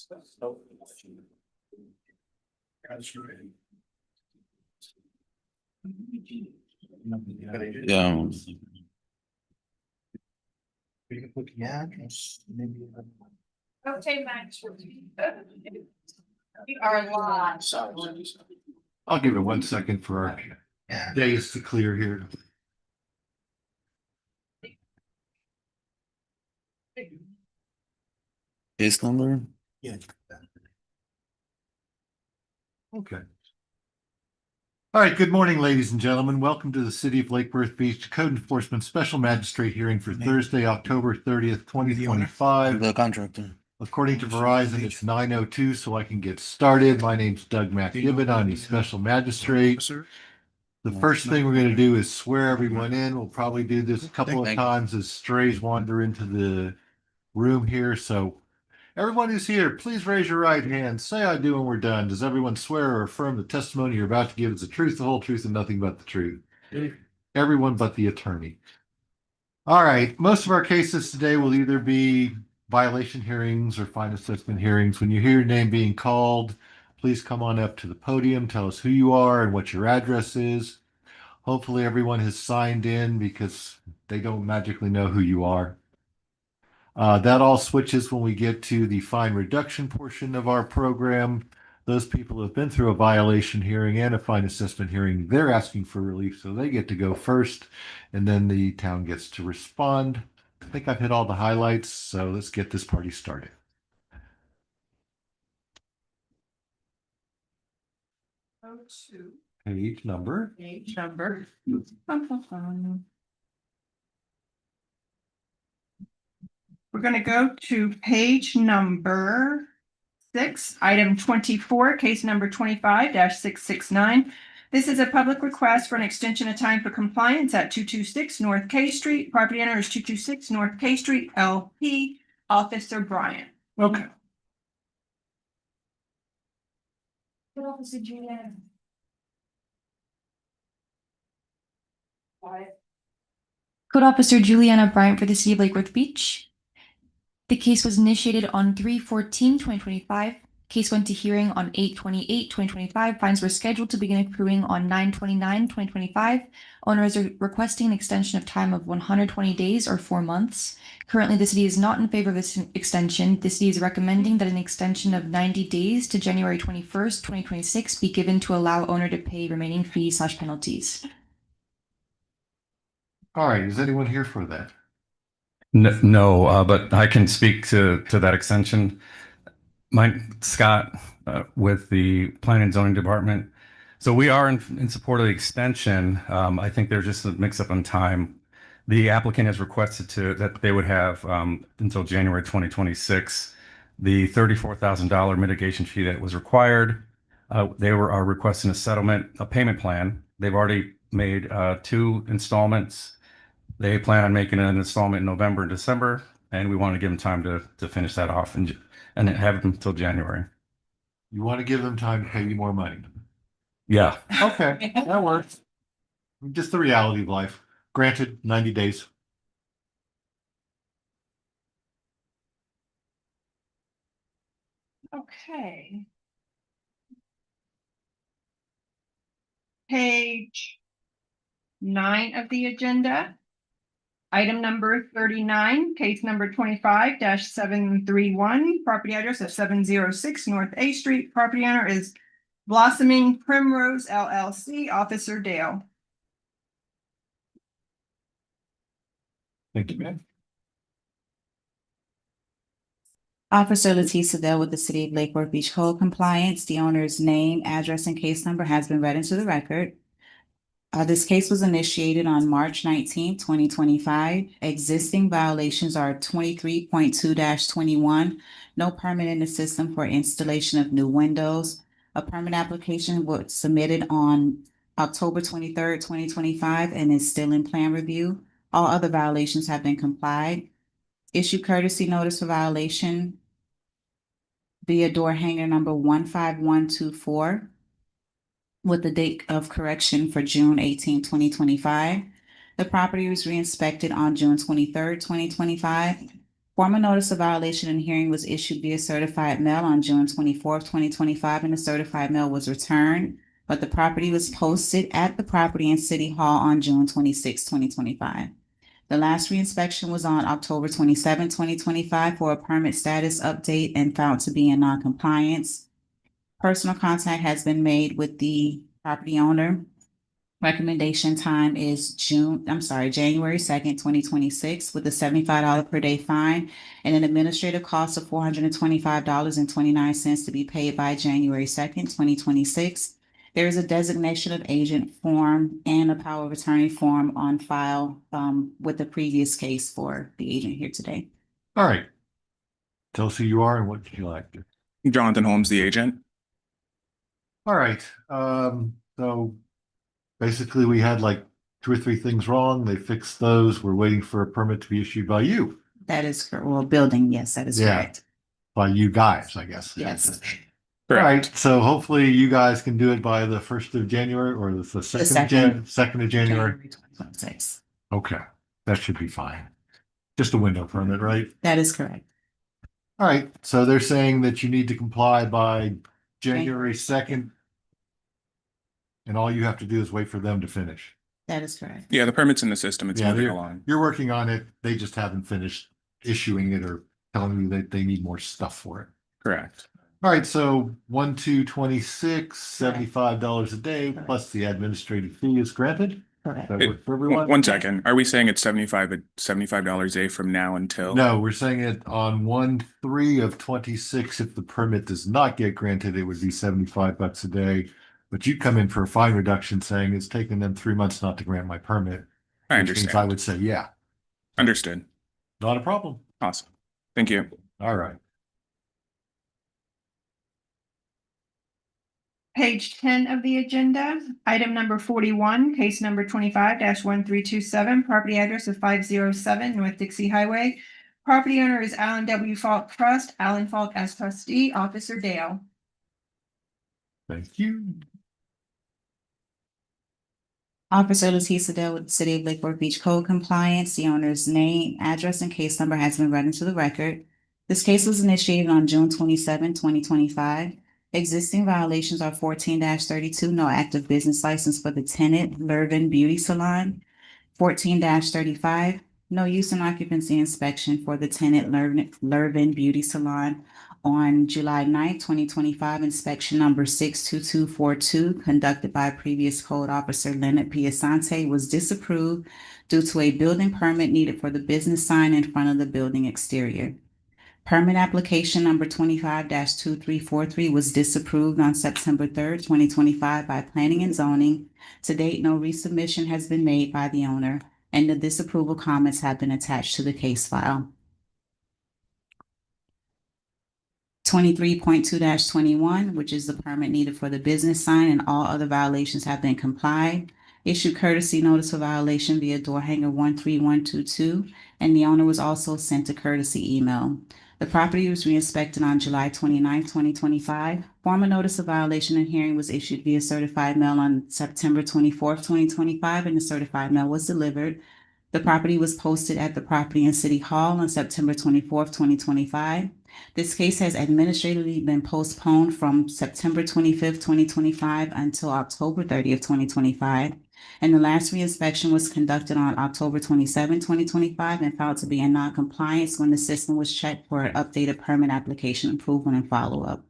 Yeah. Okay, Max. We are live. I'll give it 1 second for our days to clear here. Case number? Yeah. Okay. All right, good morning, ladies and gentlemen. Welcome to the City of Lake Worth Beach Code Enforcement Special Magistrate hearing for Thursday, October 30th, 2025. The contractor. According to Verizon, it's 9:02, so I can get started. My name's Doug McGibbon. I'm the Special Magistrate. The first thing we're going to do is swear everyone in. We'll probably do this a couple of times as strays wander into the room here. So everyone who's here, please raise your right hand. Say I do when we're done. Does everyone swear or affirm the testimony you're about to give is the truth, the whole truth, and nothing but the truth? Everyone but the attorney. All right. Most of our cases today will either be violation hearings or fine assessment hearings. When you hear your name being called, please come on up to the podium. Tell us who you are and what your address is. Hopefully everyone has signed in because they don't magically know who you are. That all switches when we get to the fine reduction portion of our program. Those people who have been through a violation hearing and a fine assessment hearing, they're asking for relief, so they get to go first, and then the town gets to respond. I think I've hit all the highlights, so let's get this party started. Page number. We're going to go to page number 6, item 24, case number 25-669. This is a public request for an extension of time for compliance at 226 North K Street. Property owner is 226 North K Street, LP, Officer Bryant. Okay. Good Officer Juliana. Code Officer Juliana Bryant for the City of Lake Worth Beach. The case was initiated on 3/14/2025. Case went to hearing on 8/28/2025. Fines were scheduled to begin accruing on 9/29/2025. Owner is requesting an extension of time of 120 days or 4 months. Currently, the city is not in favor of this extension. The city is recommending that an extension of 90 days to January 21st, 2026 be given to allow owner to pay remaining fees/penalties. All right, is anyone here for that? No, but I can speak to that extension. Scott, with the Planning and Zoning Department. So we are in support of the extension. I think there's just a mix-up on time. The applicant has requested that they would have until January 2026. The $34,000 mitigation fee that was required. They are requesting a settlement, a payment plan. They've already made 2 installments. They plan on making an installment in November and December, and we want to give them time to finish that off and have them until January. You want to give them time to pay you more money? Yeah. Okay, that works. Just the reality of life. Granted, 90 days. Okay. Page 9 of the agenda. Item number 39, case number 25-731, property address of 706 North A Street. Property owner is Blossoming Primrose LLC, Officer Dale. Thank you, ma'am. Officer Leticia Dell with the City of Lake Worth Beach Code Compliance. The owner's name, address, and case number has been read into the record. This case was initiated on March 19, 2025. Existing violations are 23.2-21, no permit in the system for installation of new windows. A permit application was submitted on October 23rd, 2025, and is still in plan review. All other violations have been complied. Issue courtesy notice for violation via door hanger number 15124. With the date of correction for June 18, 2025. The property was re-inspected on June 23rd, 2025. Formal notice of violation and hearing was issued via certified mail on June 24th, 2025, and the certified mail was returned, but the property was posted at the property in City Hall on June 26th, 2025. The last reinspection was on October 27th, 2025, for a permit status update and found to be in noncompliance. Personal contact has been made with the property owner. Recommendation time is January 2nd, 2026, with a $75 per day fine and an administrative cost of $425.29 to be paid by January 2nd, 2026. There is a designation of agent form and a power of attorney form on file with the previous case for the agent here today. All right. Tell us who you are and what you like. Jonathan Holmes, the agent. All right. So basically we had like 2 or 3 things wrong. They fixed those. We're waiting for a permit to be issued by you. That is correct. Well, building, yes, that is Yeah. correct. By you guys, I guess. Yes. All right. So hopefully you guys can do it by the 1st of January or the 2nd of January. 2026. Okay. That should be fine. Just a window permit, right? That is correct. All right. So they're saying that you need to comply by January 2nd. And all you have to do is wait for them to finish. That is correct. Yeah, the permit's in the system. It's Yeah, moving they're- along. You're working on it. They just haven't finished issuing it or telling you that they need more stuff for it. Correct. All right, so 1/2/26, $75 a day plus the administrative fee is granted. Correct. That work for everyone? One second. Are we saying it's $75 a day from now until? No, we're saying it on 1/3/26. If the permit does not get granted, it would be $75 a day. But you come in for a fine reduction saying it's taken them 3 months not to grant my permit. I which means I understand. would say, yeah, Understood. not a problem. Awesome. Thank you. All right. Page 10 of the agenda, item number 41, case number 25-1327, property address of 507 North Dixie Highway. Property owner is Alan W. Falk Trust, Alan Falk as trustee, Officer Dale. Thank you. Officer Leticia Dale with the City of Lake Worth Beach Code Compliance. The owner's name, address, and case number has been read into the record. This case was initiated on June 27, 2025. Existing violations are 14-32, no active business license for the tenant, Lurvin Beauty Salon. 14-35, no use and occupancy inspection for the tenant, Lurvin Beauty Salon. On July 9th, 2025, inspection number 62242, conducted by previous code officer Leonard P. Asante, was disapproved due to a building permit needed for the business sign in front of the building exterior. Permit application number 25-2343 was disapproved on September 3rd, 2025 by Planning and Zoning. To date, no resubmission has been made by the owner, and the disapproval comments have been attached to the case file. 23.2-21, which is the permit needed for the business sign, and all other violations have been complied. Issued courtesy notice of violation via door hanger 13122, and the owner was also sent a courtesy email. The property was re-inspected on July 29, 2025. Formal notice of violation and hearing was issued via certified mail on September 24, 2025, and the certified mail was delivered. The property was posted at the property in City Hall on September 24, 2025. This case has administratively been postponed from September 25th, 2025 until October 30th, 2025. And the last reinspection was conducted on October 27, 2025, and found to be in non-compliance when the system was checked for an updated permit application approval and follow-up.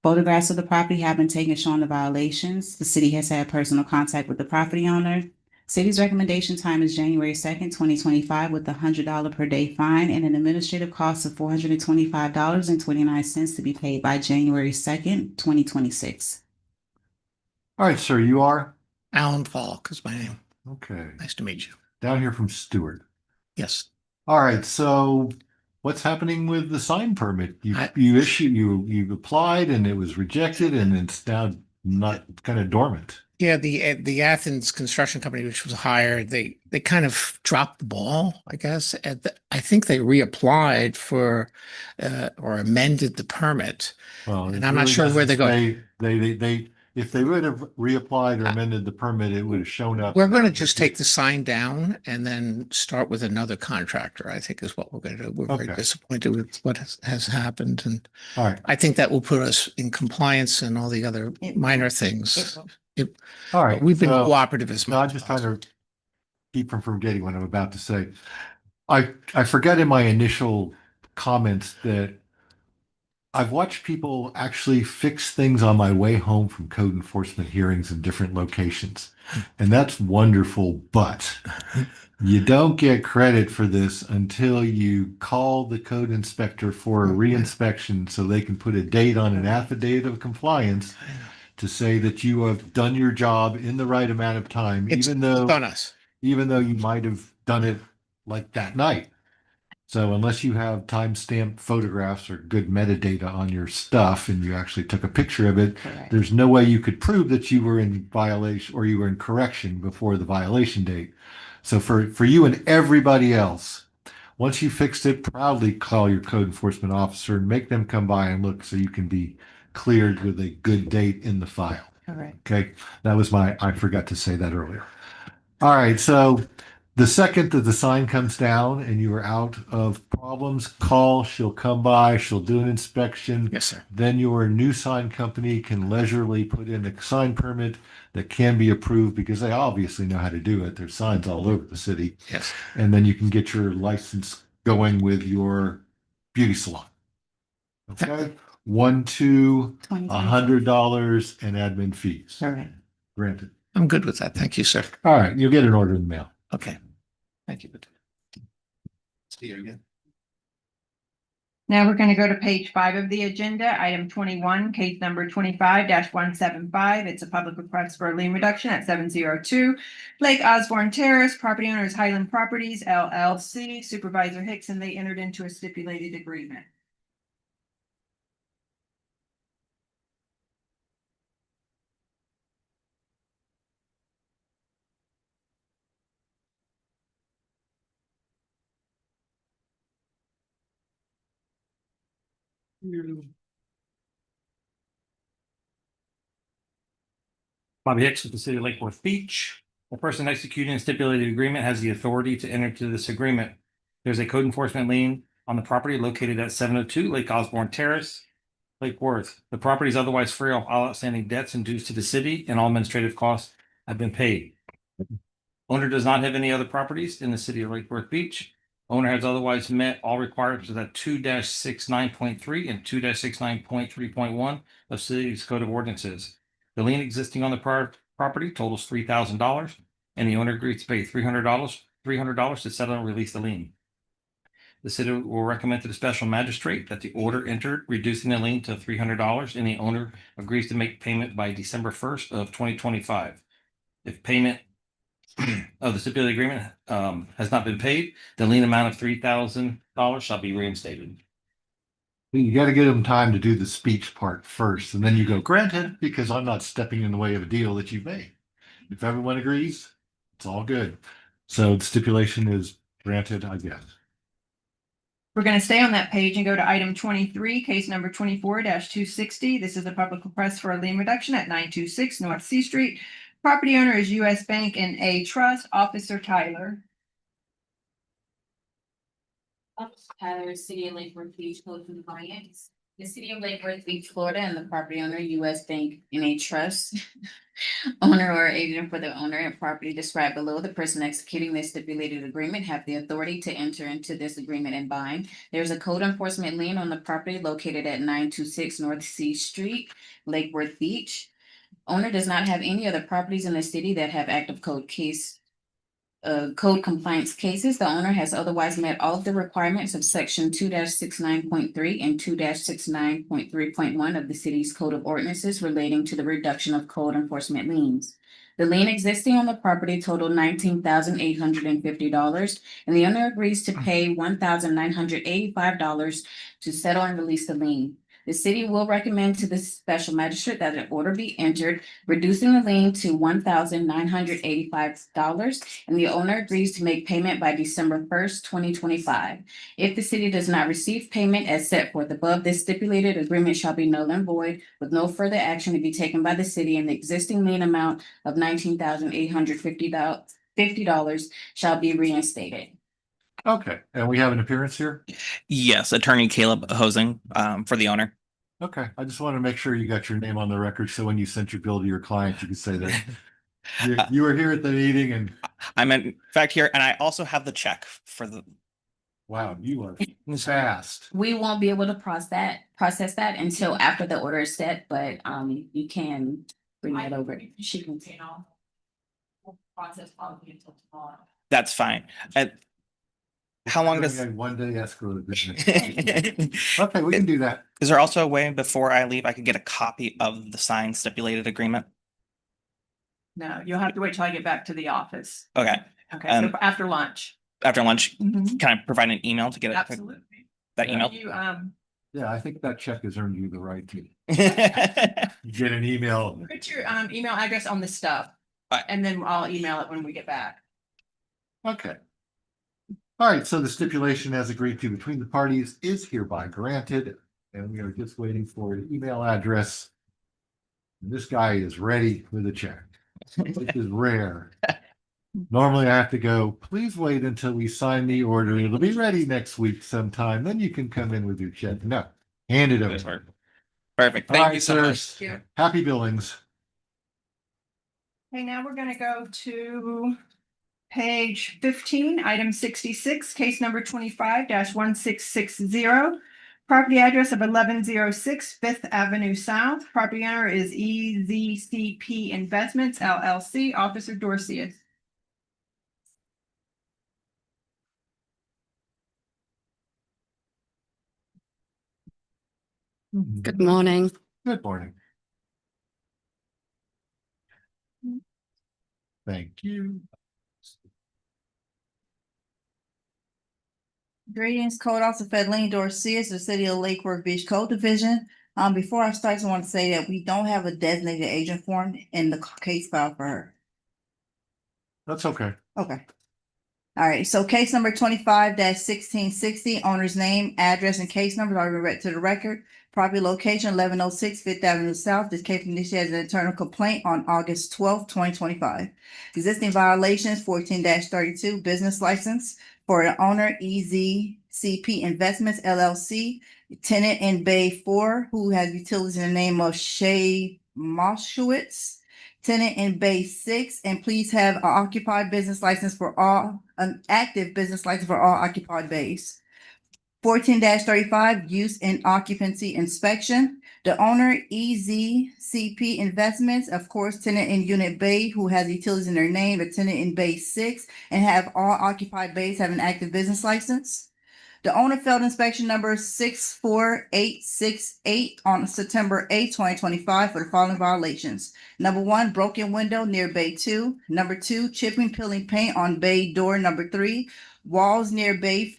Photographs of the property have been taken showing the violations. The city has had personal contact with the property owner. City's recommendation time is January 2nd, 2025, with a $100 per day fine and an administrative cost of $425.29 to be paid by January 2nd, 2026. All right, sir, you are? Alan Falk is my name. Okay. Nice to meet you. Down here from Stewart. Yes. All right, so what's happening with the sign permit? You applied and it was rejected and it's now not kind of dormant. Yeah, the Athens construction company, which was hired, they kind of dropped the ball, I guess. I think they reapplied for or amended the permit. Well, And it I'm not really sure where doesn't they go. say- If they would have reapplied or amended the permit, it would have shown up. We're going to just take the sign down and then start with another contractor, I think is what we're going to do. We're very Okay. disappointed with what has happened. And All right, I think that will put us in compliance and all the other It- minor things. all right. We've been so- cooperative as No, much I'm as just trying possible. to keep from forgetting what I'm about to say. I forgot in my initial comments that I've watched people actually fix things on my way home from code enforcement hearings in different locations. And that's wonderful, but you don't get credit for this until you call the code inspector for a reinspection so they can put a date on an affidavit of compliance to say that you have done your job in the right amount of time, It's even though on us. you might have done it like that night. So unless you have timestamp photographs or good metadata on your stuff and you actually took a picture of it, Correct. there's no way you could prove that you were in violation or you were in correction before the violation date. So for you and everybody else, once you fixed it, proudly call your code enforcement officer and make them come by and look so you can be cleared with a good date in the file. Correct. Okay, that was I forgot to say that earlier. All right, so the second that the sign comes down and you are out of problems, call, she'll come by, she'll do an inspection. Yes, sir. Then your new sign company can leisurely put in a sign permit that can be approved because they obviously know how to do it. There's signs all over the city. Yes. And then you can get your license going with your beauty salon. Okay, $100 and admin fees. Correct. Granted. I'm good with that. Thank you, sir. All right, you'll get an order in the mail. Okay. Thank you. See you again. Now we're going to go to page 5 of the agenda, item 21, case number 25-175. It's a public request for a lien reduction at 702 Lake Osborne Terrace. Property owner is Highland Properties LLC. Supervisor Hickson, they entered into a stipulated agreement. Bobby Hicks with the City of Lake Worth Beach. The person executing a stipulated agreement has the authority to enter into this agreement. There's a code enforcement lien on the property located at 702 Lake Osborne Terrace, Lake Worth. The property is otherwise free of all outstanding debts and dues to the city, and all administrative costs have been paid. Owner does not have any other properties in the City of Lake Worth Beach. Owner has otherwise met all requirements of that 2-69.3 and 2-69.3.1 of City's Code of Ordinances. The lien existing on the prior property totals $3,000, and the owner agrees to pay $300 to settle and release the lien. The city will recommend to the special magistrate that the order entered reducing the lien to $300, and the owner agrees to make payment by December 1st of 2025. If payment of the stipulated agreement has not been paid, the lien amount of $3,000 shall be reinstated. You got to give them time to do the speech part first, and then you go, granted, because I'm not stepping in the way of a deal that you've made. If everyone agrees, it's all good. So the stipulation is granted, I guess. We're going to stay on that page and go to item 23, case number 24-260. This is a public request for a lien reduction at 926 North C Street. Property owner is U.S. Bank and A Trust. Officer Tyler. Tyler, City of Lake Worth Beach Code Compliance. The City of Lake Worth Beach, Florida, and the property owner, U.S. Bank and a Trust. Owner or agent for the owner and property described below, the person executing this stipulated agreement have the authority to enter into this agreement and bind. There's a code enforcement lien on the property located at 926 North C Street, Lake Worth Beach. Owner does not have any other properties in the city that have active code compliance cases. The owner has otherwise met all of the requirements of section 2-69.3 and 2-69.3.1 of the city's Code of Ordinances relating to the reduction of code enforcement liens. The lien existing on the property totaled $19,850, and the owner agrees to pay $1,985 to settle and release the lien. The city will recommend to the special magistrate that an order be entered, reducing the lien to $1,985, and the owner agrees to make payment by December 1st, 2025. If the city does not receive payment as set forth above, this stipulated agreement shall be null and void, with no further action to be taken by the city, and the existing lien amount of $19,850 shall be reinstated. Okay, and we have an appearance here? Yes, Attorney Caleb Hosing, for the owner. Okay, I just want to make sure you got your name on the record, so when you sent your bill to your client, you can say that you were here at the meeting and I'm in fact here, and I also have the check for the. wow, you are fast. We won't be able to process that until after the order is set, but you can bring that over. She can say no. Process probably until tomorrow. That's fine. How long does? One day escrow. Is Okay, we can do that. there also a way before I leave I could get a copy of the signed stipulated agreement? No, you'll have to wait till I get back to the office. Okay, Okay, so after lunch. after lunch, Mhm. can I provide an email to get Absolutely. that email? You, Yeah, I think that check has earned you the right to Okay. get an email. put your email address on the stuff, Alright. and then I'll email it when we get back. Okay. All right, so the stipulation as agreed to between the parties is hereby granted, and we are just waiting for an email address. And this guy is ready with a check. This is rare. Normally I have to go, please wait until we sign the order. It'll be ready next week sometime. Then you can come in with your check. No, hand it over. Perfect. All Thank right, you so sir. much. Yeah. Happy billings. Okay, now we're gonna go to page 15, item 66, case number 25-1660. Property address of 1106 Fifth Avenue South. Property owner is EZCP Investments LLC. Officer Dorcius. Good morning. Good morning. Thank you. Greetings, Code Officer Fedleen Dorcius, the City of Lake Worth Beach Code Division. Before I start, I want to say that we don't have a designated agent form in the case file for her. That's okay. Okay. All right, so case number 25-1660, owner's name, address, and case numbers are read to the record. Property location 1106 Fifth Avenue South. This case initiated an internal complaint on August 12th, 2025. Existing violations 14-32, business license for the owner EZCP Investments LLC, tenant in Bay 4, who has utilities in the name of Shay Moshowitz. Tenant in Bay 6, and please have an occupied business license for all, an active business license for all occupied bays. 14-35, use and occupancy inspection. The owner EZCP Investments, of course, tenant in Unit Bay, who has utilities in their name, a tenant in Bay 6, and have all occupied bays have an active business license. The owner failed inspection number 64868 on September 8, 2025 for the following violations. Number 1, broken window near Bay 2. Number 2, chipping, peeling paint on bay door. Number 3, walls near bay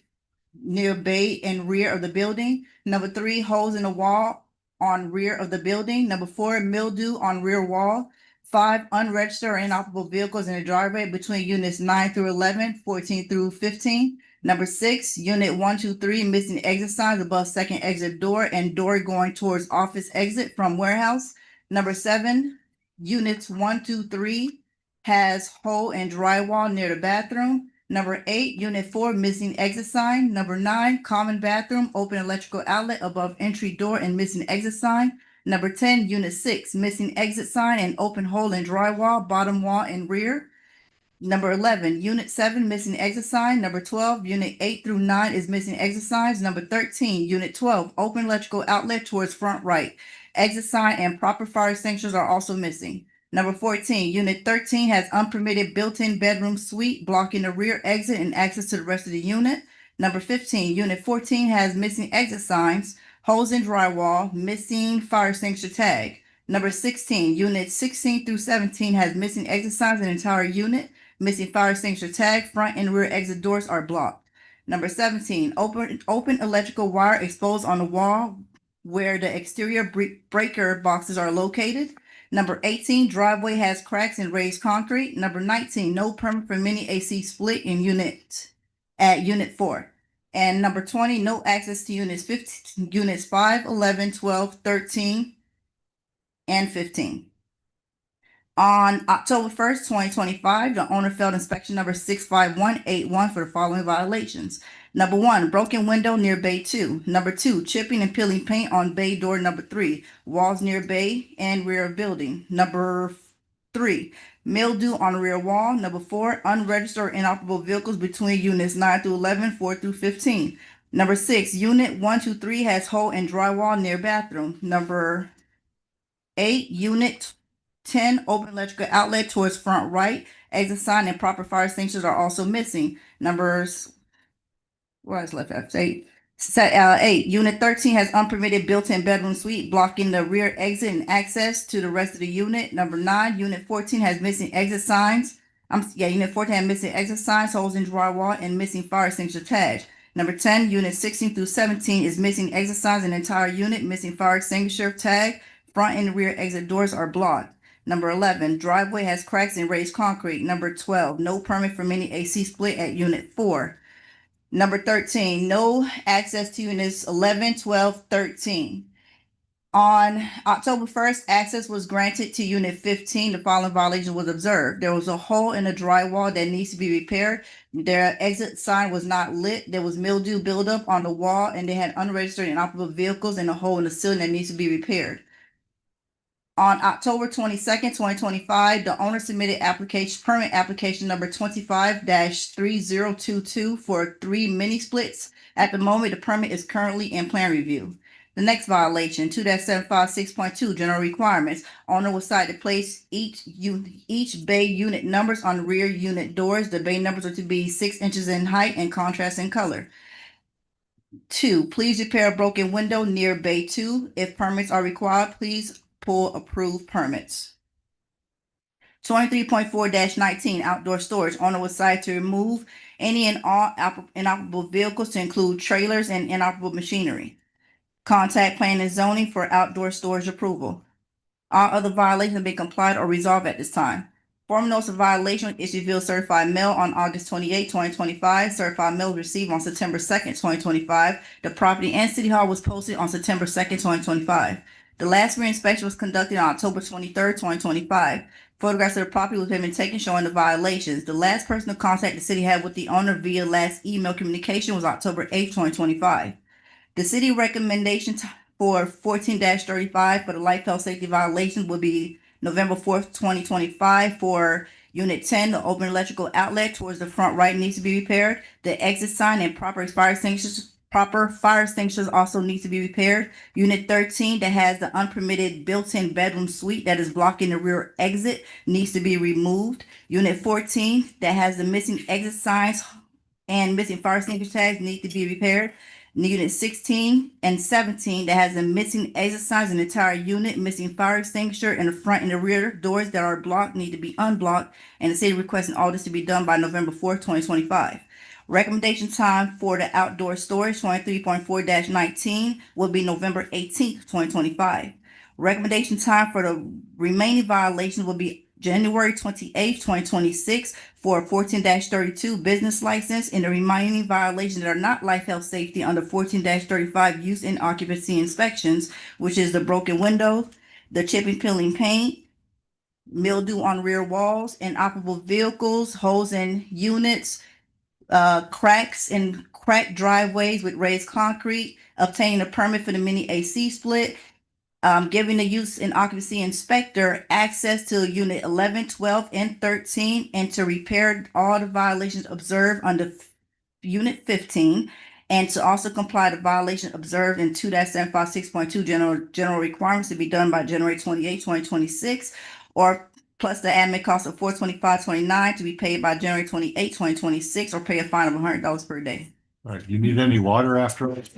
and rear of the building. Number 3, holes in the wall on rear of the building. Number 4, mildew on rear wall. 5, unregistered or inoperable vehicles in the driveway between units 9 through 11, 14 through 15. Number 6, unit 1, 2, 3, missing exit signs above second exit door and door going towards office exit from warehouse. Number 7, units 1, 2, 3 has hole in drywall near the bathroom. Number 8, unit 4, missing exit sign. Number 9, common bathroom, open electrical outlet above entry door and missing exit sign. Number 10, unit 6, missing exit sign and open hole in drywall, bottom wall and rear. Number 11, unit 7, missing exit sign. Number 12, unit 8 through 9 is missing exit signs. Number 13, unit 12, open electrical outlet towards front right. Exit sign and proper fire extinguishers are also missing. Number 14, unit 13 has unpermitted built-in bedroom suite blocking the rear exit and access to the rest of the unit. Number 15, unit 14 has missing exit signs, holes in drywall, missing fire extinguisher tag. Number 16, unit 16 through 17 has missing exit signs in the entire unit. Missing fire extinguisher tag, front and rear exit doors are blocked. Number 17, open electrical wire exposed on the wall where the exterior breaker boxes are located. Number 18, driveway has cracks and raised concrete. Number 19, no permit for mini AC split in unit 4. And number 20, no access to units 5, 11, 12, 13, and 15. On October 1st, 2025, the owner failed inspection number 65181 for the following violations. Number 1, broken window near bay 2. Number 2, chipping and peeling paint on bay door number 3, walls near bay and rear of building. Number 3, mildew on rear wall. Number 4, unregistered or inoperable vehicles between units 9 through 11, 4 through 15. Number 6, unit 1 to 3 has hole in drywall near bathroom. Number 8, unit 10, open electrical outlet towards front right. Exit sign and proper fire extinguishers are also missing. Numbers, what is left after 8? 8, unit 13 has unpermitted built-in bedroom suite blocking the rear exit and access to the rest of the unit. Number 9, unit 14 has missing exit signs. Unit 14 has missing exit signs, holes in drywall, and missing fire extinguisher tags. Number 10, unit 16 through 17 is missing exit signs in entire unit, missing fire extinguisher tag. Front and rear exit doors are blocked. Number 11, driveway has cracks and raised concrete. Number 12, no permit for mini AC split at unit 4. Number 13, no access to units 11, 12, 13. On October 1st, access was granted to unit 15. The following violation was observed. There was a hole in the drywall that needs to be repaired. Their exit sign was not lit. There was mildew buildup on the wall, and they had unregistered and inoperable vehicles and a hole in the ceiling that needs to be repaired. On October 22nd, 2025, the owner submitted permit application number 25-3022 for 3 mini splits. At the moment, the permit is currently in plan review. The next violation, 2-756.2, general requirements. Owner will cite to place each bay unit numbers on rear unit doors. The bay numbers are to be 6 inches in height and contrast in color. 2, please repair a broken window near bay 2. If permits are required, please pull approved permits. 23.4-19, outdoor storage. Owner was cited to remove any and all inoperable vehicles to include trailers and inoperable machinery. Contact planning and zoning for outdoor storage approval. All other violations have been complied or resolved at this time. Formal notice of violation issued via certified mail on August 28, 2025. Certified mail received on September 2nd, 2025. The property and City Hall was posted on September 2nd, 2025. The last re-inspection was conducted on October 23rd, 2025. Photographs of the property have been taken showing the violations. The last person to contact the city had with the owner via last email communication was October 8th, 2025. The city recommendation for 14-35 for the life health safety violations will be November 4th, 2025 for Unit 10, the open electrical outlet towards the front right needs to be repaired. The exit sign and proper fire extinguishers also needs to be repaired. Unit 13 that has the unpermitted built-in bedroom suite that is blocking the rear exit needs to be removed. Unit 14 that has the missing exit signs and missing fire extinguisher tags need to be repaired. Unit 16 and 17 that has the missing exit signs in the entire unit, missing fire extinguisher in the front and the rear doors that are blocked need to be unblocked, and the city requesting all this to be done by November 4th, 2025. Recommendation time for the outdoor storage 23.4-19 will be November 18th, 2025. Recommendation time for the remaining violations will be January 28th, 2026 for a 14-32 business license, and the remaining violations that are not life health safety under 14-35 use and occupancy inspections, which is the broken window, the chipping peeling paint, mildew on rear walls, inoperable vehicles, holes in units, cracks in cracked driveways with raised concrete, obtaining a permit for the mini AC split, giving the use and occupancy inspector access to unit 11, 12, and 13, and to repair all the violations observed under unit 15, and to also comply the violation observed in 2-756.2 general requirements to be done by January 28, 2026, or plus the admin cost of $425.29 to be paid by January 28, 2026, or pay a fine of $100 per day. All right, you need any water after it?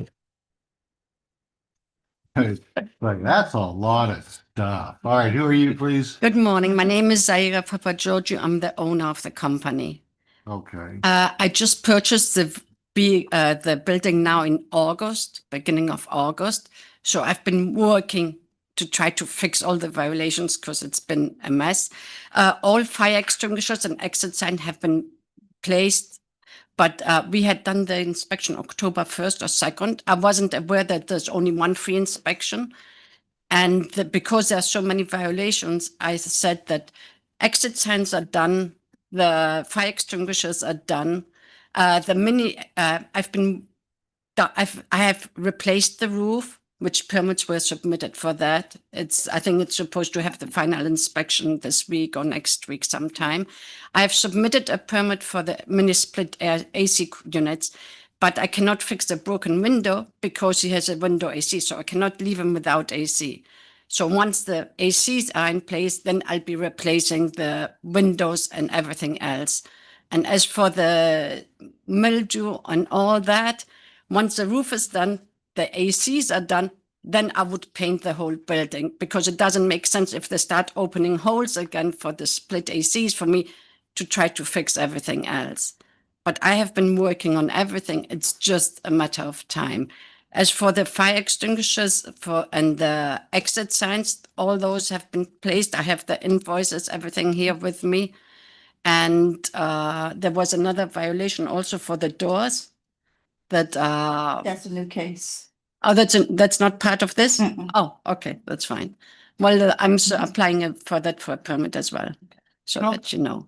Like, that's a lot of stuff. All right, who are you, please? Good morning. My name is Zaira Papageorgiou. I'm the owner of the company. Okay. I just purchased the building now in August, beginning of August. So I've been working to try to fix all the violations because it's been a mess. All fire extinguishers and exit sign have been placed, but we had done the inspection October 1st or 2nd. I wasn't aware that there's only one free inspection. And because there are so many violations, I said that exit signs are done, the fire extinguishers are done. I have replaced the roof, which permits were submitted for that. I think it's supposed to have the final inspection this week or next week sometime. I have submitted a permit for the mini split AC units, but I cannot fix the broken window because he has a window AC, so I cannot leave him without AC. So once the ACs are in place, then I'll be replacing the windows and everything else. And as for the mildew and all that, once the roof is done, the ACs are done, then I would paint the whole building because it doesn't make sense if they start opening holes again for the split ACs for me to try to fix everything else. But I have been working on everything. It's just a matter of time. As for the fire extinguishers and the exit signs, all those have been placed. I have the invoices, everything here with me. And there was another violation also for the doors that That's a new case. oh, that's not part of this? Mm-mm. Oh, okay, that's fine. Well, I'm applying for that for a permit as well, so that you know.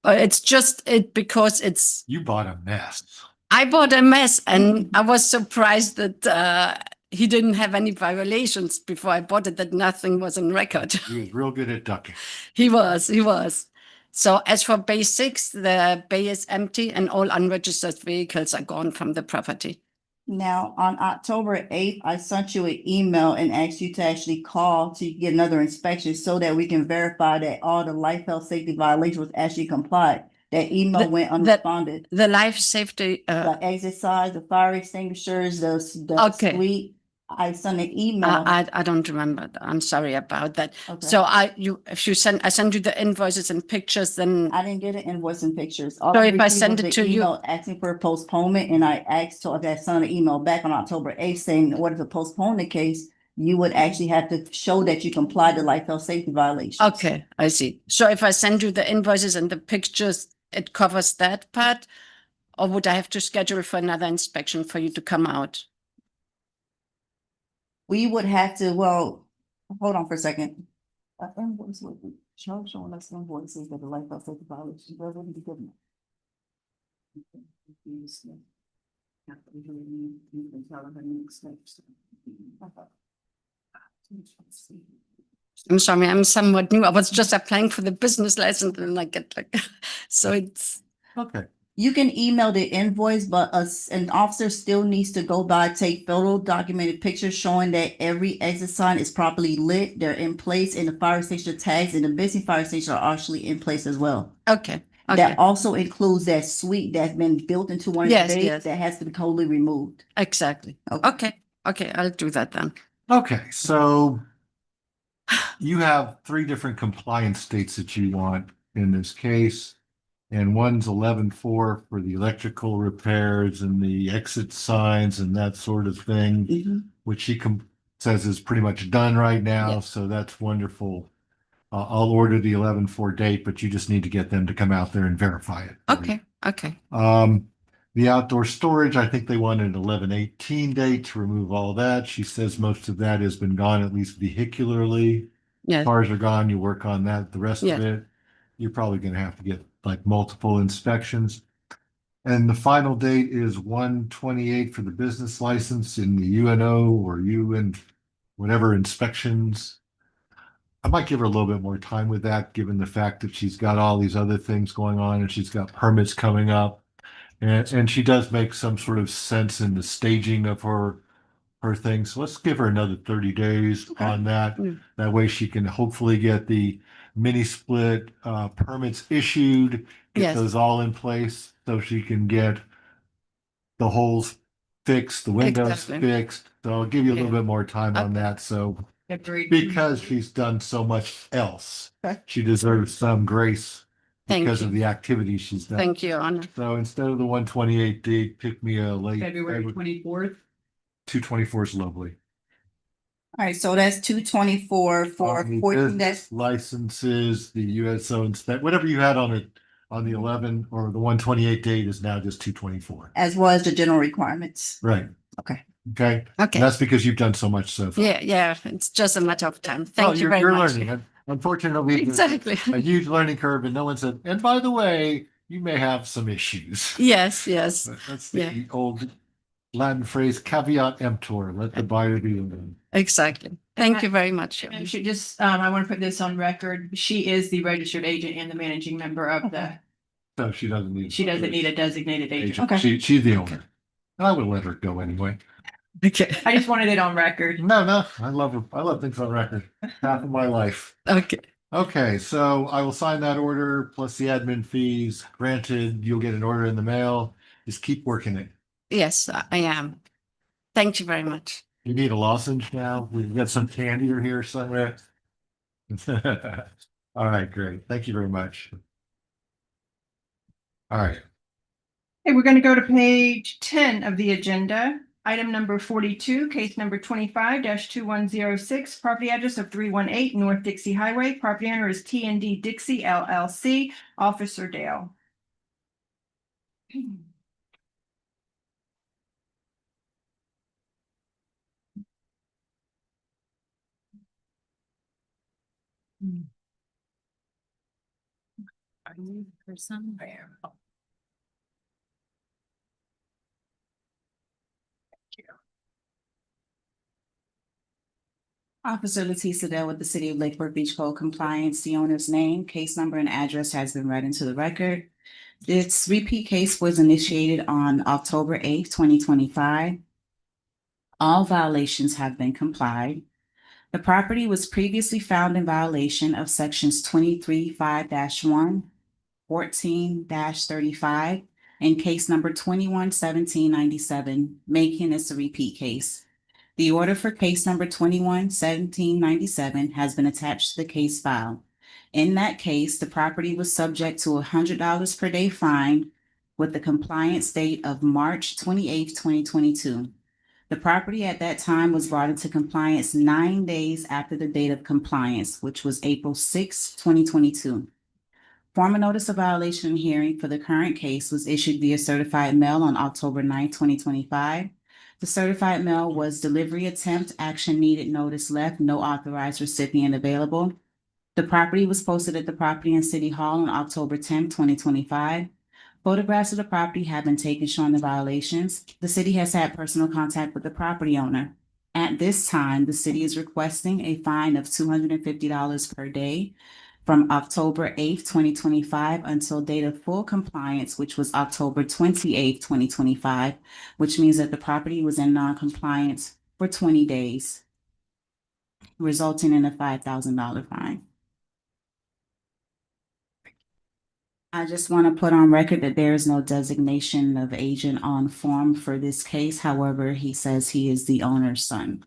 It's just because it's. You bought a mess. I bought a mess, and I was surprised that he didn't have any violations before I bought it. That nothing was on record. He was real good at ducking. He was. So as for Bay 6, the bay is empty, and all unregistered vehicles are gone from the property. Now, on October 8th, I sent you an email and asked you to actually call to get another inspection so that we can verify that all the life, health, safety violations was actually complied. That email went unresponded. The life safety. The exit signs, the fire extinguishers, the Okay. suite. I sent an email. I don't remember. I'm sorry about that. Okay. So I send you the invoices and pictures, then I didn't get an invoice and pictures. So if I send it to you- Asking for a postponement, and I asked, so I sent an email back on October 8th saying, in order to postpone the case, you would actually have to show that you complied to life, health, safety violations. okay, I see. So if I send you the invoices and the pictures, it covers that part? Or would I have to schedule for another inspection for you to come out? We would have to, well, hold on for a second. Invoice would be showing us invoices that the life, health, safety violations, where would be given? I'm sorry, I'm somewhat new. I was just applying for the business license and I get like, so it's. Okay. You can email the invoice, but an officer still needs to go by, take photo documented pictures showing that every exit sign is properly lit. They're in place, and the fire station tags and the missing fire station are actually in place as well. Okay. That also includes that suite that's been built into one of the Yes, bays yes. that has to be totally removed. Exactly. Okay. Okay, I'll do that then. Okay, so you have 3 different compliance states that you want in this case. And one's 11-4 for the electrical repairs and the exit signs and that sort of thing, which she says is pretty much done right now. Yeah. So that's wonderful. I'll order the 11-4 date, but you just need to get them to come out there and verify it. Okay. The outdoor storage, I think they wanted an 11-18 date to remove all that. She says most of that has been gone, at least vehicularly. Yeah. Cars are gone, you work on that. The rest Yeah. of it, you're probably going to have to get like multiple inspections. And the final date is 1/28 for the business license in the UNO or UN, whatever inspections. I might give her a little bit more time with that, given the fact that she's got all these other things going on and she's got permits coming up. And she does make some sort of sense in the staging of her things. So let's give her another 30 days on that. That way she can hopefully get the mini split permits issued, get Yes. those all in place so she can get the holes fixed, the windows Exactly. fixed. So I'll give you a little Okay. bit more time on Okay. that. So Agreed. because she's done so much else, Okay. she deserves some grace Thank because of you. the activities she's done. Thank you, Your Honor. So instead of the 1/28 date, pick me a late February 24th. 2/24 is lovely. All right, so that's 224 for On the 14 business licenses, the USO inspect, whatever you had on it, on the 11 or the 128 date is now just 224. as well as the general requirements. Right. Okay. Okay. Okay. And that's because you've done so much so far. Yeah, it's just a matter of time. Well, Thank you very you're much. learning. Unfortunately, there's Exactly. a huge learning curve, and no one said, and by the way, you may have some issues. Yes. But that's Yeah. the old Latin phrase caveat emptor, let the buyer be in. Exactly. Thank you very much. And she just, I want to put this on record. She is the registered agent and the managing member of the, So she doesn't need. she doesn't need a designated agent. agent. She's the owner. I would let her go anyway. Okay. I just wanted it on record. No, I love her. I love things on record. Half of my life. Okay. Okay, so I will sign that order plus the admin fees. Granted, you'll get an order in the mail. Just keep working it. Yes, I am. Thank you very much. You need a lozenge now? We've got some candy here somewhere. All right, great. Thank you very much. All right. Okay, we're going to go to page 10 of the agenda. Item number 42, case number 25-2106, property address of 318 North Dixie Highway. Property owner is T&D Dixie LLC, Officer Dale. Are you for somewhere? Officer Leticia Dell with the City of Lake Worth Beach Code Compliance. The owner's name, case number, and address has been read into the record. This repeat case was initiated on October 8th, 2025. All violations have been complied. The property was previously found in violation of sections 23-5-1, 14-35, and case number 21-1797, making this a repeat case. The order for case number 21-1797 has been attached to the case file. In that case, the property was subject to a $100 per day fine with the compliance date of March 28th, 2022. The property at that time was brought into compliance 9 days after the date of compliance, which was April 6, 2022. Formal notice of violation hearing for the current case was issued via certified mail on October 9, 2025. The certified mail was delivery attempt, action needed, notice left, no authorized recipient available. The property was posted at the Property and City Hall on October 10, 2025. Photographs of the property have been taken showing the violations. The city has had personal contact with the property owner. At this time, the city is requesting a fine of $250 per day from October 8th, 2025 until date of full compliance, which was October 28th, 2025, which means that the property was in non-compliance for 20 days, resulting in a $5,000 fine. I just want to put on record that there is no designation of agent on form for this case. However, he says he is the owner's son.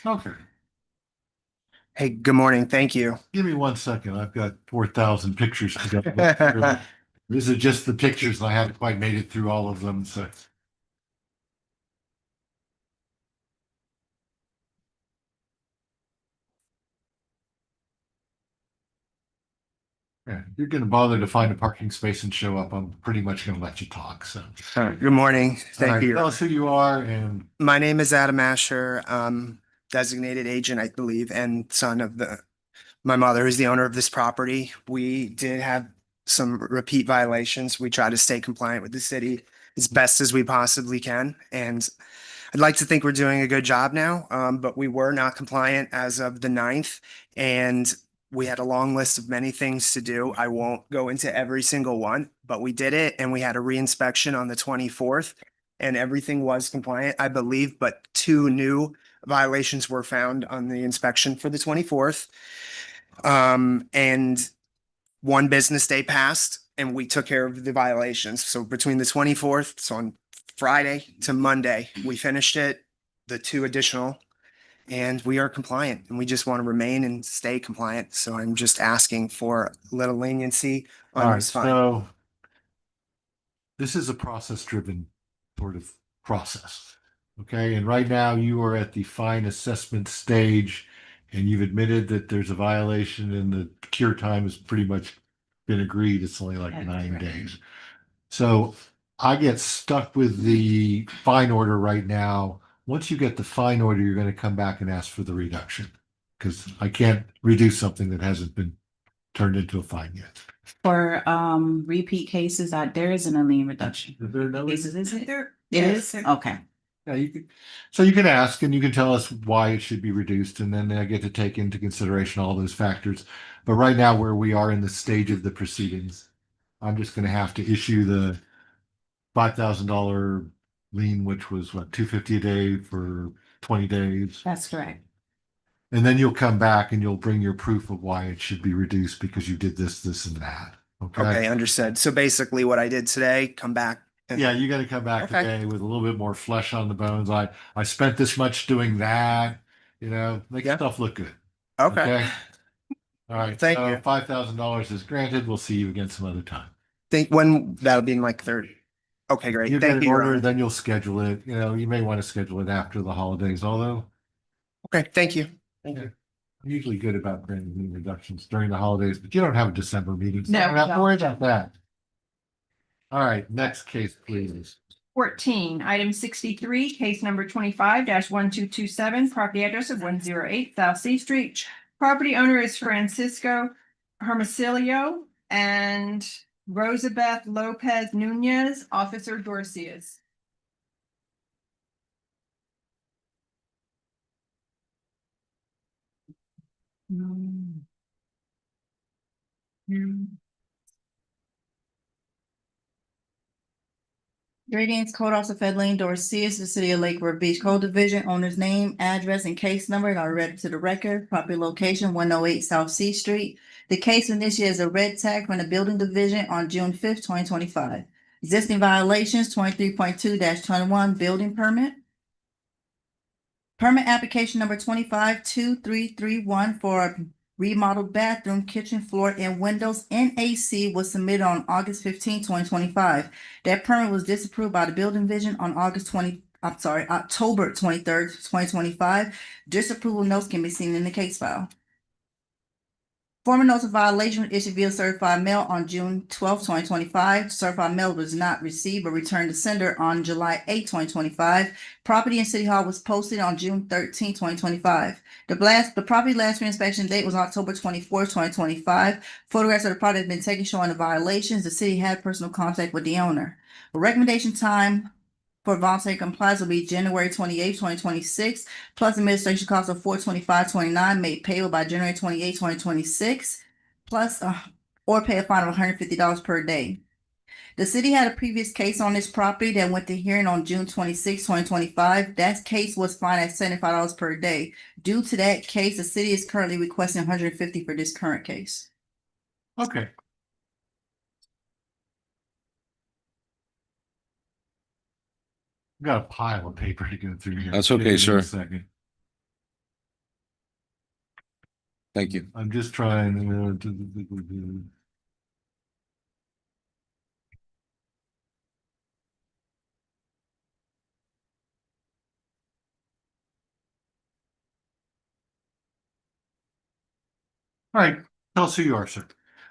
Okay. Hey, good morning. Thank you. Give me 1 second. I've got 4,000 pictures to go through. This is just the pictures, and I haven't quite made it through all of them, so. Yeah, you're gonna bother to find a parking space and show up. I'm pretty much gonna let you talk, so. Good morning. All Thank right, you. tell us who you are and. My name is Adam Asher, designated agent, I believe, and son of my mother is the owner of this property. We did have some repeat violations. We try to stay compliant with the city as best as we possibly can. And I'd like to think we're doing a good job now, but we were not compliant as of the 9th. And we had a long list of many things to do. I won't go into every single one, but we did it. And we had a reinspection on the 24th and everything was compliant, I believe, but 2 new violations were found on the inspection for the 24th. And 1 business day passed and we took care of the violations. So between the 24th, so on Friday to Monday, we finished it, the 2 additional, and we are compliant and we just want to remain and stay compliant. So I'm just asking for a little leniency All on right, this fine. so this is a process-driven sort of process. Okay, and right now you are at the fine assessment stage and you've admitted that there's a violation and the cure time has pretty much been agreed. It's only like 9 days. So I get stuck with the fine order right now. Once you get the fine order, you're going to come back and ask for the reduction because I can't reduce something that hasn't been turned into a fine yet. For repeat cases, there isn't a lien reduction. Is there no? Cases, is it? There. It is? Okay. Yeah, you can, so you can ask and you can tell us why it should be reduced, and then I get to take into consideration all those factors. But right now, where we are in the stage of the proceedings, I'm just gonna have to issue the $5,000 lien, which was what, $250 a day for 20 days. That's correct. And then you'll come back and you'll bring your proof of why it should be reduced because you did this, this, and that. Okay, understood. So basically what I did today, come back. and- Yeah, you gotta come back Okay. today with a little bit more flesh on the bones. I spent this much doing that, make Yeah. stuff look good. Okay. All right. Thank so you. $5,000 is granted. We'll see you again some other time. Think when that'll be in like 30. Okay, great. You get Thank an you. Your order, Honor. then you'll schedule it. You may want to schedule it after the holidays, although Okay, thank you. I'm usually good about granting lien reductions during the holidays, but you don't have a December meeting. So No, I don't have to no. worry about that. All right, next case, please. 14, item 63, case number 25-1227, property address of 108 South C Street. Property owner is Francisco Hermosilio and Rosabeth Lopez Nunez, Officer Dorcius. Greetings, Code Officer Fedleen Dorcius, the City of Lake Worth Beach Code Division, owner's name, address, and case number are read to the record. Property location 108 South C Street. The case initiated as a red tag from the Building Division on June 5th, 2025. Existing violations 23.2-21 building permit. Permit application number 252331 for a remodeled bathroom, kitchen floor, and windows and AC was submitted on August 15, 2025. That permit was disapproved by the Building Division on October 23rd, 2025. Disapproval notes can be seen in the case file. Former notice of violation was issued via certified mail on June 12, 2025. Certified mail was not received but returned to sender on July 8, 2025. Property in City Hall was posted on June 13, 2025. The property last reinspection date was October 24, 2025. Photographs of the property have been taken showing the violations. The city had personal contact with the owner. The recommendation time for voluntary compliance will be January 28, 2026, plus administration costs of $425.29 made payable by January 28, 2026, plus or pay a fine of $150 per day. The city had a previous case on this property that went to hearing on June 26, 2025. That case was fined at $75 per day. Due to that case, the city is currently requesting $150 for this current case. Okay. I've got a pile of paper to go through here. That's okay, Give me a sir. second. Thank you. I'm just trying All right, tell us who you are, sir.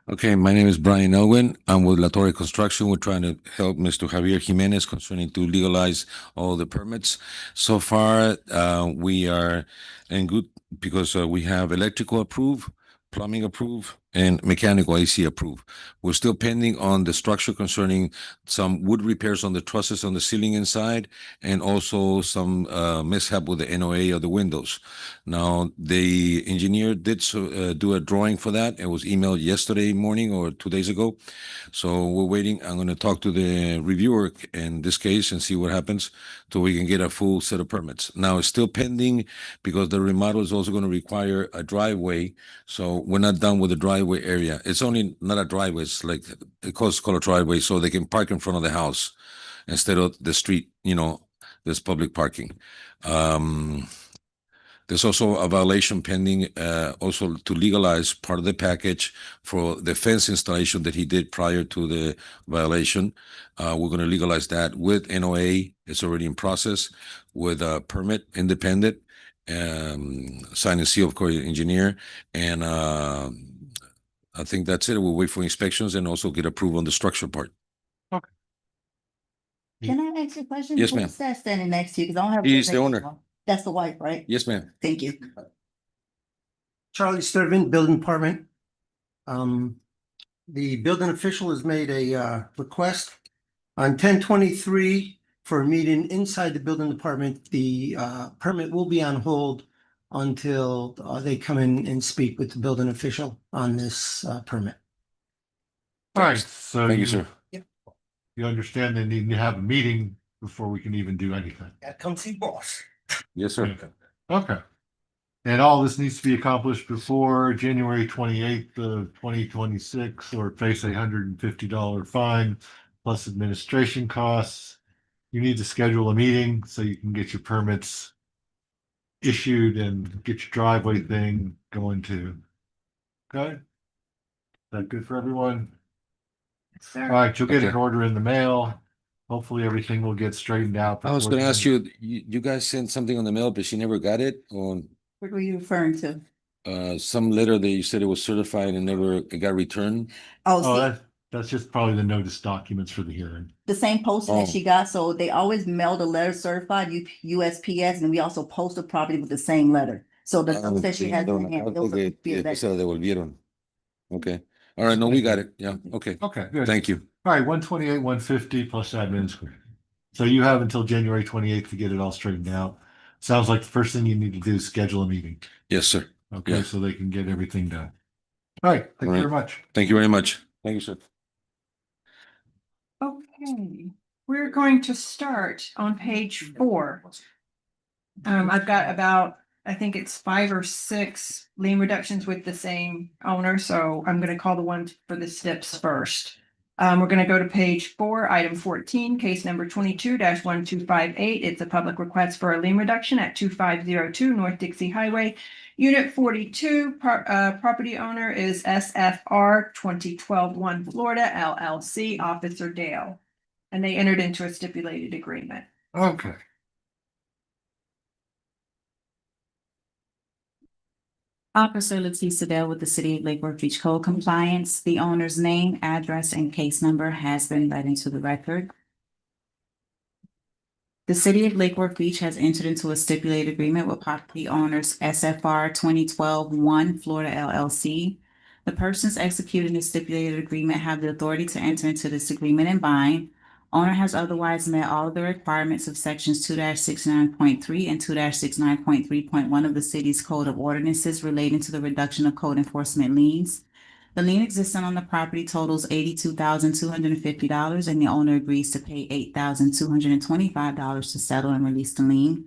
Okay, my name is Brian Elwin. I'm with La Torre Construction. We're trying to help Mr. Javier Jimenez concerning to legalize all the permits. So far, we are in good because we have electrical approved, plumbing approved, and mechanical AC approved. We're still pending on the structure concerning some wood repairs on the trusses on the ceiling inside, and also some mishap with the NOA of the windows. Now, the engineer did do a drawing for that. It was emailed yesterday morning or 2 days ago. So we're waiting. I'm going to talk to the reviewer in this case and see what happens so we can get a full set of permits. Now, it's still pending because the remodel is also going to require a driveway. So we're not done with the driveway area. It's only not a driveway. It's like it calls a driveway so they can park in front of the house instead of the street, there's public parking. There's also a violation pending also to legalize part of the package for the fence installation that he did prior to the violation. We're going to legalize that with NOA. It's already in process. with a permit, independent, sign and seal, of course, engineer, and I think that's it. We'll wait for inspections and also get approval on the structure part. Can I ask you a question? Yes, ma'am. Who's that standing next to you? Because I don't have. He's the name. owner. That's the wife, right? Yes, ma'am. Thank you. Charlie Sturtevant, Building Department. The building official has made a request on 10/23 for a meeting inside the building department. The permit will be on hold until they come in and speak with the building official on this permit. All right, so Thank you, sir. you understand they need to have a meeting before we can even do anything. Come see boss. Yes, sir. Okay. And all this needs to be accomplished before January 28th of 2026, or face $150 fine plus administration costs. You need to schedule a meeting so you can get your permits issued and get your driveway thing going too. Okay? Is that good for everyone? Yes, All sir. right, you'll get an Okay. order in the mail. Hopefully everything will get straightened out. I was before going to then. ask you, you guys sent something on the mail, but she never got it on What were you referring to? some letter that you said it was certified and never it got returned. Oh, Oh, see, that's just probably the notice documents for the hearing. the same posting Oh. that she got, so they always mail the letter certified, USPS, and we also post the property with the same letter. So the notes that she has in hand, those are. Se la devolvieron. Okay. All right. No, we got it. Yeah. Okay. Okay, good. Thank you. All right, 128, 150 plus admin square. So you have until January 28th to get it all straightened out. Sounds like the first thing you need to do is schedule a meeting. Yes, sir. Okay, Yeah. so they can get everything done. All right, thank you very much. Thank you very much. Thank you, sir. Okay, we're going to start on page 4. I've got about, I think it's 5 or 6 lien reductions with the same owner, so I'm gonna call the one for the STIPs first. We're gonna go to page 4, item 14, case number 22-1258. It's a public request for a lien reduction at 2502 North Dixie Highway. Unit 42, property owner is SFR 2012-1 Florida LLC, Officer Dale. And they entered into a stipulated agreement. Okay. Officer Leticia Dell with the City of Lake Worth Beach Code Compliance. The owner's name, address, and case number has been read into the record. The City of Lake Worth Beach has entered into a stipulated agreement with property owners SFR 2012-1 Florida LLC. The persons executing the stipulated agreement have the authority to enter into this agreement and bind. Owner has otherwise met all of the requirements of sections 2-69.3 and 2-69.3.1 of the city's Code of Ordinances relating to the reduction of code enforcement liens. The lien existing on the property totals $82,250, and the owner agrees to pay $8,225 to settle and release the lien.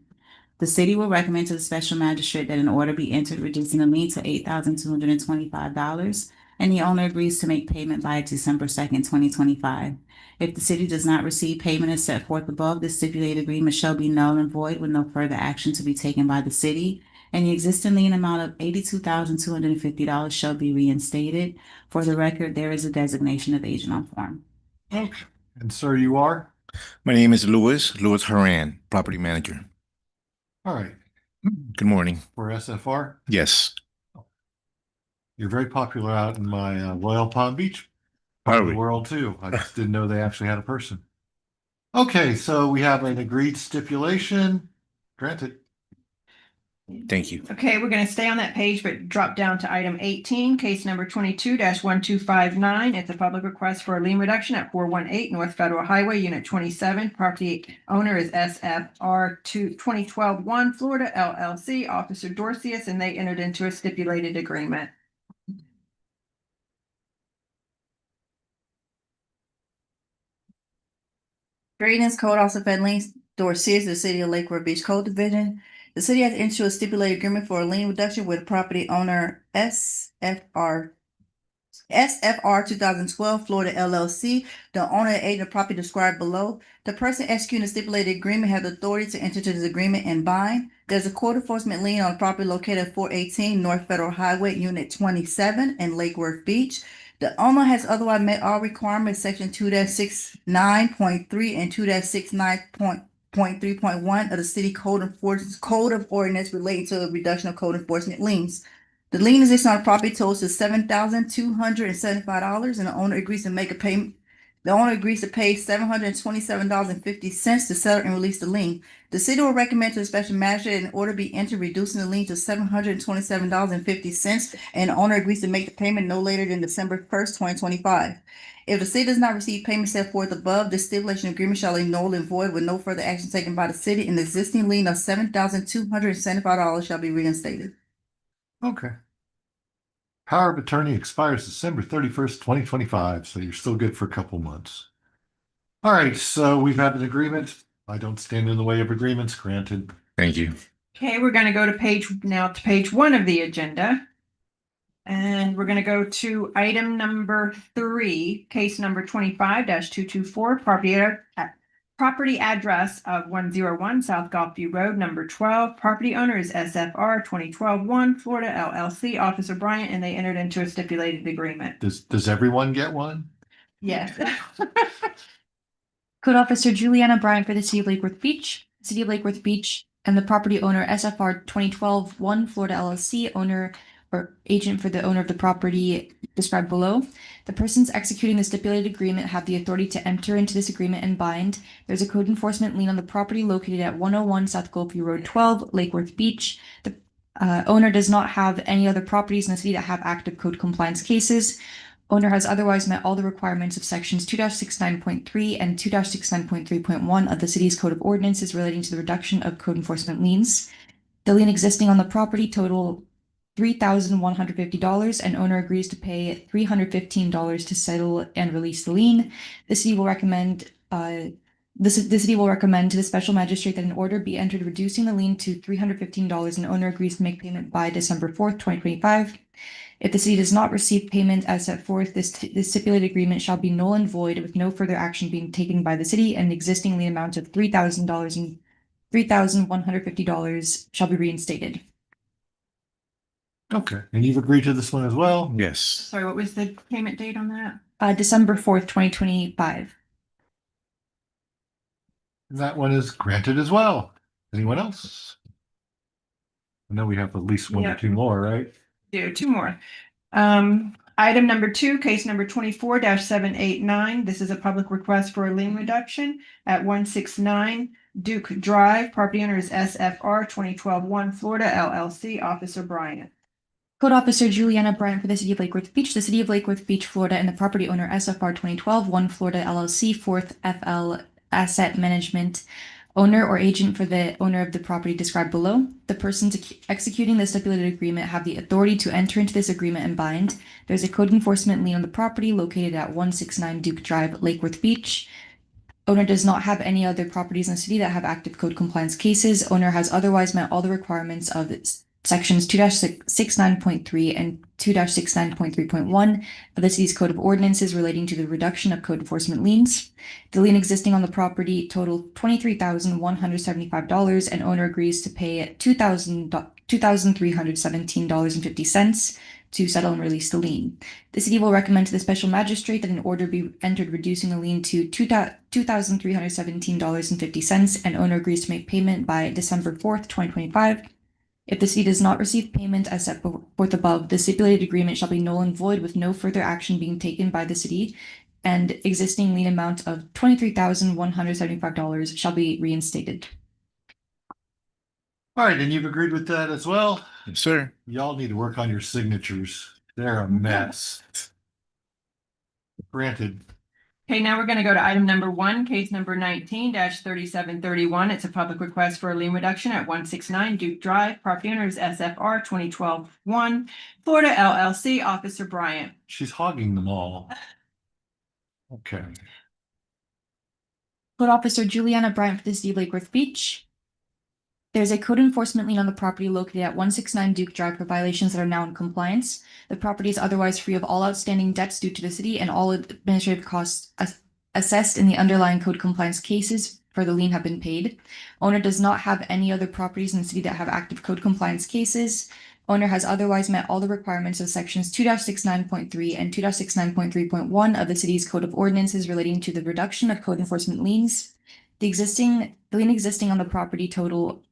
The city will recommend to the special magistrate that an order be entered reducing the lien to $8,225, and the owner agrees to make payment by December 2nd, 2025. If the city does not receive payment as set forth above, the stipulated agreement shall be null and void with no further action to be taken by the city, and the existing lien amount of $82,250 shall be reinstated. For the record, there is a designation of agent on form. Okay. And sir, you are? My name is Louis Haran, property manager. All right. Good morning. For SFR? Yes. You're very popular out in my Royal Palm Beach part of the world too. I just didn't know they actually had a person. Okay, so we have an agreed stipulation. Granted. Thank you. Okay, we're gonna stay on that page, but drop down to item 18, case number 22-1259. It's a public request for a lien reduction at 418 North Federal Highway, Unit 27. Property owner is SFR 2012-1 Florida LLC, Officer Dorcius, and they entered into a stipulated agreement. Greetings, Code Officer Fedleen Dorcius, the City of Lake Worth Beach Code Division. The city has entered a stipulated agreement for a lien reduction with property owner SFR 2012 Florida LLC. The owner and agent of property described below. The person executing the stipulated agreement has the authority to enter into this agreement and bind. There's a court enforcement lien on the property located at 418 North Federal Highway, Unit 27 in Lake Worth Beach. The owner has otherwise met all requirements, section 2-69.3 and 2-69.3 of the city code of ordinance relating to the reduction of code enforcement liens. The lien exists on the property totals to $7,275, and the owner agrees to make a payment. The owner agrees to pay $727.50 to settle and release the lien. The city will recommend to the special magistrate an order be entered reducing the lien to $727.50, and the owner agrees to make the payment no later than December 1st, 2025. If the city does not receive payment set forth above, this stipulation agreement shall be null and void with no further action taken by the city, and the existing lien of $7,275 shall be reinstated. Okay. Power of attorney expires December 31st, 2025, so you're still good for a couple months. All right, so we've had an agreement. I don't stand in the way of agreements. Granted. Thank you. Okay, we're going to go to page 1 of the agenda. And we're going to go to item number 3, case number 25-224, property address of 101 South Gulfview Road, number 12. Property owner is SFR 2012-1 Florida LLC, Officer Bryant, and they entered into a stipulated agreement. Does everyone get one? Yes. Code Officer Juliana Bryant for the City of Lake Worth Beach. City of Lake Worth Beach and the property owner SFR 2012-1 Florida LLC, owner or agent for the owner of the property described below. The persons executing the stipulated agreement have the authority to enter into this agreement and bind. There's a code enforcement lien on the property located at 101 South Gulfview Road 12, Lake Worth Beach. The owner does not have any other properties in the city that have active code compliance cases. Owner has otherwise met all the requirements of sections 2-69.3 and 2-69.3.1 of the city's code of ordinances relating to the reduction of code enforcement liens. The lien existing on the property total $3,150, and owner agrees to pay $315 to settle and release the lien. The city will recommend to the special magistrate that an order be entered reducing the lien to $315, and owner agrees to make payment by December 4th, 2025. If the city does not receive payment as set forth, this stipulated agreement shall be null and void with no further action being taken by the city, and the existing lien amount of $3,000 and $3,150 shall be reinstated. Okay, and you've agreed to this one as well? Yes. Sorry, what was the payment date on that? December 4th, 2025. And that one is granted as well. Anyone else? I know we have at least one or two more, right? Do 2 more. Item number 2, case number 24-789. This is a public request for a lien reduction at 169 Duke Drive. Property owner is SFR 2012-1 Florida LLC, Officer Bryant. Code Officer Juliana Bryant for the City of Lake Worth Beach. The City of Lake Worth Beach, Florida, and the property owner SFR 2012-1 Florida LLC, 4th FL Asset Management, owner or agent for the owner of the property described below. The persons executing the stipulated agreement have the authority to enter into this agreement and bind. There's a code enforcement lien on the property located at 169 Duke Drive, Lake Worth Beach. Owner does not have any other properties in the city that have active code compliance cases. Owner has otherwise met all the requirements of sections 2-69.3 and 2-69.3.1 of the city's code of ordinances relating to the reduction of code enforcement liens. The lien existing on the property totaled $23,175, and owner agrees to pay $2,317.50 to settle and release the lien. The city will recommend to the special magistrate that an order be entered reducing the lien to $2,317.50, and owner agrees to make payment by December 4th, 2025. If the city does not receive payment as set forth above, the stipulated agreement shall be null and void with no further action being taken by the city, and existing lien amount of $23,175 shall be reinstated. All right, and you've agreed with that as well? Yes, sir. Y'all need to work on your signatures. They're a mess. Granted. Okay, now we're going to go to item number 1, case number 19-3731. It's a public request for a lien reduction at 169 Duke Drive. Property owner is SFR 2012-1 Florida LLC, Officer Bryant. She's hogging them all. Okay. Code Officer Juliana Bryant for the City of Lake Worth Beach. There's a code enforcement lien on the property located at 169 Duke Drive for violations that are now in compliance. The property is otherwise free of all outstanding debts due to the city, and all administrative costs assessed in the underlying code compliance cases for the lien have been paid. Owner does not have any other properties in the city that have active code compliance cases. Owner has otherwise met all the requirements of sections 2-69.3 and 2-69.3.1 of the city's code of ordinances relating to the reduction of code enforcement liens. The lien existing on the property total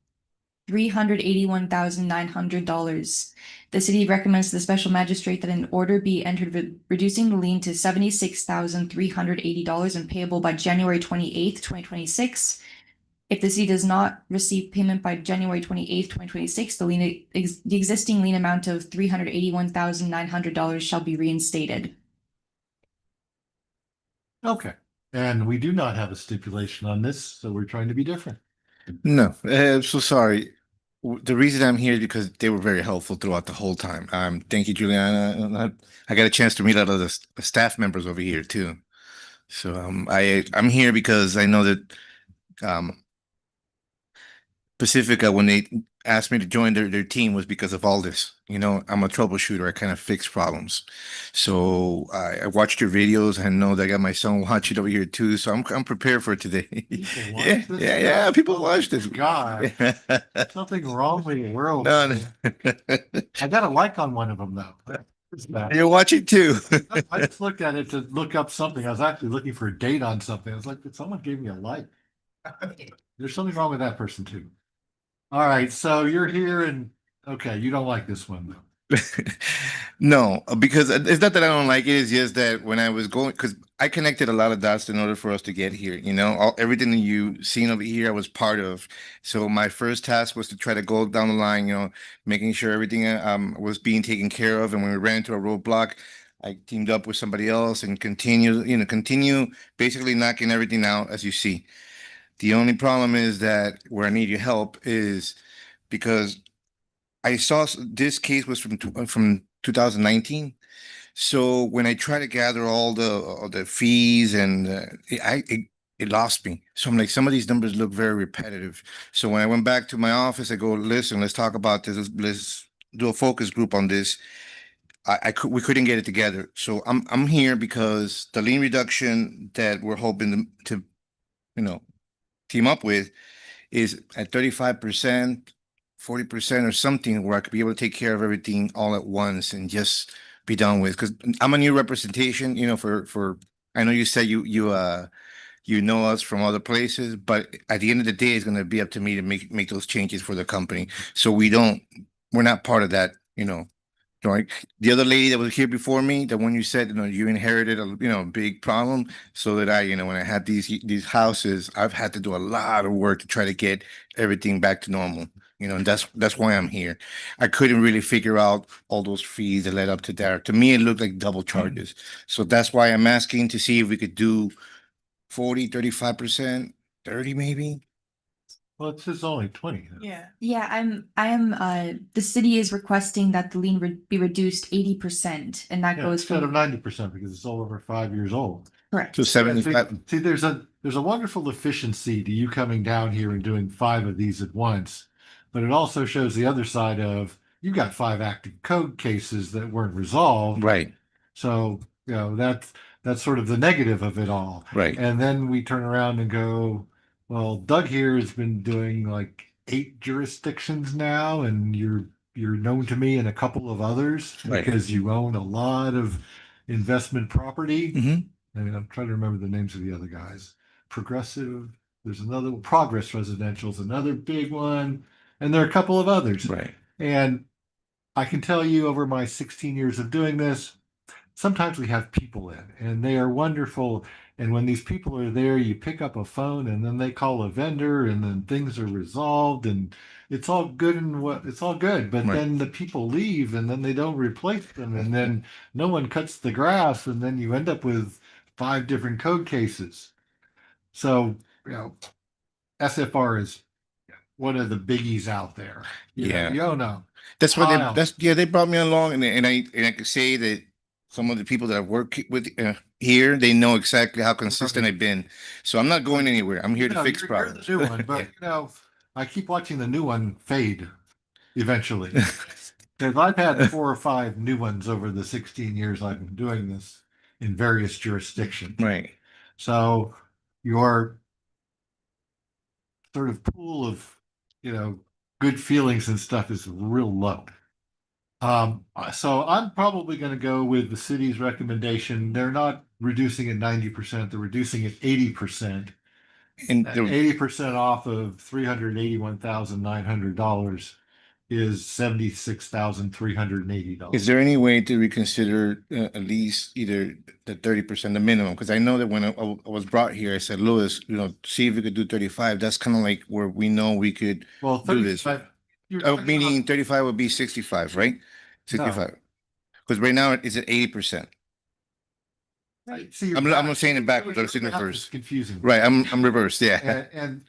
$381,900. The city recommends to the special magistrate that an order be entered reducing the lien to $76,380 and payable by January 28th, 2026. If the city does not receive payment by January 28th, 2026, the existing lien amount of $381,900 shall be reinstated. Okay, and we do not have a stipulation on this, so we're trying to be different. No, I'm so sorry. The reason I'm here is because they were very helpful throughout the whole time. Thank you, Juliana. And I got a chance to meet a lot of the staff members over here too. So I'm here because I know that Pacifica, when they asked me to join their team, was because of all this. You know, I'm a troubleshooter. I kind of fix problems. So I watched your videos. I know that I got my son watching over here too. So I'm prepared for today. Yeah. People watch this. God, something wrong with the world. No. I got a like on one of them though. You're watching too. I just looked at it to look up something. I was actually looking for a date on something. I was like, someone gave me a like. There's something wrong with that person too. All right, so you're here and okay, you don't like this one though. No, because it's not that I don't like it. It's just that when I was going, because I connected a lot of dots in order for us to get here. You know, everything that you seen over here, I was part of. So my first task was to try to go down the line. You know, making sure everything was being taken care of. And when we ran into a roadblock, I teamed up with somebody else and continue basically knocking everything out as you see. The only problem is that where I need your help is because I saw this case was from 2019. So when I try to gather all the fees and it lost me. So I'm like, some of these numbers look very repetitive. So when I went back to my office, I go, listen, let's talk about this. Let's do a focus group on this. We couldn't get it together. So I'm here because the lien reduction that we're hoping to team up with is at 35%, 40% or something where I could be able to take care of everything all at once and just be done with. Because I'm a new representation, for I know you said you know us from other places, but at the end of the day, it's going to be up to me to make those changes for the company. So we're not part of that, Right. The other lady that was here before me, the one you said, you inherited a big problem. So that when I had these houses, I've had to do a lot of work to try to get everything back to normal. And that's why I'm here. I couldn't really figure out all those fees that led up to that. To me, it looked like double charges. So that's why I'm asking to see if we could do 40, 35%, 30 maybe. Well, it says only 20. Yeah. The city is requesting that the lien be reduced 80%, and that goes Instead of from 90% because it's all over 5 years old. correct. So 75. See, there's a wonderful efficiency to you coming down here and doing 5 of these at once, but it also shows the other side of you got 5 active code cases that weren't resolved. Right. So that's sort of the negative of it all. Right. And then we turn around and go, well, Doug here has been doing like 8 jurisdictions now, and you're known to me and a couple of others Right. because you own a lot of investment property. Mm-hmm. I mean, I'm trying to remember the names of the other guys. Progressive, there's another Progress Residential's another big one, and there are a couple of others. Right. And I can tell you over my 16 years of doing this, sometimes we have people in and they are wonderful. And when these people are there, you pick up a phone and then they call a vendor and then things are resolved and it's all good it's all good. But Right. then the people leave and then they don't replace them and then no one cuts the grass and then you end up with 5 different code cases. So, SFR is one of the biggies out there. Yeah. You know. That's what Kyle. they brought me along, and I could say that some of the people that I've worked with here, they know exactly how consistent I've been. So I'm not going anywhere. I'm here to fix you're problems. the new one, but I keep watching the new one fade eventually. Because I've had 4 or 5 new ones over the 16 years I've been doing this in various jurisdictions. Right. So your sort of pool of, good feelings and stuff is real low. So I'm probably going to go with the city's recommendation. They're not reducing it 90%, they're reducing it 80%. And 80% off of $381,900 is $76,380. is there any way to reconsider at least either the 30%, the minimum? Because I know that when I was brought here, I said, Louis, see if we could do 35. That's kind of like where we know we could Well, do this. 35, Meaning 35 would be 65, right? 65. Because right now it's at 80%. See, I'm not saying it backwards. I'm saying it It's reverse. confusing. Right. I'm reversed. Yeah. And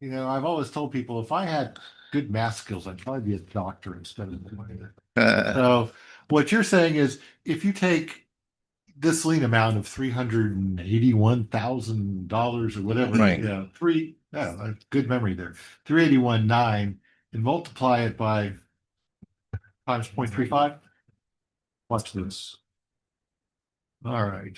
I've always told people if I had good math skills, I'd probably be a doctor instead of a lawyer. So what you're saying is if you take this lien amount of $381,000 or whatever, Right. Good memory there, 381.9, and multiply it by times 0.35. Watch this. All right.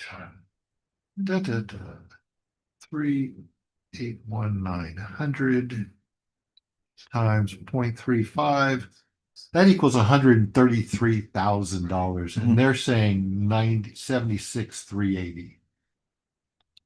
381,900 times 0.35. That equals $133,000, and they're saying 76,380.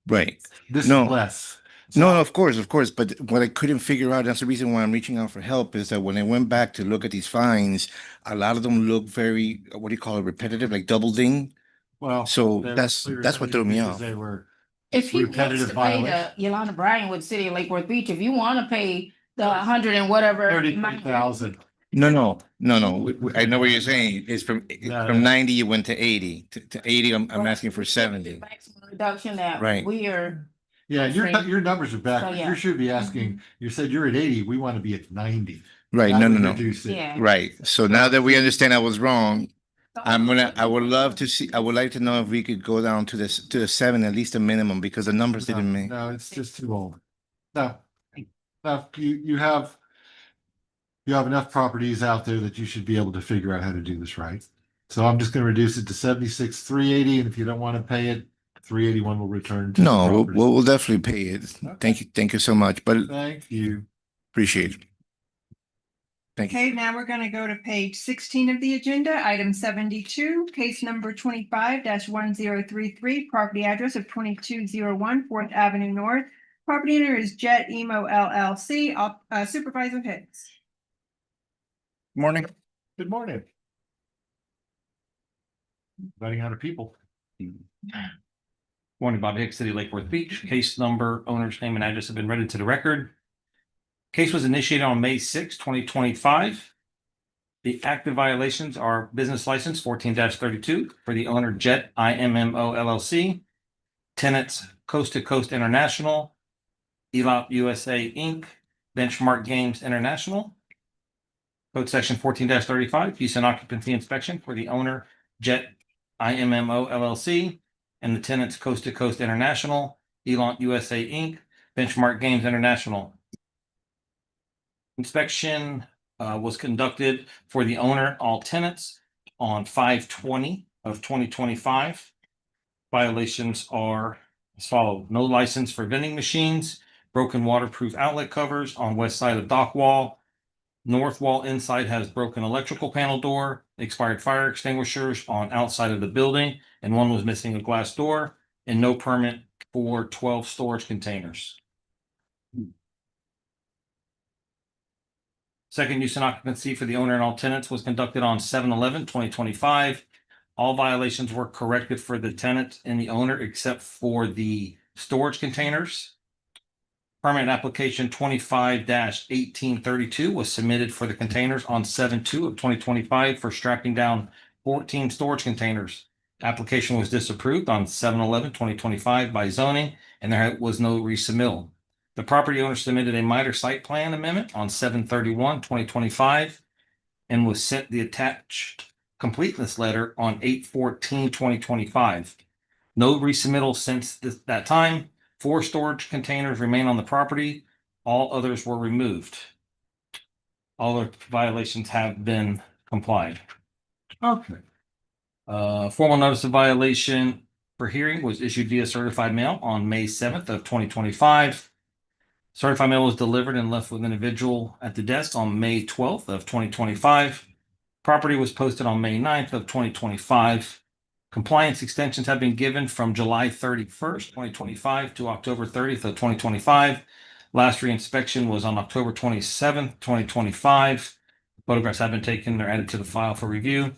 Right. This No. is less. No, of course. But what I couldn't figure out, that's the reason why I'm reaching out for help, is that when I went back to look at these fines, a lot of them look very, what do you call it, repetitive, like double ding. Well, so that's what threw me off. They were If he wants repetitive to pay violation. the Yolanda Bryan with City of Lake Worth Beach, if you want to pay the 100 and whatever. 33,000. No. I know what you're saying. It's from 90, you went to 80. To 80, I'm asking for 70. Maximum reduction that Right. we are. Yeah, Free. your numbers are back. So, yeah. You should be asking, you said you're at 80, we want to be at 90. Right. That would No. reduce it. Yeah. Right. So now that we understand I was wrong, I would like to know if we could go down to the 7, at least a minimum, because the numbers didn't make. No, it's just too old. No, you have enough properties out there that you should be able to figure out how to do this right. So I'm just going to reduce it to 76,380, and if you don't want to pay it, 381 will return to the No, property. we'll definitely pay it. Thank you so much. But Thank you. appreciate it. Thank you. Okay, now we're going to go to page 16 of the agenda, item 72, case number 25-1033, property address of 2201 4th Avenue North. Property owner is Jet Emo LLC. Supervisor Hicks. Morning. Good morning. Running out of people. Morning, Bob Hicks, City of Lake Worth Beach. Case number, owner's name and address have been read into the record. Case was initiated on May 6, 2025. The active violations are business license 14-32 for the owner Jet IMMO LLC, tenants Coast to Coast International, ELOP USA Inc., Benchmark Games International. Code section 14-35, use and occupancy inspection for the owner Jet IMMO LLC and the tenants Coast to Coast International, ELOP USA Inc., Benchmark Games International. Inspection was conducted for the owner, all tenants, on 5/20 of 2025. Violations are as follows: no license for vending machines, broken waterproof outlet covers on west side of dock wall, north wall inside has broken electrical panel door, expired fire extinguishers on outside of the building, and one was missing a glass door, and no permit for 12 storage containers. Second use and occupancy for the owner and all tenants was conducted on 7/11/2025. All violations were corrected for the tenant and the owner except for the storage containers. Permit application 25-1832 was submitted for the containers on 7/2 of 2025 for strapping down 14 storage containers. Application was disapproved on 7/11/2025 by zoning, and there was no resubmittal. The property owner submitted a minor site plan amendment on 7/31/2025 and was sent the attached completeness letter on 8/14/2025. No resubmittal since that time. 4 storage containers remain on the property. All others were removed. All the violations have been complied. Okay. Formal notice of violation for hearing was issued via certified mail on May 7th of 2025. Certified mail was delivered and left with an individual at the desk on May 12th of 2025. Property was posted on May 9th of 2025. Compliance extensions have been given from July 31st, 2025 to October 30th of 2025. Last reinspection was on October 27th, 2025. Photographs have been taken. They're added to the file for review.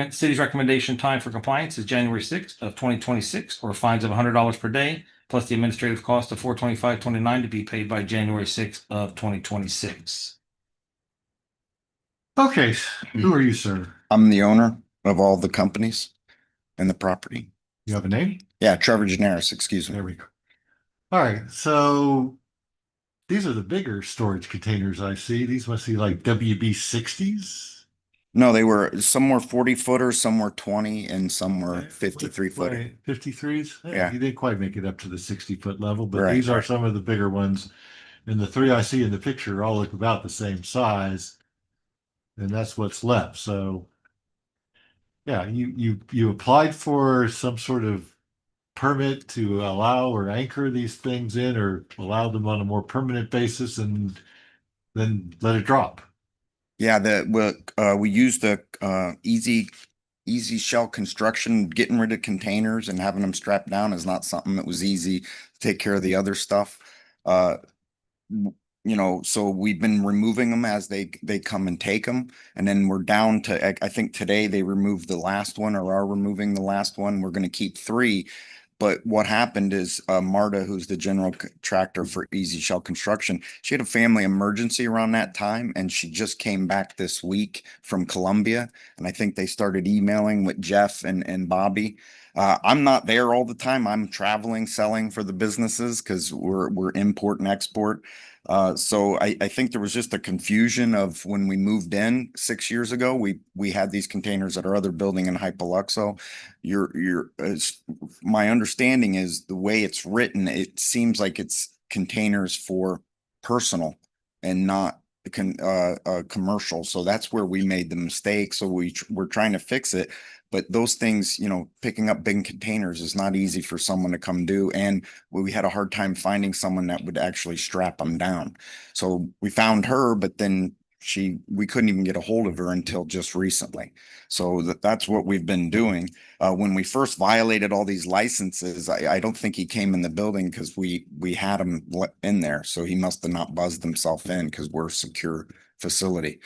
City's recommendation time for compliance is January 6th of 2026, or fines of $100 per day, plus the administrative cost of $425.29 to be paid by January 6th of 2026. Okay, who are you, sir? I'm the owner of all the companies and the property. You have a name? Yeah, Trevor Generis, excuse me. There we go. All right, so these are the bigger storage containers I see. These must be like WB60s. No, some were 40 footers, some were 20, and some were 53 footer. 53s? Yeah. You didn't quite make it up to the 60-foot level, but Right, these are right. some of the bigger ones. And the three I see in the picture all look about the same size. And that's what's left. So yeah, you applied for some sort of permit to allow or anchor these things in or allow them on a more permanent basis and then let it drop. Yeah, we used the easy shell construction. Getting rid of containers and having them strapped down is not something that was easy to take care of the other stuff. So we've been removing them as they come and take them, and then we're down to, I think today they removed the last one or are removing the last one. We're going to keep 3. But what happened is Marta, who's the general contractor for Easy Shell Construction, she had a family emergency around that time, and she just came back this week from Colombia. And I think they started emailing with Jeff and Bobby. I'm not there all the time. I'm traveling, selling for the businesses because we're import and export. So I think there was just a confusion of when we moved in 6 years ago, we had these containers at our other building in Hypoluxo. My understanding is the way it's written, it seems like it's containers for personal and not commercial. So that's where we made the mistake. So we're trying to fix it. But those things, picking up big containers is not easy for someone to come do. And we had a hard time finding someone that would actually strap them down. So we found her, but then we couldn't even get a hold of her until just recently. So that's what we've been doing. When we first violated all these licenses, I don't think he came in the building because we had him in there. So he must have not buzzed himself in because we're a secure facility.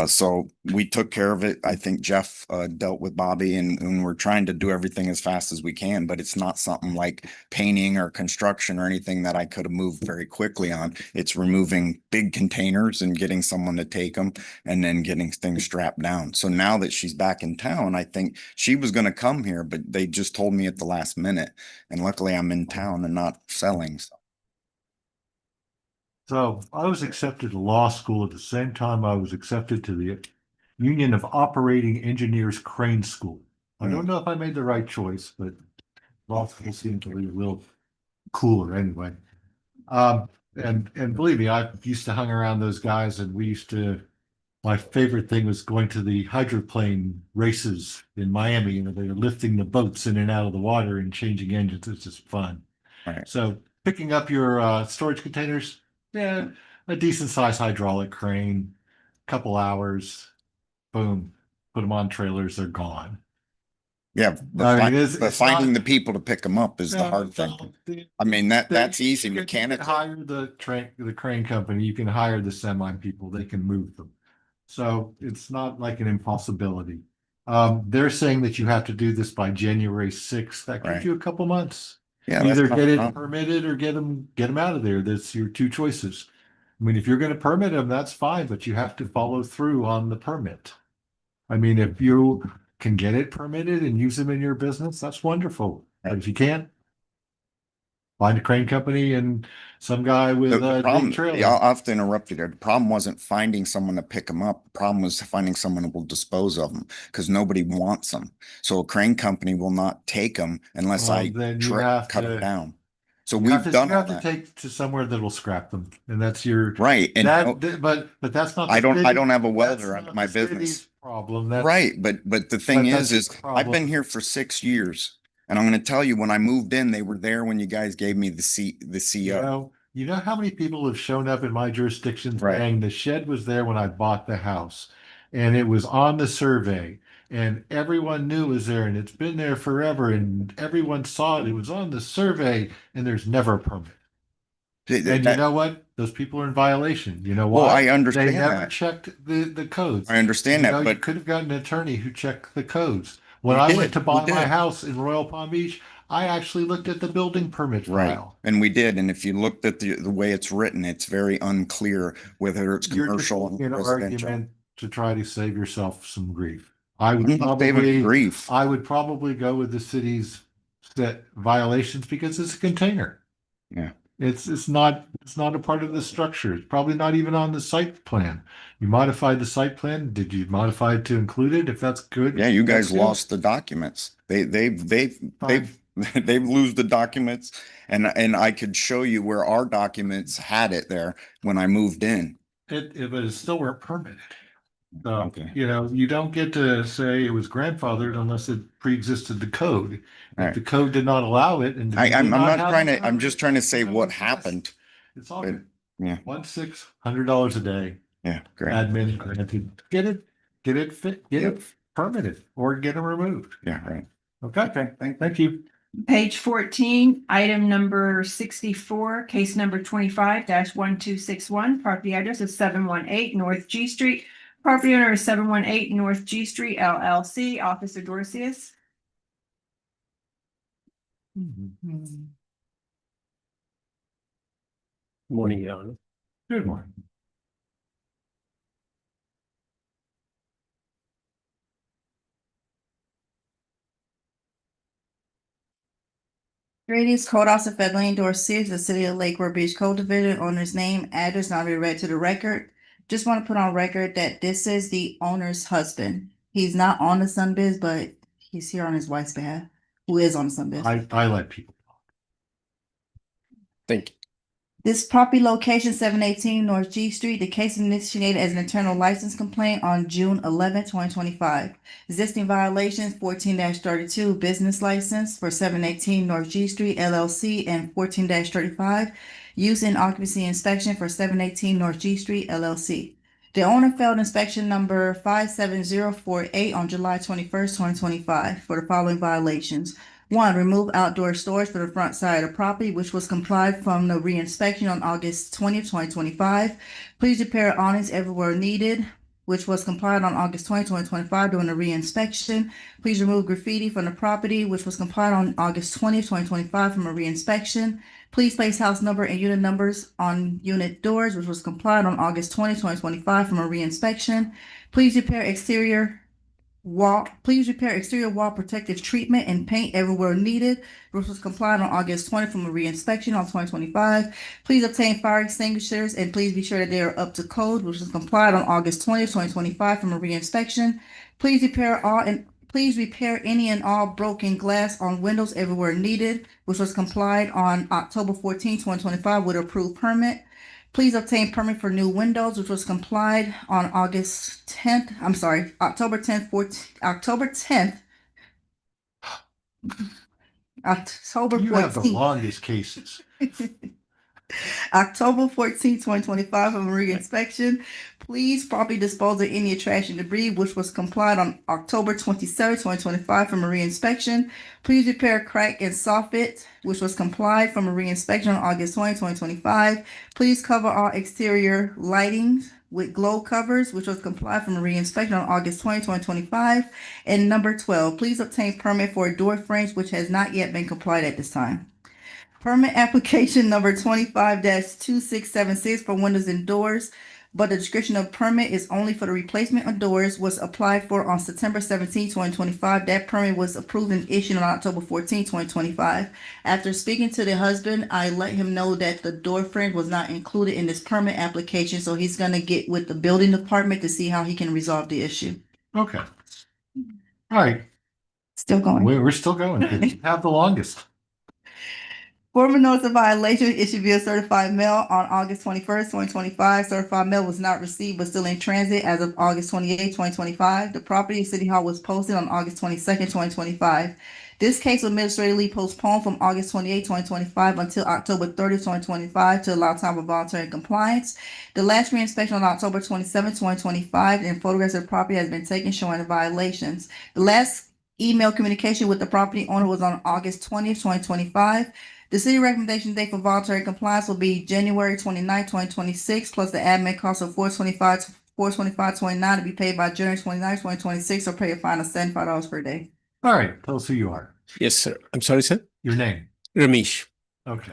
So we took care of it. I think Jeff dealt with Bobby, and we're trying to do everything as fast as we can, but it's not something like painting or construction or anything that I could have moved very quickly on. It's removing big containers and getting someone to take them and then getting things strapped down. So now that she's back in town, I think she was going to come here, but they just told me at the last minute. And luckily I'm in town and not selling. So I was accepted to law school at the same time I was accepted to the Union of Operating Engineers Crane School. I don't know if I made the right choice, but law school seemed to be a little cooler anyway. And believe me, I used to hang around those guys, and my favorite thing was going to the hydroplane races in Miami. They were lifting the boats in and out of the water and changing engines. It's just fun. Right. So picking up your storage containers, yeah, a decent sized hydraulic crane, couple hours, boom, put them on trailers, they're gone. Yeah, but finding the people to pick them up is the hard thing. I mean, that's easy mechanically. Hire the crane company, you can hire the semi people, they can move them. So it's not like an impossibility. They're saying that you have to do this by January 6th. That gives you a couple months. Yeah, either get it permitted or get them out of there. That's your two choices. I mean, if you're going to permit them, that's fine, but you have to follow through on the permit. I mean, if you can get it permitted and use them in your business, that's wonderful. But if you can't, find a crane company and some guy with a big trailer. I'll have to interrupt you there. The problem wasn't finding someone to pick them up. The problem was finding someone who will dispose of them because nobody wants them. So a crane company will not take them unless I cut it down. So we've done you have to take to somewhere that will scrap them, and that's your right. And but that's not. I don't have a welder at my business problem. Right, but the thing is I've been here for 6 years. And I'm going to tell you, when I moved in, they were there when you guys gave me the CO. You know how many people have shown up in my jurisdiction saying the shed was there when I bought the house, and it was on the survey, And everyone knew it was there and it's been there forever and everyone saw it. It was on the survey and there's never a permit. And you know what? Those people are in violation. You know why? Well, I understand They never that. checked the codes. I understand You that, know, you but could have gotten an attorney who checked the codes. When We I did, went to we buy my did. house in Royal Palm Beach, I actually looked at the building permit right. file. And we did. And if you looked at the way it's written, it's very unclear whether it's You're just commercial making and an residential. argument to try to save yourself some grief. I I'm would not saving probably, grief. I would probably go with the city's set violations because it's a container. Yeah. It's not a part of the structure. It's probably not even on the site plan. You modified the site plan. Did you modify it to include it? If that's good. Yeah, you that's guys good. lost the documents. They've Fine. they've lose the documents, and I could show you where our documents had it there when I moved in. But it still weren't permitted. So, Okay. you know, you don't get to say it was grandfathered unless it pre-existed the code. If Right. the code did not allow it and. I'm not trying to. I'm just trying to say what happened. It's all But, good. yeah. $1,600 a day. Yeah. Great. Admin granted. Get it permitted or get them removed. Yeah. Right. Okay. Thank you. Page 14, item number 64, case number 25-1261, property address is 718 North G Street. Property owner is 718 North G Street LLC. Officer Dorcius. Morning, Your Honor. Good morning. Gradius Code Officer Federline Dorcius, the City of Lake Worth Beach Code Division, owner's name, address not be read to the record. Just want to put on record that this is the owner's husband. He's not on the Sunbiz, but he's here on his wife's behalf, who is on the Sunbiz. I let people. Thank you. This property location, 718 North G Street, the case initiated as an internal license complaint on June 11, 2025. Existing violations, 14-32, business license for 718 North G Street LLC, and 14-35, use and occupancy inspection for 718 North G Street LLC. The owner failed inspection number 57048 on July 21st, 2025 for the following violations. 1, remove outdoor storage for the front side of the property, which was complied from the re-inspection on August 20th, 2025. Please repair awnings everywhere needed, which was complied on August 20th, 2025 during the re-inspection. Please remove graffiti from the property, which was complied on August 20th, 2025 from a re-inspection. Please place house number and unit numbers on unit doors, which was complied on August 20th, 2025 from a re-inspection. Please repair exterior wall protective treatment and paint everywhere needed, which was complied on August 20th from a re-inspection on 2025. Please obtain fire extinguishers and please be sure that they are up to code, which was complied on August 20th, 2025 from a re-inspection. Please repair any and all broken glass on windows everywhere needed, which was complied on October 14th, 2025 with approved permit. Please obtain permit for new windows, which was complied on October 10th, October 14th. You have the longest cases. October 14th, 2025 from a re-inspection. Please properly dispose of any trash and debris, which was complied on October 27th, 2025 from a re-inspection. Please repair crack and soffit, which was complied from a re-inspection on August 20th, 2025. Please cover all exterior lighting with glow covers, which was complied from a re-inspection on August 20th, 2025. And number 12, please obtain permit for door frames, which has not yet been complied at this time. Permit application number 25-2676 for windows and doors, but the description of permit is only for the replacement of doors, was applied for on September 17, 2025. That permit was approved and issued on October 14, 2025. After speaking to the husband, I let him know that the door frame was not included in this permit application, so he's gonna get with the building department to see how he can resolve the issue. Okay. All right. Still going. We're still going. You have the longest. Formal notice of violation issued via certified mail on August 21st, 2025. Certified mail was not received but still in transit as of August 28th, 2025. The property at City Hall was posted on August 22nd, 2025. This case was administratively postponed from August 28, 2025 until October 30, 2025 to allow time for voluntary compliance. The last reinspection on October 27, 2025, and photographs of the property has been taken showing the violations. The last email communication with the property owner was on August 20th, 2025. The city recommendation date for voluntary compliance will be January 29, 2026, plus the admin cost of $425.29 to be paid by January 29, 2026, or pay a fine of $75 per day. All right, tell us who you are. Yes, sir. I'm sorry, sir. Your name. Ramesh. Okay.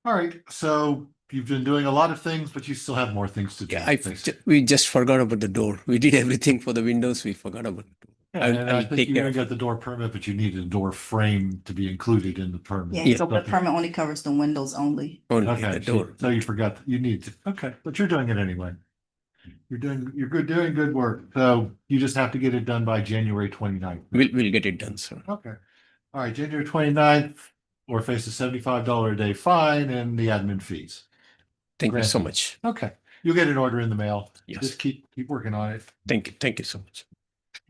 All right, so you've been doing a lot of things, but you still have more things to do. Yeah, we just forgot about the door. We did everything for the windows. We forgot about the door. Yeah, and I I'll think take you care even of got the door permit, but you needed a door frame to be included in the permit. Yeah, so the permit only covers the windows only. only Okay, the door. so you forgot, you need to, okay, but you're doing it anyway. You're doing good work. So you just have to get it done by January 29th. We'll get it done, sir. Okay. All right, January 29th, or face a $75 a day fine and the admin fees. Thank you so Granted. much. Okay, you'll get an order in the mail. Yes. Just keep working on it. Thank you so much.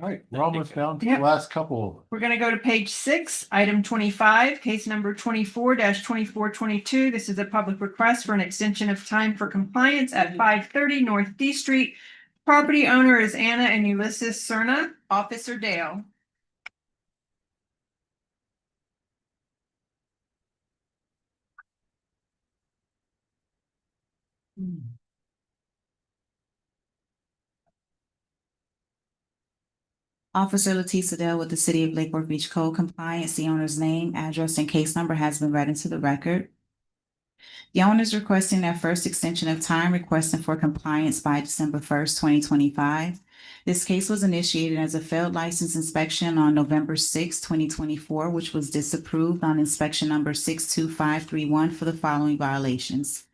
All right, we're almost down to Yep. the last couple. We're gonna go to page 6, item 25, case number 24-2422. This is a public request for an extension of time for compliance at 530 North D Street. Property owner is Anna and Ulysses Cerna. Officer Dale. Officer Letisa Dale with the City of Lake Worth Beach Code Compliance. The owner's name, address, and case number has been read into the record. The owner is requesting their first extension of time, requesting for compliance by December 1st, 2025. This case was initiated as a failed license inspection on November 6, 2024, which was disapproved on inspection number 62531 for the following violations: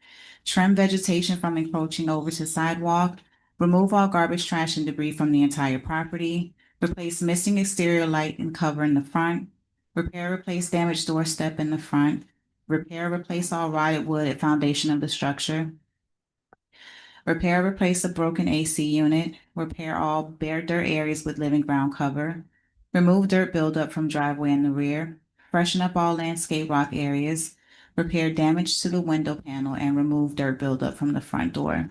trim vegetation from encroaching over to sidewalk, remove all garbage, trash, and debris from the entire property, replace missing exterior light and cover in the front, repair, replace damaged doorstep in the front, repair, replace all rotted wood at foundation of the structure, repair, replace a broken AC unit, repair all bare dirt areas with living ground cover, remove dirt buildup from driveway in the rear, freshen up all landscape rock areas, repair damage to the window panel, and remove dirt buildup from the front door.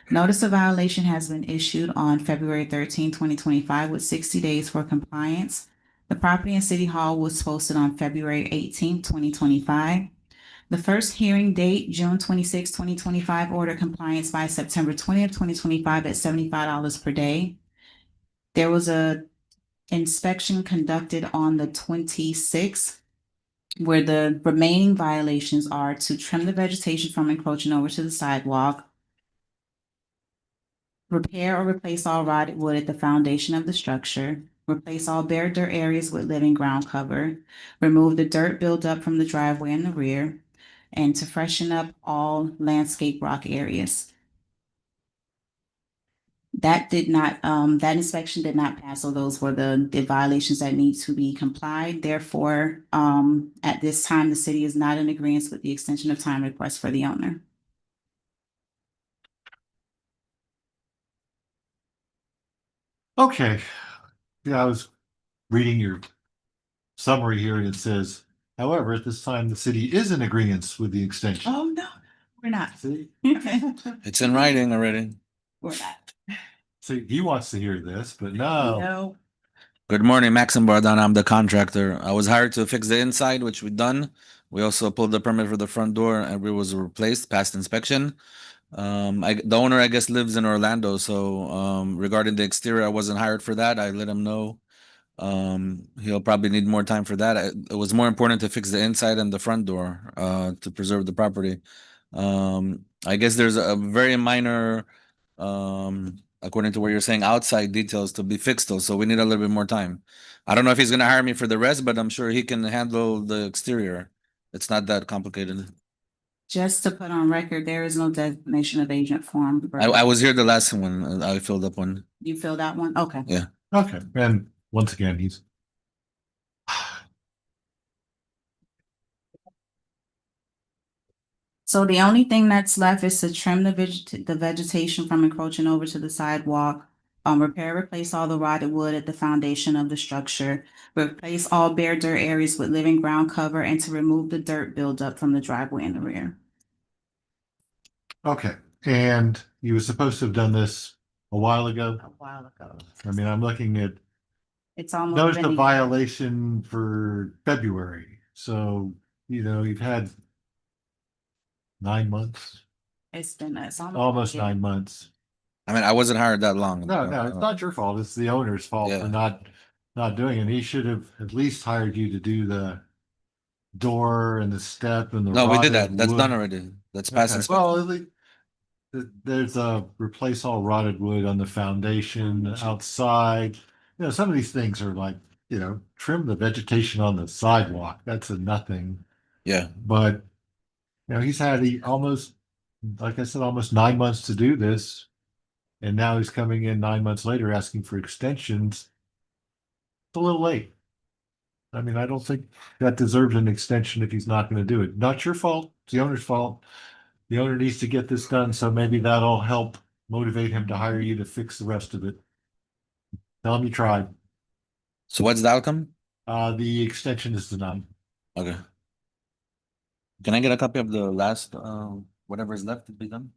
Notice of violation has been issued on February 13, 2025, with 60 days for compliance. The property in City Hall was posted on February 18, 2025. The first hearing date, June 26, 2025, ordered compliance by September 20th, 2025 at $75 per day. There was a inspection conducted on the 26th, where the remaining violations are to trim the vegetation from encroaching over to the sidewalk, repair or replace all rotted wood at the foundation of the structure, replace all bare dirt areas with living ground cover, remove the dirt buildup from the driveway in the rear, and to freshen up all landscape rock areas. That inspection did not pass, so those were the violations that need to be complied. Therefore, at this time, the city is not in agreement with the extension of time request for the owner. Okay. Yeah, I was reading your summary here and it says, however, at this time, the city is in agreement with the extension. Oh, no, we're not. See? It's in writing already. We're not. See, he wants to hear this, but no. No. Good morning, Maxim Bardan. I'm the contractor. I was hired to fix the inside, which we've done. We also pulled the permit for the front door and it was replaced, passed inspection. The owner, I guess, lives in Orlando. So regarding the exterior, I wasn't hired for that. I let him know. He'll probably need more time for that. It was more important to fix the inside and the front door to preserve the property. I guess there's a very minor, according to what you're saying, outside details to be fixed though. So we need a little bit more time. I don't know if he's gonna hire me for the rest, but I'm sure he can handle the exterior. It's not that complicated. Just to put on record, there is no designation of agent form. I was here the last one. I filled up one. You filled out one? Okay. Yeah. Okay, and once again, he's. So the only thing that's left is to trim the vegetation from encroaching over to the sidewalk, Repair, replace all the rotted wood at the foundation of the structure, replace all bare dirt areas with living ground cover, and to remove the dirt buildup from the driveway in the rear. Okay, and you were supposed to have done this a while ago. A while ago. I mean, I'm looking at It's almost notice been a a year. violation for February. So, you've had 9 months, It's almost a year. 9 months. I mean, I wasn't hired that long. No, it's not your fault. It's the owner's fault for not doing it. He should have at least hired you to do the door and the step and the No, we did rotted that. That's wood. done already. That's past Okay, inspection. well, at least there's a replace all rotted wood on the foundation outside. Some of these things are like, trim the vegetation on the sidewalk. That's a nothing. Yeah. But, he's had almost, like I said, almost 9 months to do this. And now he's coming in 9 months later asking for extensions. It's a little late. I mean, I don't think that deserves an extension if he's not going to do it. Not your fault. It's the owner's fault. The owner needs to get this done, so maybe that'll help motivate him to hire you to fix the rest of it. Tell him you tried. So what's the outcome? The extension is denied. Okay. Can I get a copy of the last, whatever is left to be done?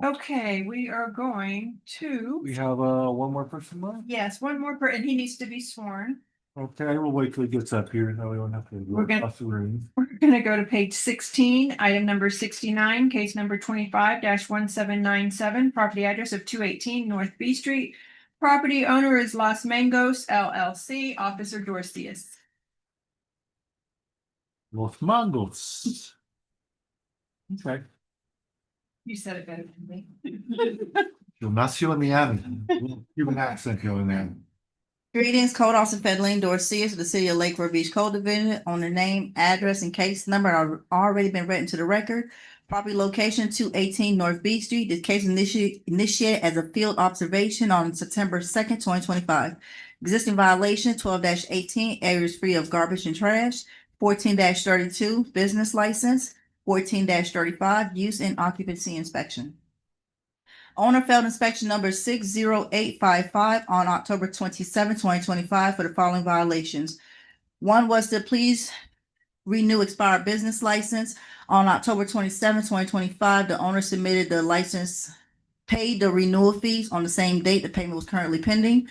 Okay, we are going to, We have one more person left. yes, one more, and he needs to be sworn. Okay, we'll wait till he gets up here. No, we don't have to We're go gonna- across the room. We're gonna go to page 16, item number 69, case number 25-1797, property address of 218 North B Street. Property owner is Los Mangos LLC, Officer Dorcius. Los Mangos. Okay. You said it better than me. Yo nació en Miami. Cuban accent going there. Greetings, Code Officer Federline Dorcius of the City of Lake Forest Beach Code Division. On the name, address, and case number are already been written to the record. Property location 218 North B Street. This case initiated as a field observation on September 2nd, 2025. Existing violation 12-18, areas free of garbage and trash. 14-32, business license. 14-35, use and occupancy inspection. Owner failed inspection number 60855 on October 27, 2025 for the following violations. One was to please renew expired business license. On October 27, 2025, the owner submitted the license, paid the renewal fees on the same date. The payment was currently pending.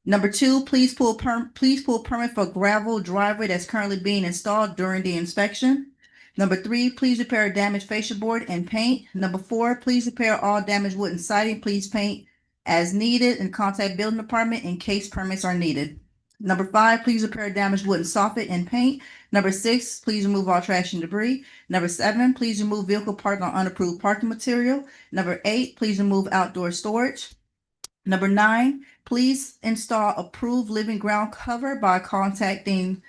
Number two, please pull permit for gravel driveway that's currently being installed during the inspection. Number three, please repair damaged fascia board and paint. Number four, please repair all damaged wooden siding. Please paint as needed and contact building department in case permits are needed. Number five, please repair damaged wooden soffit and paint. Number six, please remove all trash and debris. Number seven, please remove vehicle parked on unapproved parking material. Number eight, please remove outdoor storage. Number nine, please install approved living ground cover by contacting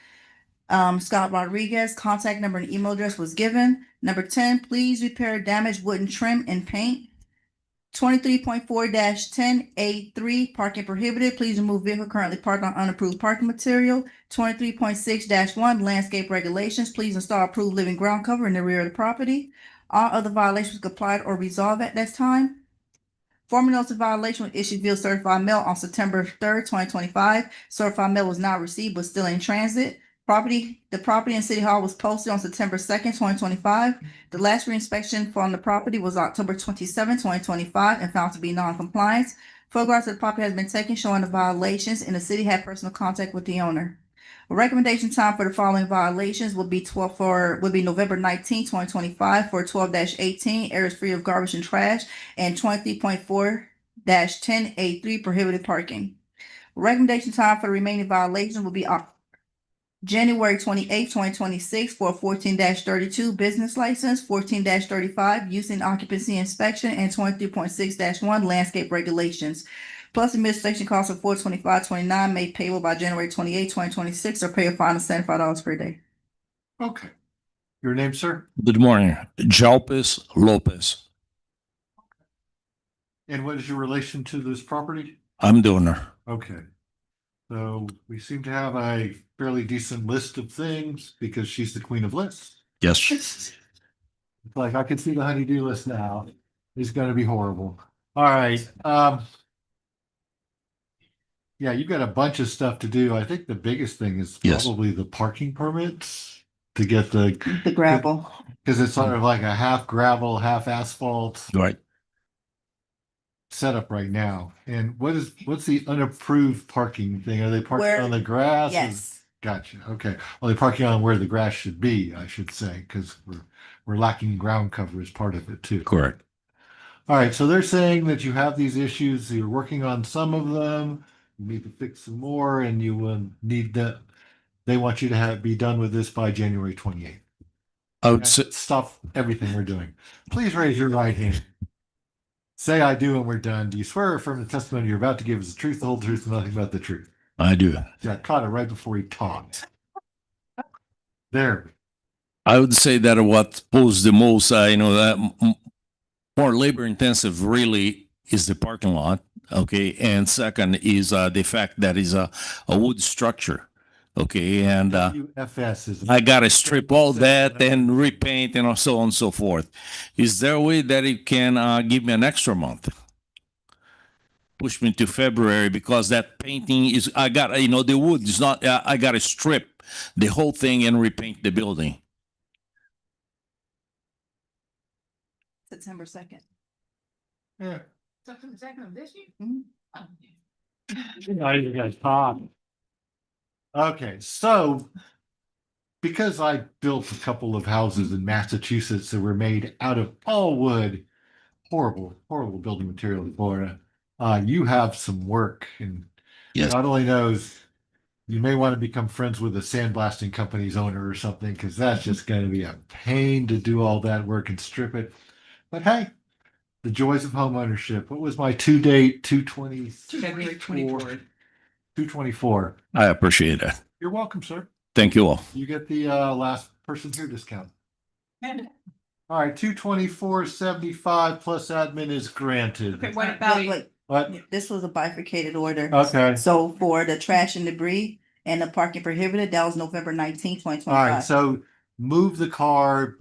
Scott Rodriguez. Contact number and email address was given. Number 10, please repair damaged wooden trim and paint. 23.4-10A3, parking prohibited. Please remove vehicle currently parked on unapproved parking material. 23.6-1, landscape regulations. Please install approved living ground cover in the rear of the property. All other violations complied or resolved at this time. Formal notice of violation was issued via certified mail on September 3rd, 2025. Certified mail was not received but still in transit. The property in City Hall was posted on September 2nd, 2025. The last reinspection from the property was October 27, 2025, and found to be non-compliance. Photographs of the property has been taken showing the violations, and the city had personal contact with the owner. A recommendation time for the following violations would be November 19, 2025 for 12-18, areas free of garbage and trash, and 23.4-10A3, prohibited parking. Recommendation time for the remaining violations will be January 28, 2026 for 14-32 business license, 14-35 use and occupancy inspection, and 23.6-1 landscape regulations. Plus administration costs of $425.29 made payable by January 28, 2026, or pay a fine of $75 per day. Okay. Your name, sir? Good morning, Jalpes Lopez. And what is your relation to this property? I'm the owner. Okay. So we seem to have a fairly decent list of things because she's the queen of lists. Yes. It's like I can see the honey-do list now. It's going to be horrible. All right, yeah, you got a bunch of stuff to do. I think the biggest thing is Yes. probably the parking permits to get the gravel. because it's sort of like a half gravel, half asphalt Right. setup right now. And what's the unapproved parking thing? Are they parking on the grass? Yes. Gotcha. Okay. Well, they're parking on where the grass should be, I should say, because we're lacking ground cover as part of it too. Correct. All right. So they're saying that you have these issues. You're working on some of them. You need to fix some more, and you will need that. They want you to be done with this by January 28th. I would say, Stop everything we're doing. Please raise your right hand. Say I do and we're done. Do you swear or affirm the testimony you're about to give is the truth, the whole truth, and nothing but the truth? I do. See, I caught it right before he talked. There. I would say that what posed the most, that more labor intensive really is the parking lot. Okay. And second is the fact that is a wood structure. Okay. And WFS is. I got to strip all that and repaint and so on and so forth. Is there a way that it can give me an extra month? Push me to February because that painting is, I got, the wood is not, I got to strip the whole thing and repaint the building. September 2nd. Yeah. September 2nd of this year? Now you guys talk. Okay, so because I built a couple of houses in Massachusetts that were made out of all wood, horrible, horrible building material in Florida, you have some work, and Yes. God only knows you may want to become friends with the sandblasting company's owner or something, because that's just going to be a pain to do all that work and strip it. But hey, the joys of home ownership. What was my date? 2/20. February 24th. 2/24. I appreciate that. You're welcome, sir. Thank you all. You get the last person here discount. All right, 224.75 plus admin is granted. Okay, what about, What? This was a bifurcated order. Okay. So for the trash and debris and the parking prohibited, that was November 19th, 2025. All right, so move the car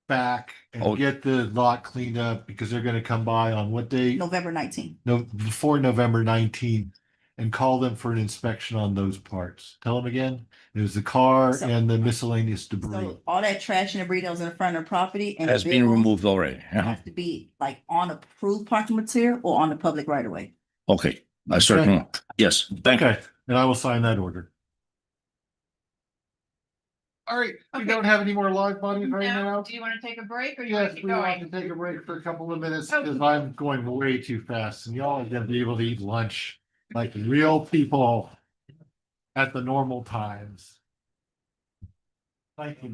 back and get the lot cleaned up because they're gonna come by on what date? November 19th. No, before November 19th, and call them for an inspection on those parts. Tell them again. It was the car So- and the miscellaneous debris. So all that trash and debris that was in the front of the property and Has the been vehicles removed already. has to be like on approved parking material or on the public right of way. Okay. I certainly, yes. Thank you. Okay, and I will sign that order. All right, we Okay. don't have any more live bodies right now. do you want to take a break or you want Yes, to keep we want going? to take a break for a couple of minutes Okay. because I'm going way too fast and y'all are gonna be able to eat lunch like real people at the normal times. Thank you.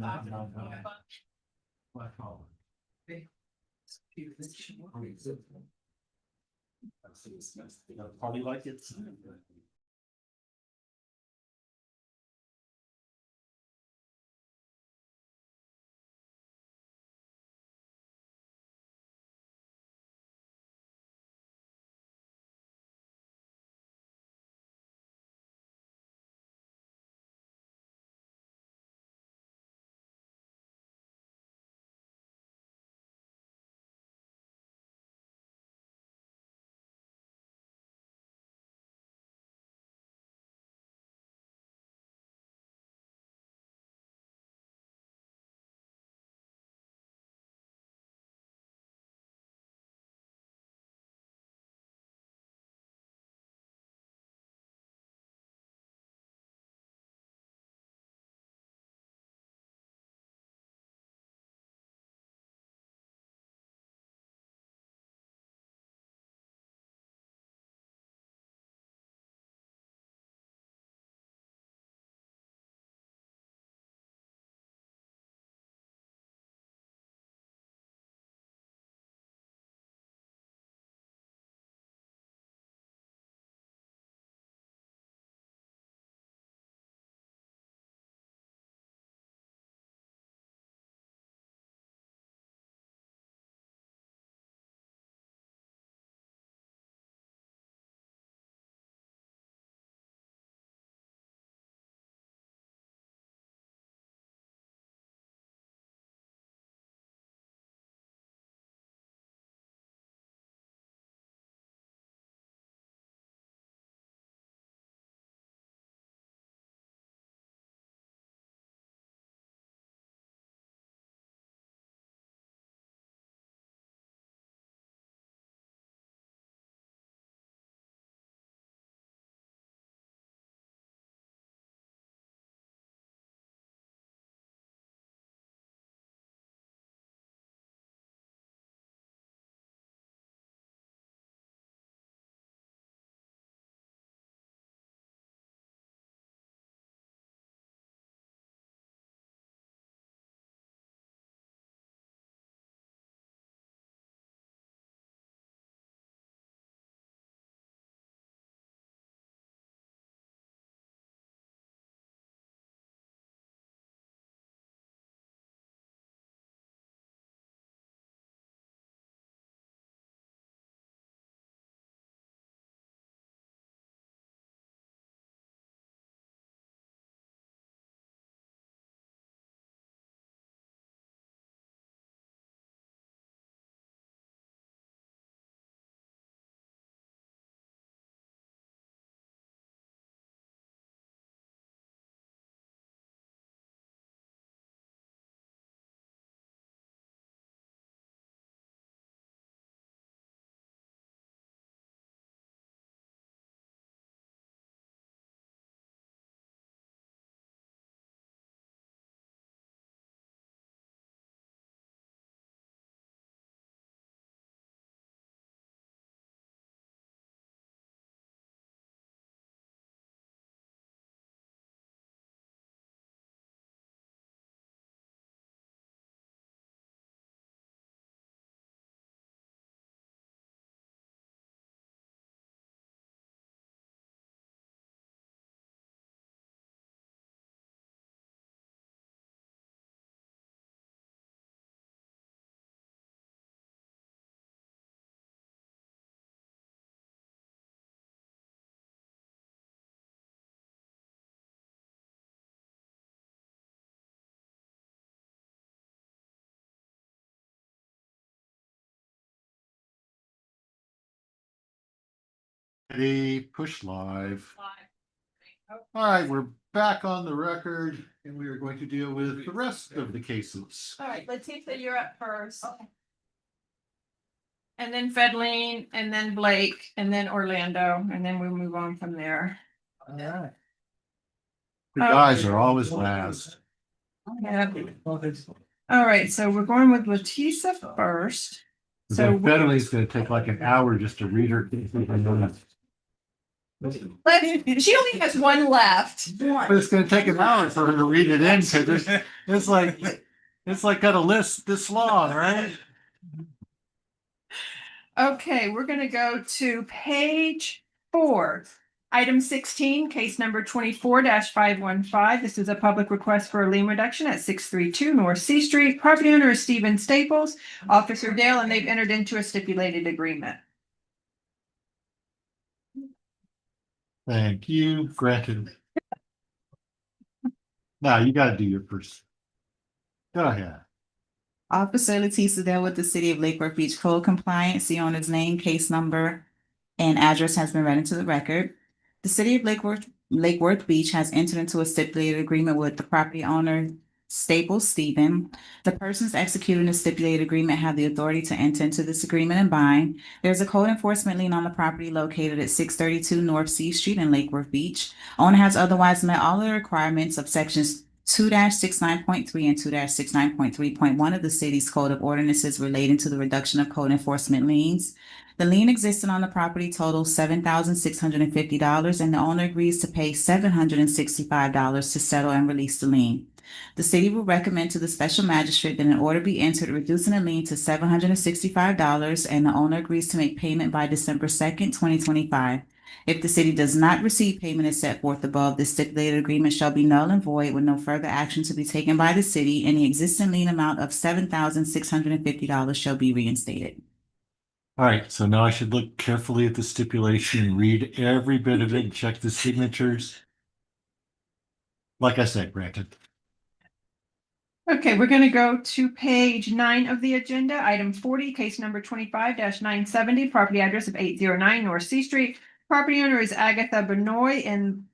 Party like it's. Ready, push live. All right, we're back on the record and we are going to deal with the rest of the cases. All right, Letitia, you're up first. And then Fedleen, and then Blake, and then Orlando, and then we'll move on from there. All right. The guys are always last. Yeah. All right, so we're going with Letitia first. So So Federally's gonna take like an hour just to read her. she only has one left. But it's gonna take an hour for her to read it in, because it's like got a list this long, right? Okay, we're gonna go to page 4. Item 16, case number 24-515. This is a public request for a lien reduction at 632 North C Street. Property owner is Stephen Staples, Officer Dale, and they've entered into a stipulated agreement. Thank you, granted. Now you gotta do your first. Go ahead. Officer Leticia Dell with the City of Lake Worth Beach Code Compliance. The owner's name, case number, and address has been read into the record. The City of Lake Worth Beach has entered into a stipulated agreement with the property owner, Staples Stephen. The persons executing the stipulated agreement have the authority to enter into this agreement and bind. There's a code enforcement lien on the property located at 632 North C Street in Lake Worth Beach. Owner has otherwise met all the requirements of sections 2-69.3 and 2-69.3.1 of the city's code of ordinances relating to the reduction of code enforcement liens. The lien existing on the property totals $7,650, and the owner agrees to pay $765 to settle and release the lien. The city will recommend to the special magistrate that an order be entered reducing the lien to $765, and the owner agrees to make payment by December 2nd, 2025. If the city does not receive payment as set forth above, the stipulated agreement shall be null and void with no further action to be taken by the city, and the existing lien amount of $7,650 shall be reinstated. All right, so now I should look carefully at the stipulation, read every bit of it, and check the signatures. Like I said, granted. Okay, we're going to go to page 9 of the agenda, item 40, case number 25-970, property address of 809 North C Street. Property owner is Agatha Benoit and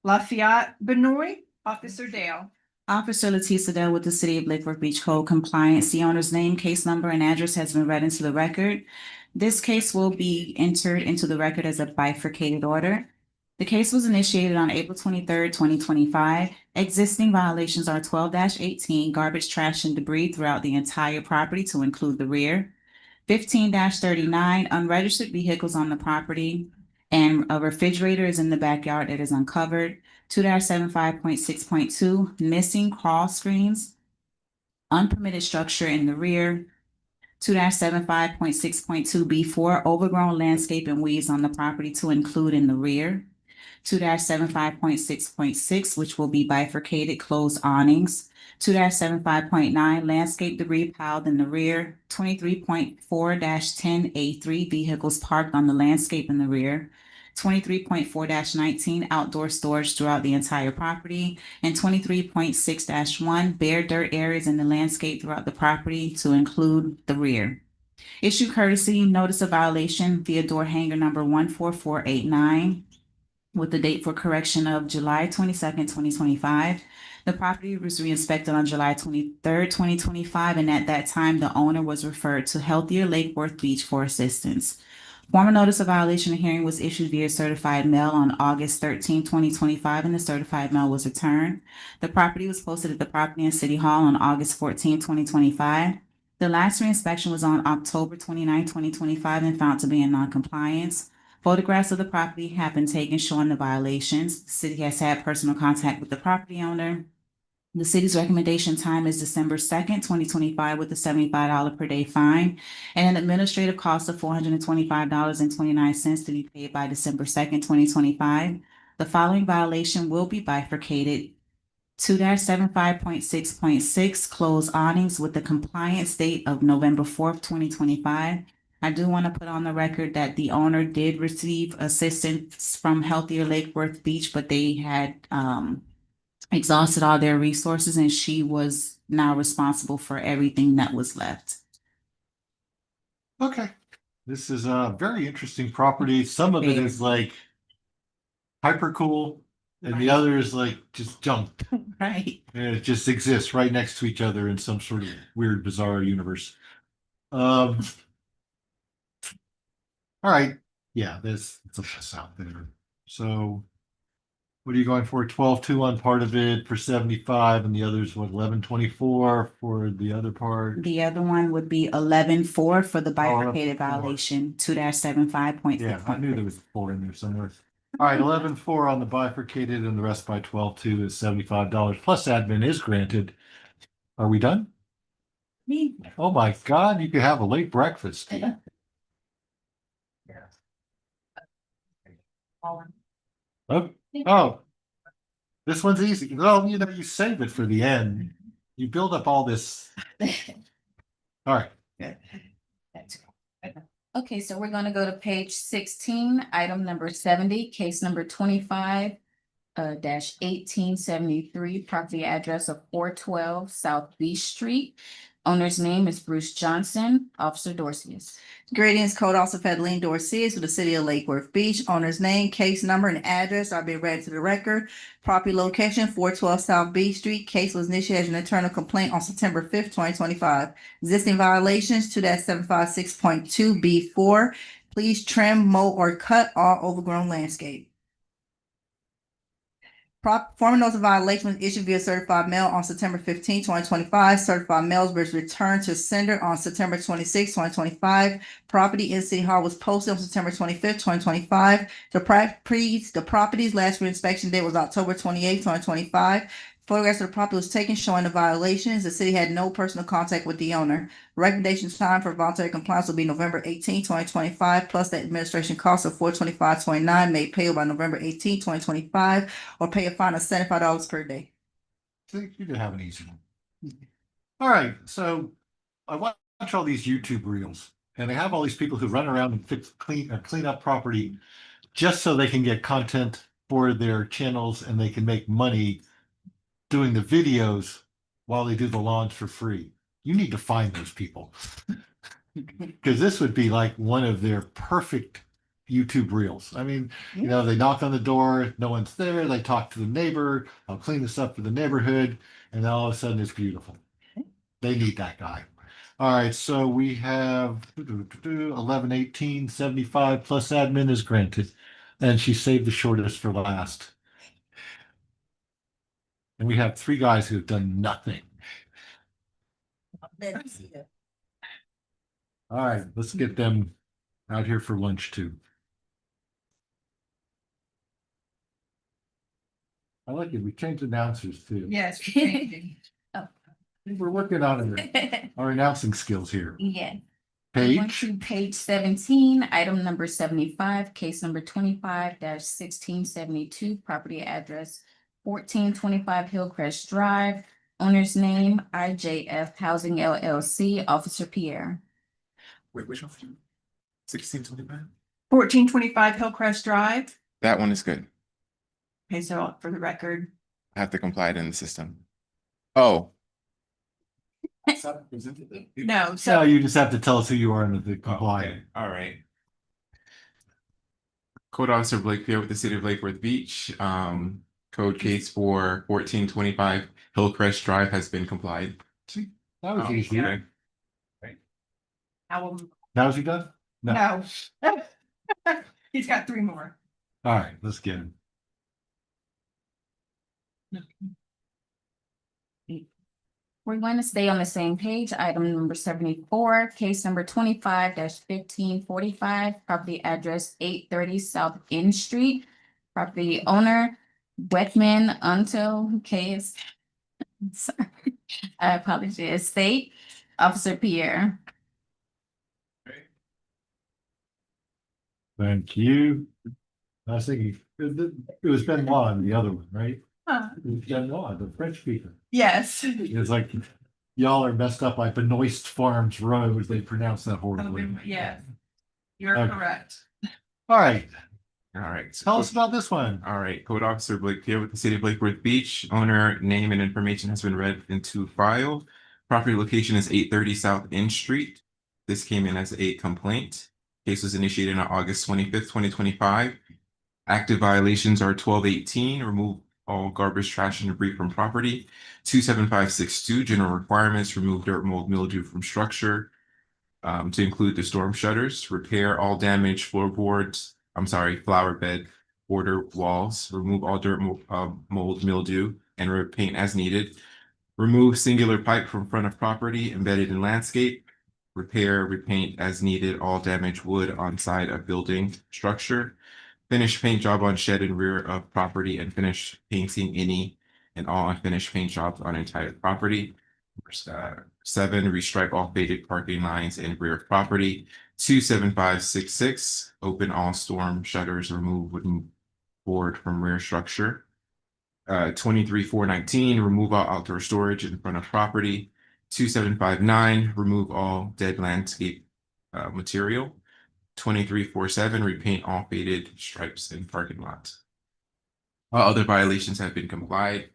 Lafayette Benoit. Officer Dale. Officer Leticia Dell with the City of Lake Worth Beach Code Compliance. The owner's name, case number, and address has been read into the record. This case will be entered into the record as a bifurcated order. The case was initiated on April 23rd, 2025. Existing violations are 12-18, garbage, trash, and debris throughout the entire property to include the rear. 15-39, unregistered vehicles on the property, and a refrigerator is in the backyard that is uncovered. 2-75.6.2, missing crawl screens, unpermitted structure in the rear. 2-75.6.2B4, overgrown landscape and weeds on the property to include in the rear. 2-75.6.6, which will be bifurcated, closed awnings. 2-75.9, landscape debris piled in the rear. 23.4-10A3, vehicles parked on the landscape in the rear. 23.4-19, outdoor storage throughout the entire property, and 23.6-1, bare dirt areas in the landscape throughout the property to include the rear. Issue courtesy notice of violation via door hanger number 14489 with the date for correction of July 22nd, 2025. The property was re-inspected on July 23rd, 2025, and at that time, the owner was referred to Healthier Lake Worth Beach for assistance. Formal notice of violation hearing was issued via certified mail on August 13, 2025, and the certified mail was returned. The property was posted at the Property and City Hall on August 14, 2025. The last reinspection was on October 29, 2025, and found to be in noncompliance. Photographs of the property have been taken showing the violations. The city has had personal contact with the property owner. The city's recommendation time is December 2nd, 2025, with a $75 per day fine and an administrative cost of $425.29 to be paid by December 2nd, 2025. The following violation will be bifurcated. 2-75.6.6, closed awnings with the compliance date of November 4th, 2025. I do want to put on the record that the owner did receive assistance from Healthier Lake Worth Beach, but they had exhausted all their resources, and she was now responsible for everything that was left. Okay. This is a very interesting property. Some of it is like hyper cool and the other is like just junk. Right. And it just exists right next to each other in some sort of weird, bizarre universe. All right. Yeah, it's a mess out there. So what are you going for? 12.2 on part of it for 75 and the others, what, 11.24 for the other part? The other one would be 11.4 for the bifurcated violation, 2-75.6. Yeah, I knew there was a 4 in there somewhere. All right, 11.4 on the bifurcated and the rest by 12.2 is $75 plus admin is granted. Are we done? Me. Oh my God, you could have a late breakfast. Oh, this one's easy. Well, you know, you save it for the end. You build up all this. All right. Okay, so we're gonna go to page 16, item number 70, case number 25 -1873, property address of 412 South B Street. Owner's name is Bruce Johnson, Officer Dorcius. Greetings, Code Officer Fedeline Dorcius with the City of Lake Worth Beach. Owner's name, case number, and address are being read to the record. Property location, 412 South B Street. Case was initiated as an internal complaint on September 5th, 2025. Existing violations, 2-756.2B4. Please trim, mow, or cut all overgrown landscape. Formal notice of violation was issued via certified mail on September 15, 2025. Certified mails was returned to sender on September 26, 2025. Property in City Hall was posted on September 25th, 2025. The property's last reinspection date was October 28, 2025. Photographs of the property was taken showing the violations. The city had no personal contact with the owner. Recommendation time for voluntary compliance will be November 18, 2025, plus the administration cost of $425.29 made payable by November 18, 2025, or pay a fine of $75 per day. You could have an easy one. All right, so I watch all these YouTube reels, and they have all these people who run around and clean up property just so they can get content for their channels and they can make money doing the videos while they do the lawns for free. You need to find those people because this would be like one of their perfect YouTube reels. I mean, you know, they knock on the door, no one's there. They talk to the neighbor. I'll clean this up for the neighborhood. And then all of a sudden it's beautiful. They need that guy. All right. So we have 11.18.75 plus admin is granted. And she saved the shortest for last. And we have 3 guys who have done nothing. All right, let's get them out here for lunch too. I like it. We changed announcers too. Yes. Changing. We're working on our announcing skills here. Yeah. Going Page. to page 17, item number 75, case number 25-1672, property address 1425 Hillcrest Drive. Owner's name, IJF Housing LLC, Officer Pierre. Wait, which one? 1625? 1425 Hillcrest Drive. That one is good. Okay, so for the record. I have to comply in the system. Oh. No, So you just have to tell us who you are and the compliant. All right. Code Officer Blake Pierre with the City of Lake Worth Beach. Code case for 1425 Hillcrest Drive has been complied. See, that was easy. Okay. Now Now is he done? no. He's got 3 more. All right, let's get him. We're going to stay on the same page, item number 74, case number 25-1545, property address 830 South N Street. Property owner, Wetman until case. Sorry, I apologize. State, Officer Pierre. Thank you. I was thinking it was Benoit, the other one, right? It was Benoit, the French speaker. Yes. It's like y'all are messed up like Benoist Farms Road. They pronounce that horribly. Yes. You're Okay. correct. All right. All right. Tell us about this one. All right. Code Officer Blake Pierre with the City of Lake Worth Beach. Owner name and information has been read into file. Property location is 830 South N Street. This came in as a complaint. Case was initiated on August 25th, 2025. Active violations are 1218, remove all garbage, trash, and debris from property. 27562, general requirements, remove dirt, mold, mildew from structure, to include the storm shutters, repair all damaged floorboards, flower bed border walls, remove all dirt, mold, mildew, and repaint as needed. Remove singular pipe from front of property embedded in landscape. Repair, repaint as needed all damaged wood on side of building structure. Finish paint job on shed and rear of property and finish painting any and all unfinished paint jobs on entire property. 7, restripe all faded parking lines in rear of property. 27566, open all storm shutters, remove wooden board from rear structure. 23419, remove all outdoor storage in front of property. 2759, remove all dead landscape material. 2347, repaint all faded stripes in parking lots. All other violations have been complied.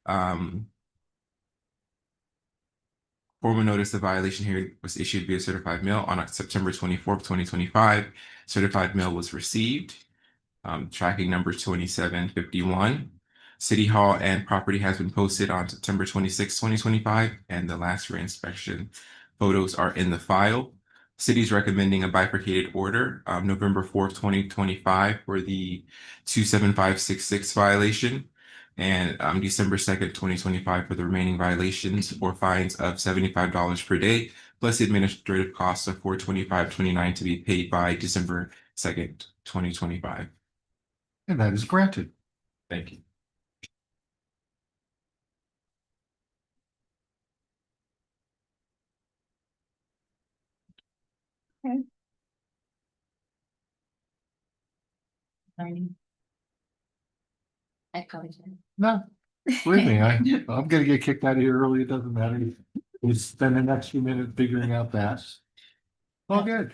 Formal notice of violation hearing was issued via certified mail on September 24th, 2025. Certified mail was received. Tracking number 2751. City Hall and property has been posted on September 26, 2025, and the last reinspection photos are in the file. City's recommending a bifurcated order, November 4th, 2025 for the 27566 violation, and December 2nd, 2025 for the remaining violations or fines of $75 per day, plus the administrative costs of $425.29 to be paid by December 2nd, 2025. And that is granted. Thank you. Okay. No, believe me, I'm gonna get kicked out of here early. It doesn't matter. We spend the next few minutes figuring out that. All good.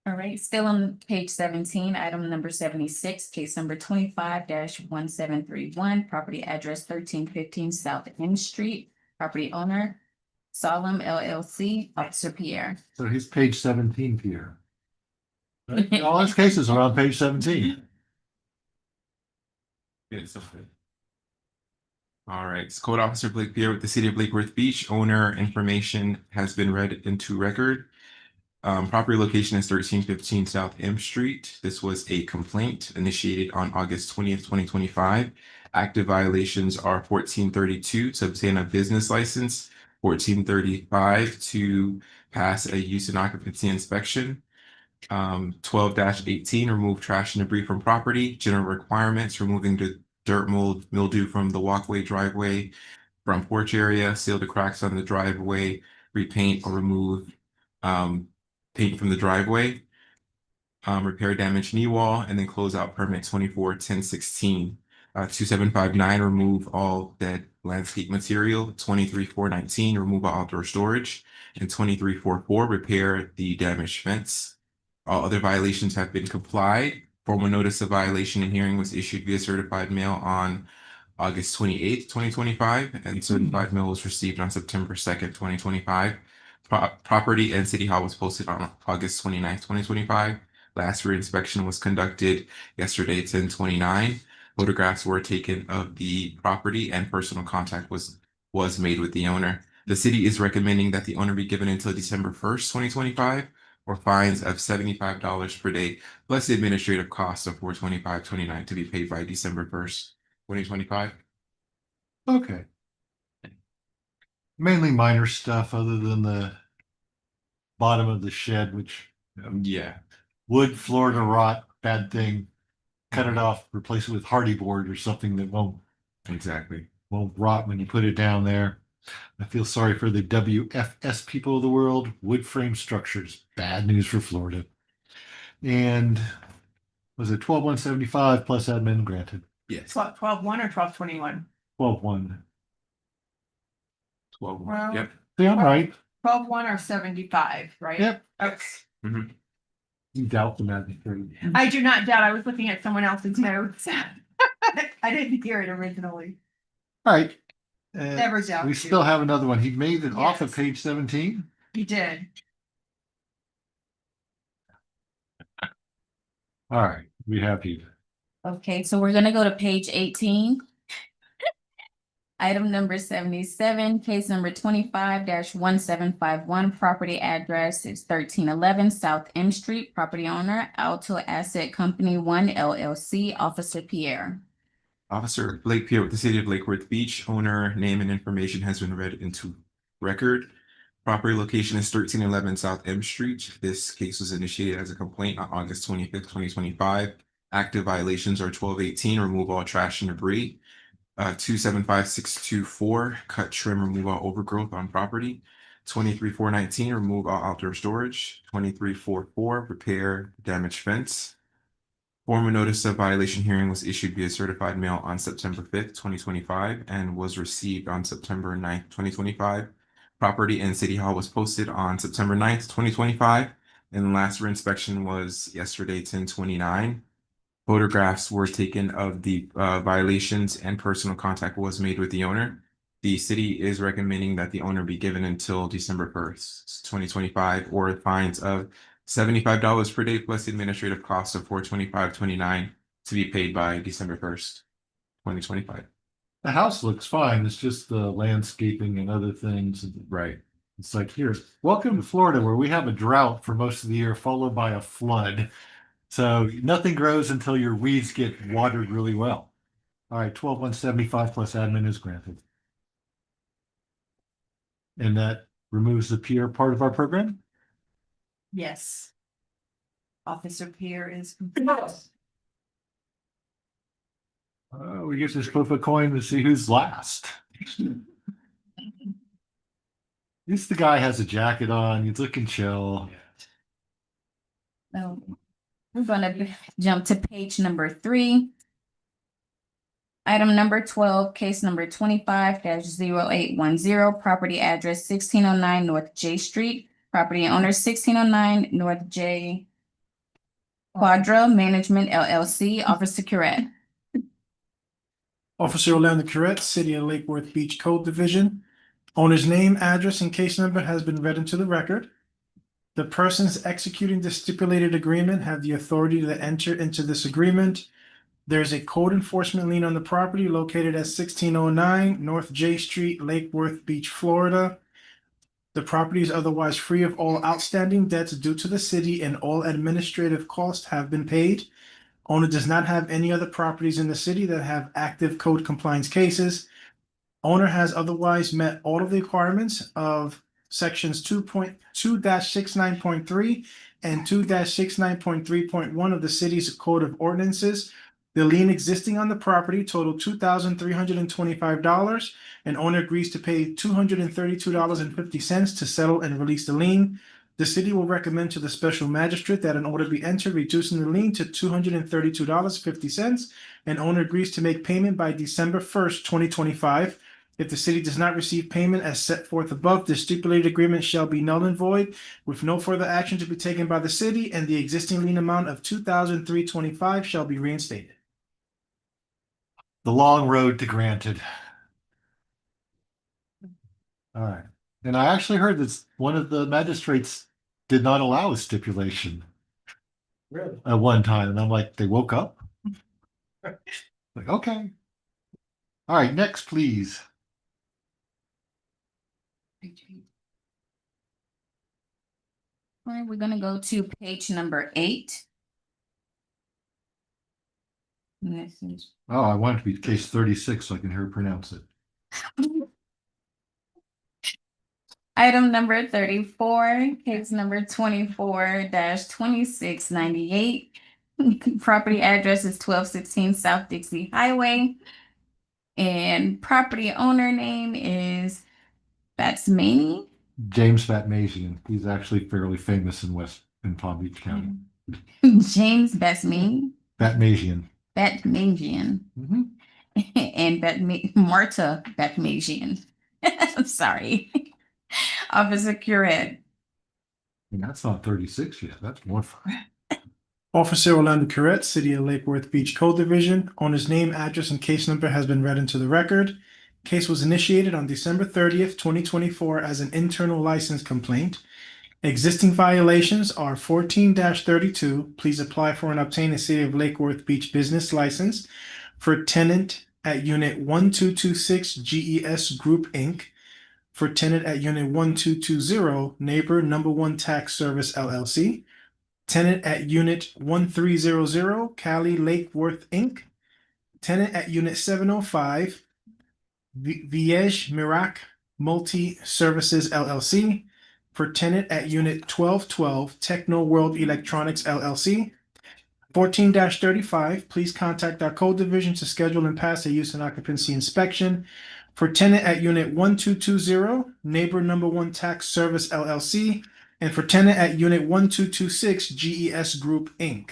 All right, still on page 17, item number 76, case number 25-1731, property address 1315 South N Street, property owner Solemn LLC, Officer Pierre. So he's page 17 here. Right? All his cases are on page 17. Yes, okay. All right, Code Officer Blake Pierre with the City of Lake Worth Beach. Owner information has been read into record. Property location is 1315 South M Street. This was a complaint initiated on August 20th, 2025. Active violations are 1432 to obtain a business license, 1435 to pass a use and occupancy inspection, 12-18, remove trash and debris from property. General requirements, removing the dirt, mold, mildew from the walkway, driveway, front porch area, seal the cracks on the driveway, repaint or remove paint from the driveway, repair damaged knee wall, and then close out permit 24-10-16. 2759, remove all dead landscape material. 23419, remove all outdoor storage. And 2344, repair the damaged fence. All other violations have been complied. Formal notice of violation and hearing was issued via certified mail on August 28th, 2025, and certified mail was received on September 2nd, 2025. Property and City Hall was posted on August 29th, 2025. Last reinspection was conducted yesterday, 10/29. Photographs were taken of the property and personal contact was made with the owner. The city is recommending that the owner be given until December 1st, 2025, or fines of $75 per day, plus the administrative costs of $425.29 to be paid by December 1st, 2025. Okay. Mainly minor stuff other than the bottom of the shed, which Yeah. wood, Florida rot, bad thing. Cut it off, replace it with hardy board or something that won't rot when you put it down there. I feel sorry for the WFS people of the world. Wood frame structures, bad news for Florida. And was it 12/175 plus admin granted? Yes. 12/1 or 12/21? 12/1. 12/1. Well, Yep. See, I'm right. 12/1 or 75, right? Yep. Okay. You doubt the magistrate. I do not doubt. I was looking at someone else's notes. I didn't hear it originally. All right. Never doubt We you. still have another one. He made it off of Yes. page 17. You did. All right, we have you. Okay, so we're gonna go to page 18. Item number 77, case number 25-1751, property address is 1311 South M Street, property owner Alto Asset Company 1 LLC, Officer Pierre. Officer Blake Pierre with the City of Lake Worth Beach. Owner name and information has been read into record. Property location is 1311 South M Street. This case was initiated as a complaint on August 25th, 2025. Active violations are 1218, remove all trash and debris. 275624, cut, trim, remove all overgrowth on property. 23419, remove all outdoor storage. 2344, repair damaged fence. Formal notice of violation hearing was issued via certified mail on September 5th, 2025, and was received on September 9th, 2025. Property in City Hall was posted on September 9th, 2025, and the last reinspection was yesterday, 10/29. Photographs were taken of the violations and personal contact was made with the owner. The city is recommending that the owner be given until December 1st, 2025, or fines of $75 per day plus administrative costs of $425.29 to be paid by December 1st, 2025. The house looks fine. It's just the landscaping and other things. Right. It's like, here, welcome to Florida, where we have a drought for most of the year, followed by a flood. So nothing grows until your weeds get watered really well. All right, 12/175 plus admin is granted. And that removes the peer part of our program? Yes. Officer Pierre is. We get to flip a coin to see who's last. This the guy has a jacket on, he's looking chill. So we're gonna jump to page number 3. Item number 12, case number 25-0810, property address 1609 North J Street, property owner 1609 North J Quadra Management LLC, Officer Curette. Officer Orlando Curette, City of Lake Worth Beach Code Division. Owner's name, address, and case number has been read into the record. The persons executing the stipulated agreement have the authority to enter into this agreement. There's a code enforcement lien on the property located at 1609 North J Street, Lake Worth Beach, Florida. The property is otherwise free of all outstanding debts due to the city, and all administrative costs have been paid. Owner does not have any other properties in the city that have active code compliance cases. Owner has otherwise met all of the requirements of sections 2.2-69.3 and 2-69.3.1 of the city's Code of Ordinances. The lien existing on the property totaled $2,325, and owner agrees to pay $232.50 to settle and release the lien. The city will recommend to the special magistrate that an order be entered reducing the lien to $232.50, and owner agrees to make payment by December 1st, 2025. If the city does not receive payment as set forth above, the stipulated agreement shall be null and void, with no further action to be taken by the city, and the existing lien amount of $2,325 shall be reinstated. The long road to granted. All right. And I actually heard that one of the magistrates did not allow a stipulation. Really? At one time. And I'm like, they woke up? Like, okay. All right, next, please. All right, we're gonna go to page number 8. And this is Oh, I want it to be case 36 so I can hear her pronounce it. item number 34, case number 24-2698. Property address is 1216 South Dixie Highway. And property owner name is Batsmani. James Vatmazian. He's actually fairly famous in Palm Beach County. James Batsmani. Vatmazian. Batmagian. And Marta Batmagian. I'm sorry. Officer Curette. And that's not 36 yet. That's more fun. Officer Orlando Curette, City of Lake Worth Beach Code Division. Owner's name, address, and case number has been read into the record. Case was initiated on December 30th, 2024 as an internal license complaint. Existing violations are 14-32. Please apply for and obtain a City of Lake Worth Beach business license for tenant at Unit 1226 GES Group Inc., for tenant at Unit 1220 Neighbor Number One Tax Service LLC, tenant at Unit 1300 Cali Lake Worth Inc., tenant at Unit 705 Viege Mirac Multi Services LLC, for tenant at Unit 1212 Techno World Electronics LLC. 14-35, please contact our code division to schedule and pass a use and occupancy inspection. For tenant at Unit 1220 Neighbor Number One Tax Service LLC, and for tenant at Unit 1226 GES Group Inc.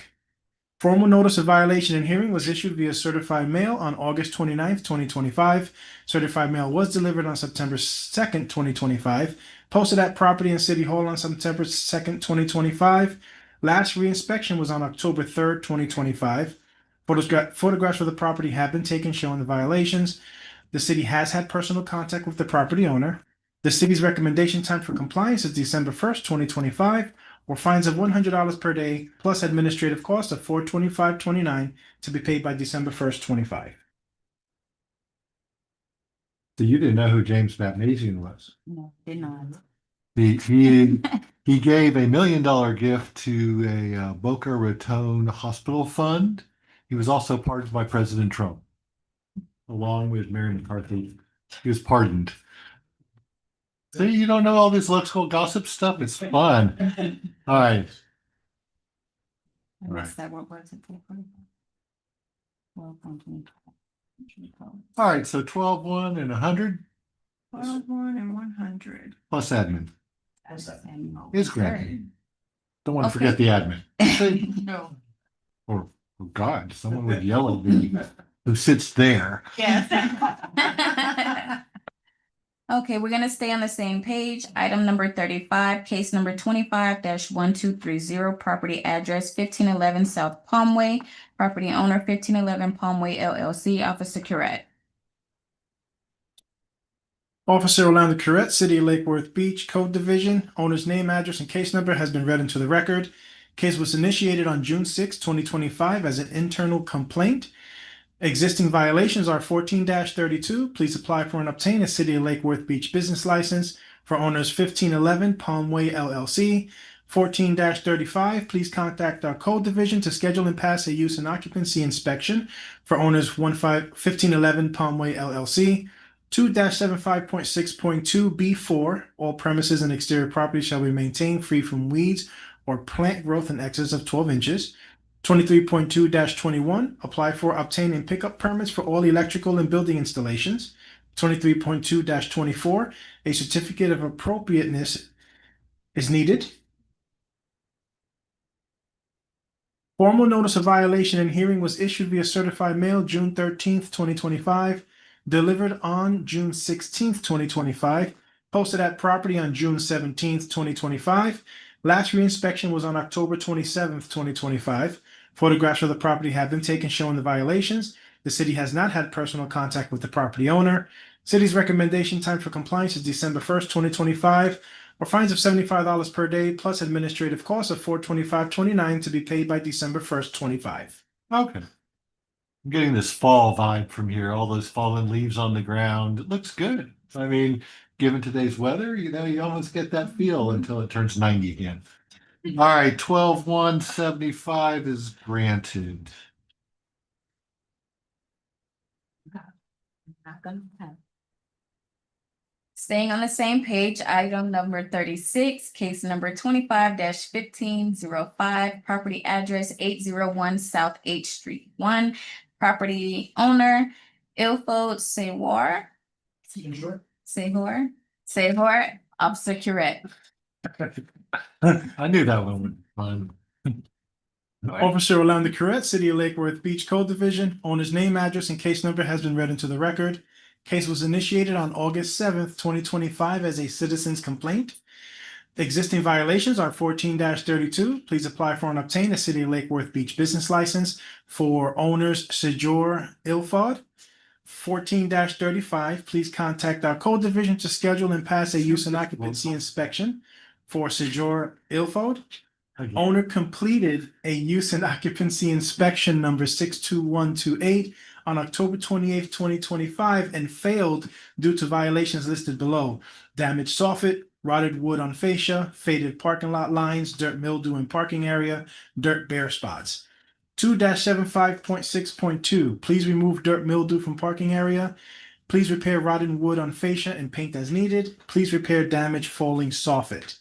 Formal notice of violation and hearing was issued via certified mail on August 29th, 2025. Certified mail was delivered on September 2nd, 2025. Posted at Property and City Hall on September 2nd, 2025. Last reinspection was on October 3rd, 2025. Photographs of the property have been taken showing the violations. The city has had personal contact with the property owner. The city's recommendation time for compliance is December 1st, 2025, or fines of $100 per day plus administrative costs of $425.29 to be paid by December 1st, 25. So you didn't know who James Matnasian was? No, did not. He gave $1 million gift to a Boca Raton Hospital Fund. He was also pardoned by President Trump, along with Mary McCarthy. He was pardoned. See, you don't know all this electrical gossip stuff. It's fun. All right. I missed that. What was it? 12.25. All right. So 12-1 and 100 12, 1, and 100. plus admin is granted. Don't want to Okay. forget the admin. No. Or, oh God, someone would yell at me who sits there. Yes. Okay, we're gonna stay on the same page. Item number 35, case number 25-1230, property address 1511 South Palmway, property owner 1511 Palmway LLC, Officer Curette. Officer Orlando Curette, City of Lake Worth Beach, Code Division. Owner's name, address, and case number has been read into the record. Case was initiated on June 6, 2025 as an internal complaint. Existing violations are 14-32. Please apply for and obtain a City of Lake Worth Beach business license for owners 1511 Palmway LLC. 14-35. Please contact our code division to schedule and pass a use and occupancy inspection for owners 1511 Palmway LLC. 2-75.6.2 B4. All premises and exterior property shall be maintained free from weeds or plant growth in excess of 12 inches. 23.2-21, apply for, obtain, and pick up permits for all electrical and building installations. 23.2-24, a certificate of appropriateness is needed. Formal notice of violation and hearing was issued via certified mail June 13th, 2025, delivered on June 16th, 2025, posted at property on June 17th, 2025. Last reinspection was on October 27th, 2025. Photographs of the property have been taken showing the violations. The city has not had personal contact with the property owner. City's recommendation time for compliance is December 1st, 2025, or fines of $75 per day plus administrative costs of $425.29 to be paid by December 1st, 25. Okay. I'm getting this fall vibe from here. All those fallen leaves on the ground. It looks good. I mean, given today's weather, you almost get that feel until it turns 90 again. All right, 12-175 is granted. Staying on the same page, item number 36, case number 25-1505, property address 801 South H Street 1, property owner Ilfo Sehor, Officer Curette. I knew that one would be fun. Officer Orlando Curette, City of Lake Worth Beach Code Division. Owner's name, address, and case number has been read into the record. Case was initiated on August 7th, 2025 as a citizen's complaint. Existing violations are 14-32. Please apply for and obtain a City of Lake Worth Beach business license for owners Sejor Ilfod. 14-35. Please contact our code division to schedule and pass a use and occupancy inspection for Sejor Ilford. Owner completed a use and occupancy inspection number 62128 on October 28th, 2025, and failed due to violations listed below: damaged soffit, rotted wood on fascia, faded parking lot lines, dirt mildew in parking area, dirt bare spots. 2-75.6.2, please remove dirt mildew from parking area. Please repair rotted wood on fascia and paint as needed. Please repair damaged falling soffit.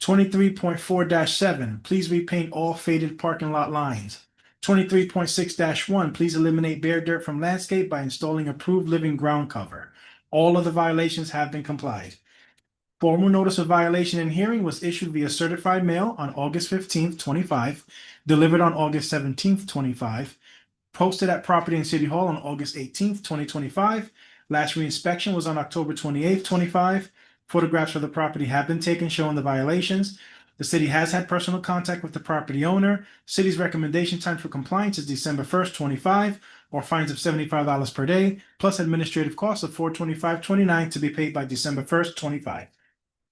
23.4-7, please repaint all faded parking lot lines. 23.6-1, please eliminate bare dirt from landscape by installing approved living ground cover. All of the violations have been complied. Formal notice of violation and hearing was issued via certified mail on August 15th, 25, delivered on August 17th, 25, posted at Property and City Hall on August 18th, 2025. Last reinspection was on October 28th, 25. Photographs of the property have been taken showing the violations. The city has had personal contact with the property owner. City's recommendation time for compliance is December 1st, 25, or fines of $75 per day, plus administrative costs of $425.29 to be paid by December 1st, 25.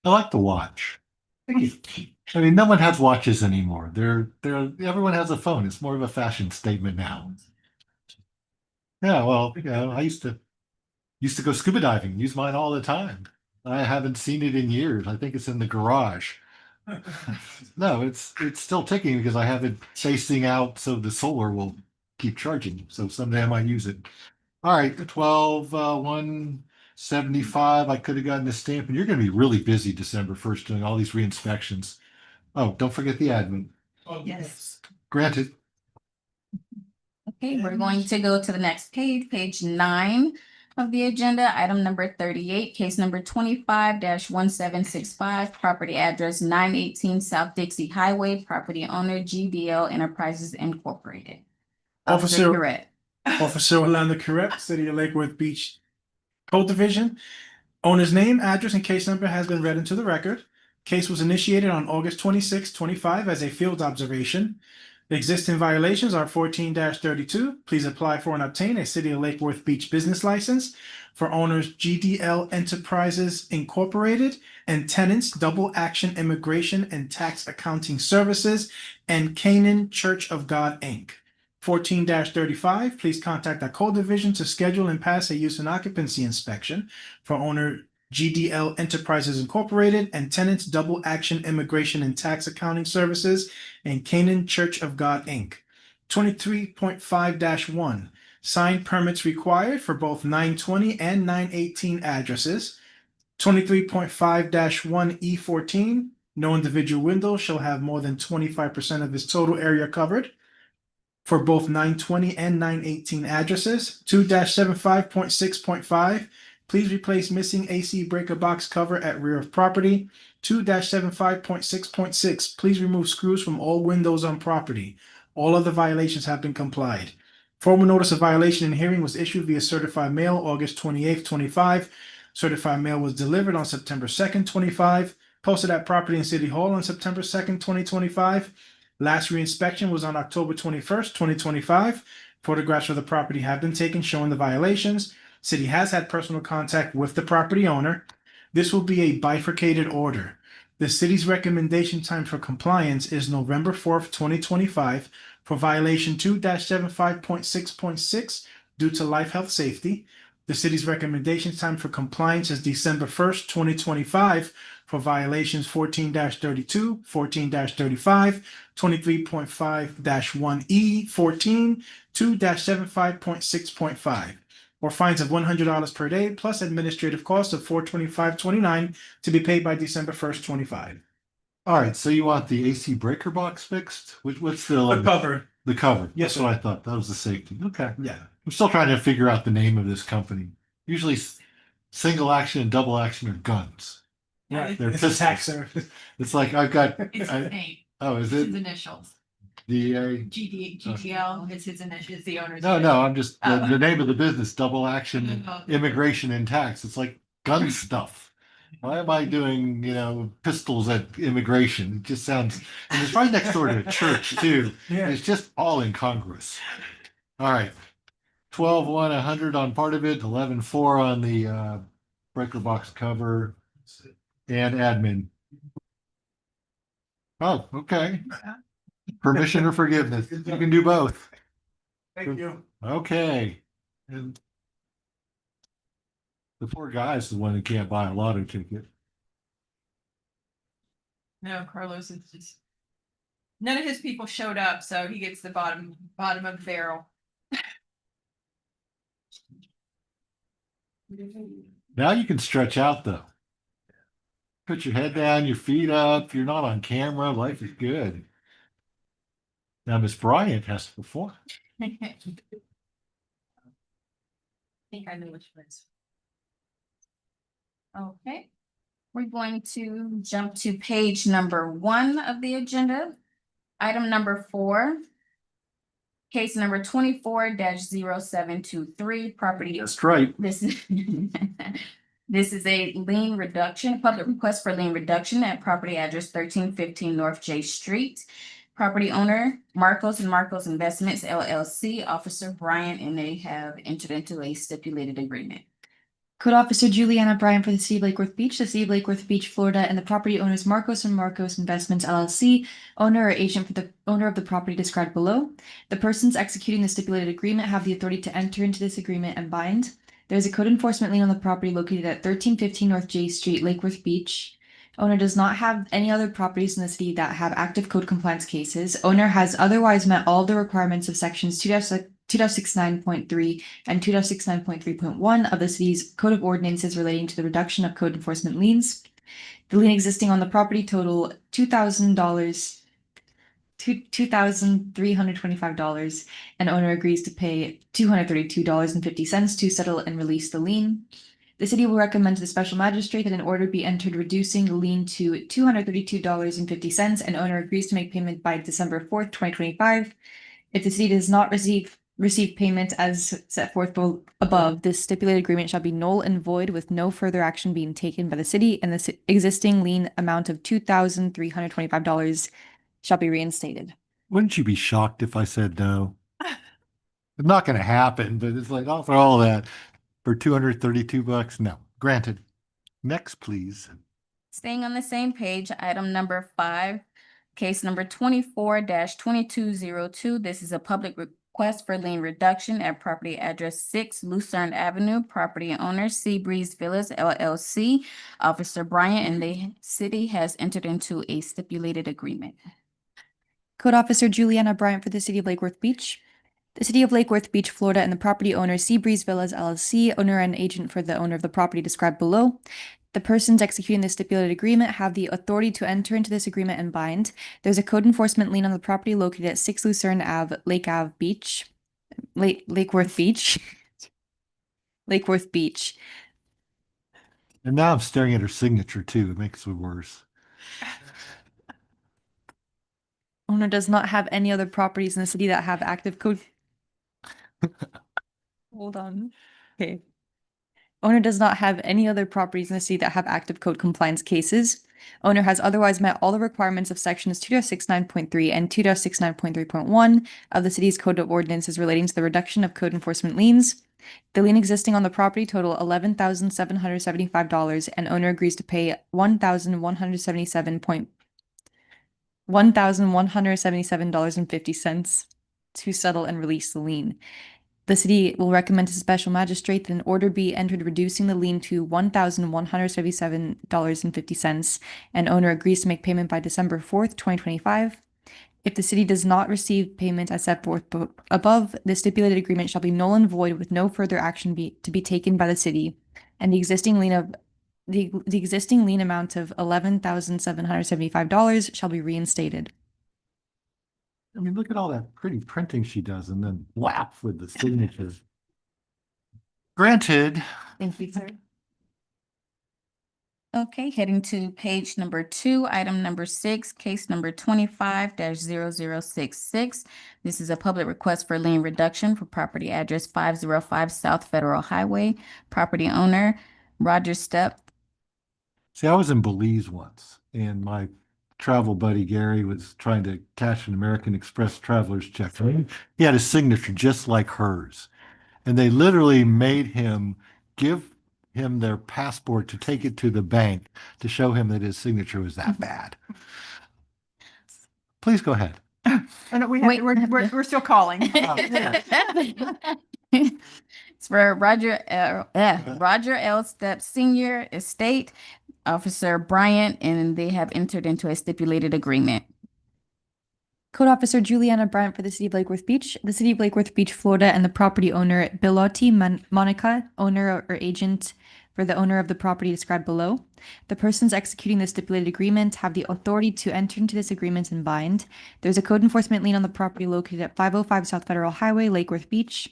I like the watch. I mean, no one has watches anymore. Everyone has a phone. It's more of a fashion statement now. Yeah, well, I used to go scuba diving, use mine all the time. I haven't seen it in years. I think it's in the garage. No, it's still ticking because I have it facing out so the solar will keep charging. So someday I might use it. All right, 175. I could have gotten a stamp, and you're going to be really busy December 1st doing all these reinspections. Oh, don't forget the admin. Yes. Granted. Okay, we're going to go to the next page, page 9 of the agenda, item number 38, case number 25-1765, property address 918 South Dixie Highway, property owner GDL Enterprises Incorporated. Officer Correct. Officer Orlando Correct, City of Lake Worth Beach Code Division. Owner's name, address, and case number has been read into the record. Case was initiated on August 26, 25 as a field observation. The existing violations are 14-32. Please apply for and obtain a City of Lake Worth Beach business license for owners GDL Enterprises Incorporated and tenants Double Action Immigration and Tax Accounting Services and Canaan Church of God, Inc. 14-35, please contact our code division to schedule and pass a use and occupancy inspection for owner GDL Enterprises Incorporated and tenants Double Action Immigration and Tax Accounting Services and Canaan Church of God, Inc. 23.5-1, signed permits required for both 920 and 918 addresses. 23.5-1E14, no individual window shall have more than 25% of its total area covered for both 920 and 918 addresses. 2-75.6.5, please replace missing AC breaker box cover at rear of property. 2-75.6.6, please remove screws from all windows on property. All other violations have been complied. Formal notice of violation and hearing was issued via certified mail August 28th, 25. Certified mail was delivered on September 2nd, 25. Posted at Property and City Hall on September 2nd, 2025. Last reinspection was on October 21st, 2025. Photographs of the property have been taken showing the violations. City has had personal contact with the property owner. This will be a bifurcated order. The city's recommendation time for compliance is November 4th, 2025 for violation 2-75.6.6 due to life, health, safety. The city's recommendation time for compliance is December 1st, 2025 for violations 14-32, 14-35, 23.5-1E, 14, 2-75.6.5, or fines of $100 per day, plus administrative costs of $425.29 to be paid by December 1st, 25. All right, so you want the AC breaker box fixed? What's the cover? The cover. Yes, That's what I thought. That was the safety. Okay. Yeah. I'm still trying to figure out the name of this company. Usually single action and double action are guns. Yeah, They're it's a pistols. tax service. It's like I've got. It's his name. Oh, is His it? initials. DA? GTL is his initial, is the owner's. No, initial. I'm just the name of the business, Double Action Oh. Immigration and Tax. It's like gun stuff. Why am I doing, pistols at immigration? It just sounds, and it's right next door to a church too. Yeah. It's just all incongruous. All right. 12-1-100 on part of it, 11-4 on the breaker box cover and admin. Oh, okay. Permission or forgiveness. You can do both. Thank you. Okay. And the poor guy is the one who can't buy a lotto ticket. No, Carlos is just. None of his people showed up, so he gets the bottom of the barrel. Now you can stretch out though. Put your head down, your feet up. You're not on camera. Life is good. Now Miss Bryant has to perform. I think I know which one. Okay. We're going to jump to page number 1 of the agenda. Item number 4. Case number 24-0723, property. That's right. This is this is a lien reduction, public request for lien reduction at property address 1315 North J Street. Property owner Marcos and Marcos Investments LLC, Officer Bryant, and they have entered into a stipulated agreement. Code Officer Juliana Bryan for the City of Lake Worth Beach, the City of Lake Worth Beach, Florida, and the property owners Marcos and Marcos Investments LLC, owner or agent for the owner of the property described below. The persons executing the stipulated agreement have the authority to enter into this agreement and bind. There is a code enforcement lien on the property located at 1315 North J Street, Lake Worth Beach. Owner does not have any other properties in the city that have active code compliance cases. Owner has otherwise met all the requirements of sections 2-69.3 and 2-69.3.1 of the city's Code of Ordinances relating to the reduction of code enforcement liens. The lien existing on the property total $2,325, and owner agrees to pay $232.50 to settle and release the lien. The city will recommend to the special magistrate that an order be entered reducing the lien to $232.50, and owner agrees to make payment by December 4th, 2025. If the city does not receive payment as set forth above, this stipulated agreement shall be null and void with no further action being taken by the city, and the existing lien amount of $2,325 shall be reinstated. Wouldn't you be shocked if I said no? It's not going to happen, but it's like, oh, for all that, for $232, no. Granted. Next, please. Staying on the same page, item number 5, case number 24-2202. This is a public request for lien reduction at property address 6 Lucerne Avenue. Property owner Seabreeze Villas LLC. Officer Bryant, and the city has entered into a stipulated agreement. Code Officer Juliana Bryant for the City of Lake Worth Beach. The City of Lake Worth Beach, Florida, and the property owner Seabreeze Villas LLC, owner and agent for the owner of the property described below. The persons executing the stipulated agreement have the authority to enter into this agreement and bind. There's a code enforcement lien on the property located at 6 Lucerne Ave, Lake Worth Beach. Lake Worth Beach. And now I'm staring at her signature too. It makes it worse. Owner does not have any other properties in the city that have active code. Hold on. Okay. Owner does not have any other properties in the city that have active code compliance cases. Owner has otherwise met all the requirements of sections 2-69.3 and 2-69.3.1 of the city's Code of Ordinances relating to the reduction of code enforcement liens. The lien existing on the property total $11,775, and owner agrees to pay $1,177.50 to settle and release the lien. The city will recommend to the special magistrate that an order be entered reducing the lien to $1,177.50, and owner agrees to make payment by December 4th, 2025. If the city does not receive payment as set forth above, the stipulated agreement shall be null and void with no further action to be taken by the city, and the existing lien amount of $11,775 shall be reinstated. I mean, look at all that pretty printing she does and then whap with the signature. Granted. Thank you, sir. Okay, heading to page number 2, item number 6, case number 25-0066. This is a public request for lien reduction for property address 505 South Federal Highway. Property owner Roger Stepp. See, I was in Belize once, and my travel buddy Gary was trying to cash an American Express traveler's check. He had a signature just like hers, and they literally made him give him their passport to take it to the bank to show him that his signature was that bad. Please go ahead. Oh, no, we're still calling. It's for Roger L. Stepp Senior Estate Officer Bryant, and they have entered into a stipulated agreement. Code Officer Juliana Bryant for the City of Lake Worth Beach. The City of Lake Worth Beach, Florida, and the property owner Bilotti Monica, owner or agent for the owner of the property described below. The persons executing the stipulated agreement have the authority to enter into this agreement and bind. There's a code enforcement lien on the property located at 505 South Federal Highway, Lake Worth Beach.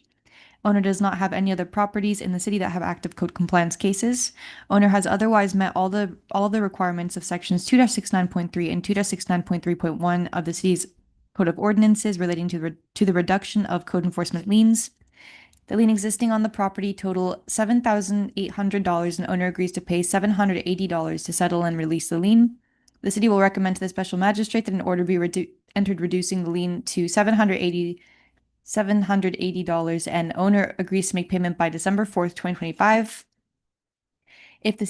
Owner does not have any other properties in the city that have active code compliance cases. Owner has otherwise met all the requirements of sections 2-69.3 and 2-69.3.1 of the city's Code of Ordinances relating to the reduction of code enforcement liens. The lien existing on the property total $7,800, and owner agrees to pay $780 to settle and release the lien. The city will recommend to the special magistrate that an order be entered reducing the lien to $780, and owner agrees to make payment by December 4th, 2025. If the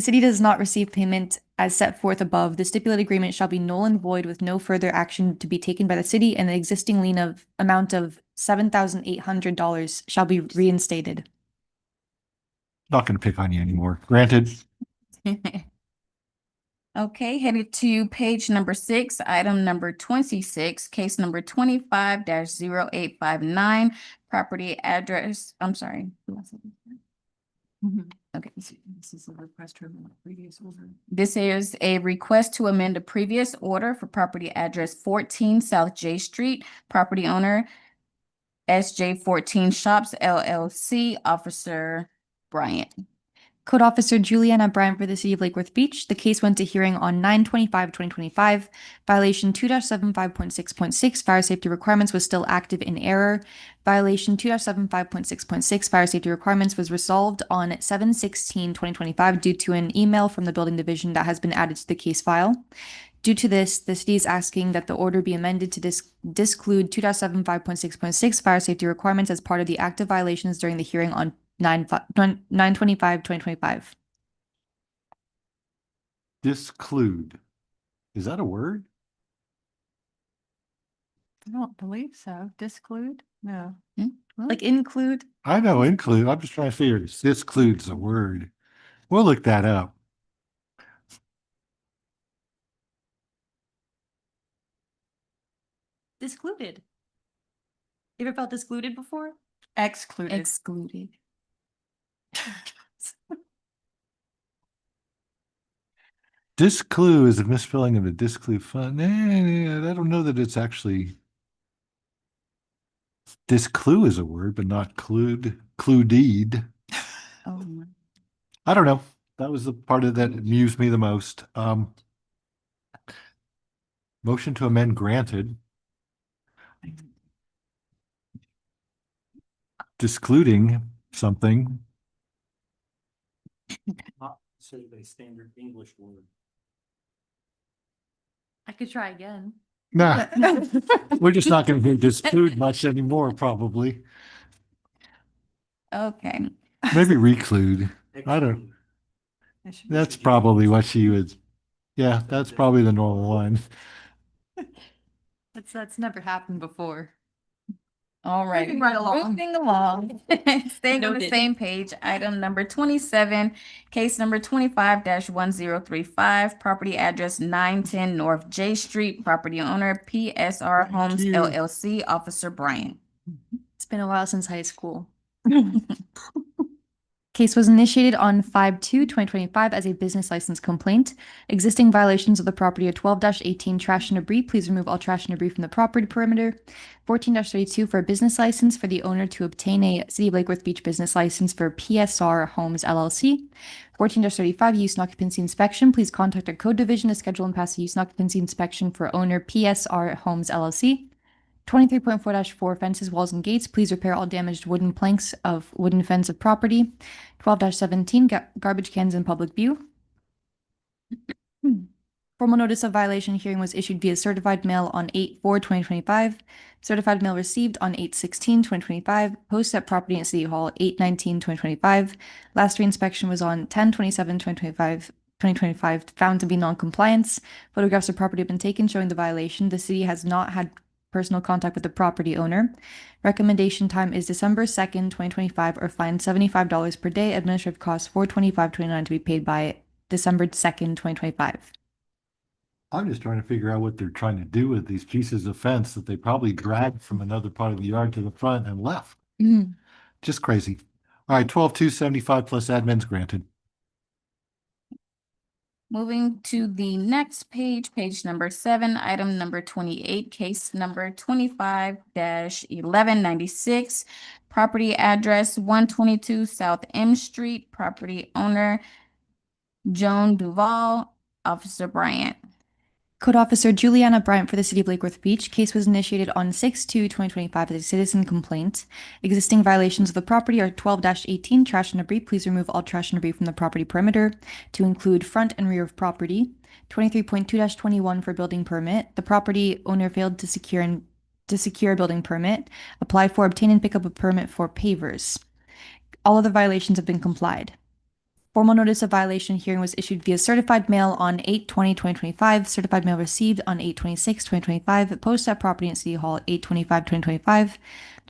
city does not receive payment as set forth above, the stipulated agreement shall be null and void with no further action to be taken by the city, and the existing lien of amount of $7,800 shall be reinstated. Not going to pick on you anymore. Granted. Okay, headed to page number 6, item number 26, case number 25-0859, property address, I'm sorry. Okay. This is a request to amend a previous order. This is a request to amend a previous order for property address 14 South J Street, property owner SJ14 Shops LLC, Officer Bryant. Code Officer Juliana Bryant for the City of Lake Worth Beach. The case went to hearing on 9/25/2025. Violation 2-75.6.6, fire safety requirements was still active in error. Violation 2-75.6.6, fire safety requirements was resolved on 7/16/2025 due to an email from the building division that has been added to the case file. Due to this, the city is asking that the order be amended to disclude 2-75.6.6 fire safety requirements as part of the active violations during the hearing on 9/25/2025. Disclude. Is that a word? I don't believe so. Disclude? No. Like include? I know include. I'm just trying to figure if disclude's a word. We'll look that up. Discluded. You ever felt discluded before? Excluded. Excluded. Disclue is a misspelling of a disclue fund. I don't know that it's actually. Disclue is a word, but not clued. Clued. Oh my. I don't know. That was the part of that amused me the most. Motion to amend granted. Discluding something. Say a standard English word. I could try again. Nah, we're just not going to disclude much anymore, probably. Okay. Maybe reclude. I don't. That's probably what she would. Yeah, that's probably the normal one. That's never happened before. All right. Moving right along. Moving along. Staying on the Noted. same page, item number 27, case number 25-1035, property address 910 North J Street, property owner PSR Homes you. LLC, Officer Bryant. It's been a while since high school. Case was initiated on 5/2/2025 as a business license complaint. Existing violations of the property are 12-18 trash and debris. Please remove all trash and debris from the property perimeter. 14-32 for a business license for the owner to obtain a City of Lake Worth Beach business license for PSR Homes LLC. 14-35 use and occupancy inspection. Please contact our code division to schedule and pass a use and occupancy inspection for owner PSR Homes LLC. 23.4-4 fences, walls, and gates. Please repair all damaged wooden planks of wooden fence of property. 12-17 garbage cans in public view. Formal notice of violation hearing was issued via certified mail on 8/4/2025. Certified mail received on 8/16/2025. Post at property at City Hall 8/19/2025. Last reinspection was on 10/27/2025. 2025 found to be non-compliance. Photographs of property have been taken showing the violation. The city has not had personal contact with the property owner. Recommendation time is December 2nd, 2025, or fine $75 per day. Administrative costs $425.29 to be paid by December 2nd, 2025. I'm just trying to figure out what they're trying to do with these pieces of fence that they probably dragged from another part of the yard to the front and left. Just crazy. All right, 12,275 plus admins granted. Moving to the next page, page number 7, item number 28, case number 25-1196, property address 122 South M Street, property owner Joan Duval, Officer Bryant. Code Officer Juliana Bryant for the City of Lake Worth Beach. Case was initiated on 6/2/2025 as a citizen complaint. Existing violations of the property are 12-18 trash and debris. Please remove all trash and debris from the property perimeter to include front and rear of property. 23.2-21 for building permit. The property owner failed to secure a building permit. Apply for, obtain, and pick up a permit for pavers. All of the violations have been complied. Formal notice of violation hearing was issued via certified mail on 8/20/2025. Certified mail received on 8/26/2025. Post at property at City Hall 8/25/2025.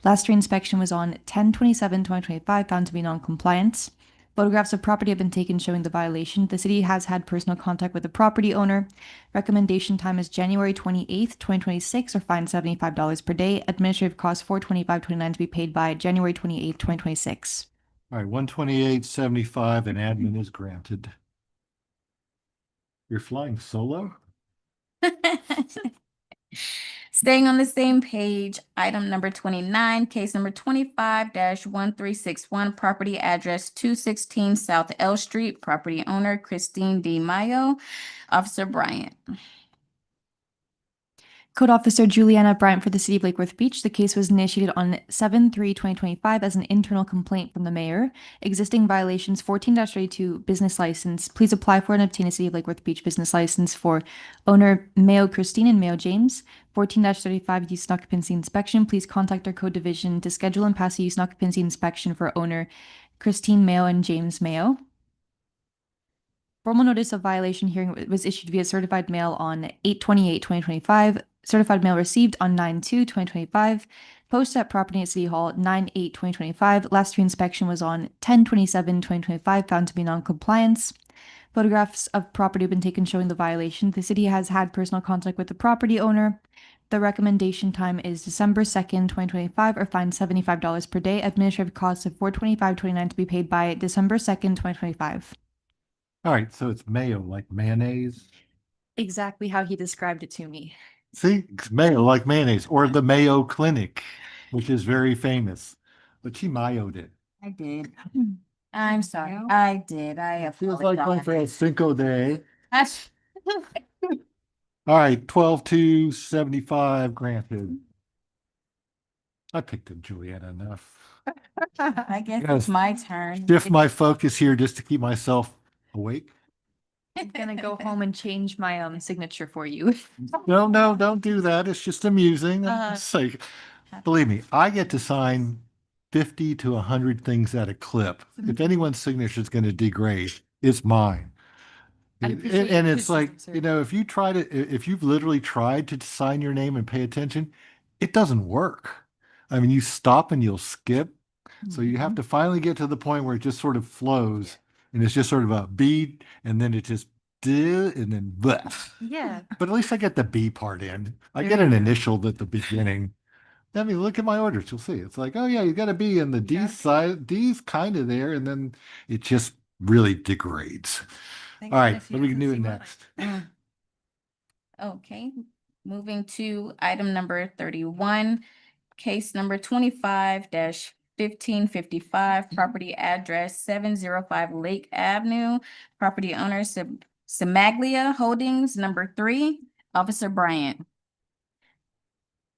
Last reinspection was on 10/27/2025. Found to be non-compliant. Photographs of property have been taken showing the violation. The city has had personal contact with the property owner. Recommendation time is January 28th, 2026, or fine $75 per day. Administrative costs $425.29 to be paid by January 28th, 2026. All right, 128.75 and admin is granted. You're flying solo? Staying on the same page, item number 29, case number 25-1361, property address 216 South L Street, property owner Christine D. Mayo, Officer Bryant. Code Officer Juliana Bryant for the City of Lake Worth Beach. The case was initiated on 7/3/2025 as an internal complaint from the mayor. Existing violations 14-32 business license. Please apply for and obtain a City of Lake Worth Beach business license for owner Mayo Christine and Mayo James. 14-35 use and occupancy inspection. Please contact our code division to schedule and pass a use and occupancy inspection for owner Christine Mayo and James Mayo. Formal notice of violation hearing was issued via certified mail on 8/28/2025. Certified mail received on 9/2/2025. Post at property at City Hall 9/8/2025. Last reinspection was on 10/27/2025. Found to be non-compliance. Photographs of property have been taken showing the violation. The city has had personal contact with the property owner. The recommendation time is December 2nd, 2025, or fine $75 per day. Administrative costs of $425.29 to be paid by December 2nd, 2025. All right, so it's mayo, like mayonnaise. Exactly how he described it to me. See, it's mayo, like mayonnaise, or the Mayo Clinic, which is very famous. But she mayoed it. I did. I'm sorry. I did. I Feels like going for a Cinco de. apologize. All right, 12,275 granted. I picked up Juliana enough. I guess Yes. it's my turn. Shift my focus here just to keep myself awake. I'm gonna go home and change my signature for you. No, don't do that. It's just amusing. It's like, believe me, I get to sign 50 to 100 things at a clip. If anyone's signature is going to degrade, it's mine. And it's like, if you've literally tried to sign your name and pay attention, it doesn't work. I mean, you stop and you'll skip. So you have to finally get to the point where it just sort of flows and it's just sort of a beat and then it just and then bleh. Yeah. But at least I get the B part in. I get an initial at the beginning. I mean, look at my orders. You'll see. It's like, oh yeah, you got to be in the D side. D's kind of there, and then it just really degrades. All right, what are we gonna do next? Okay, moving to item number 31, case number 25-1555, property address 705 Lake Avenue, property owner Semaglia Holdings, number 3, Officer Bryant.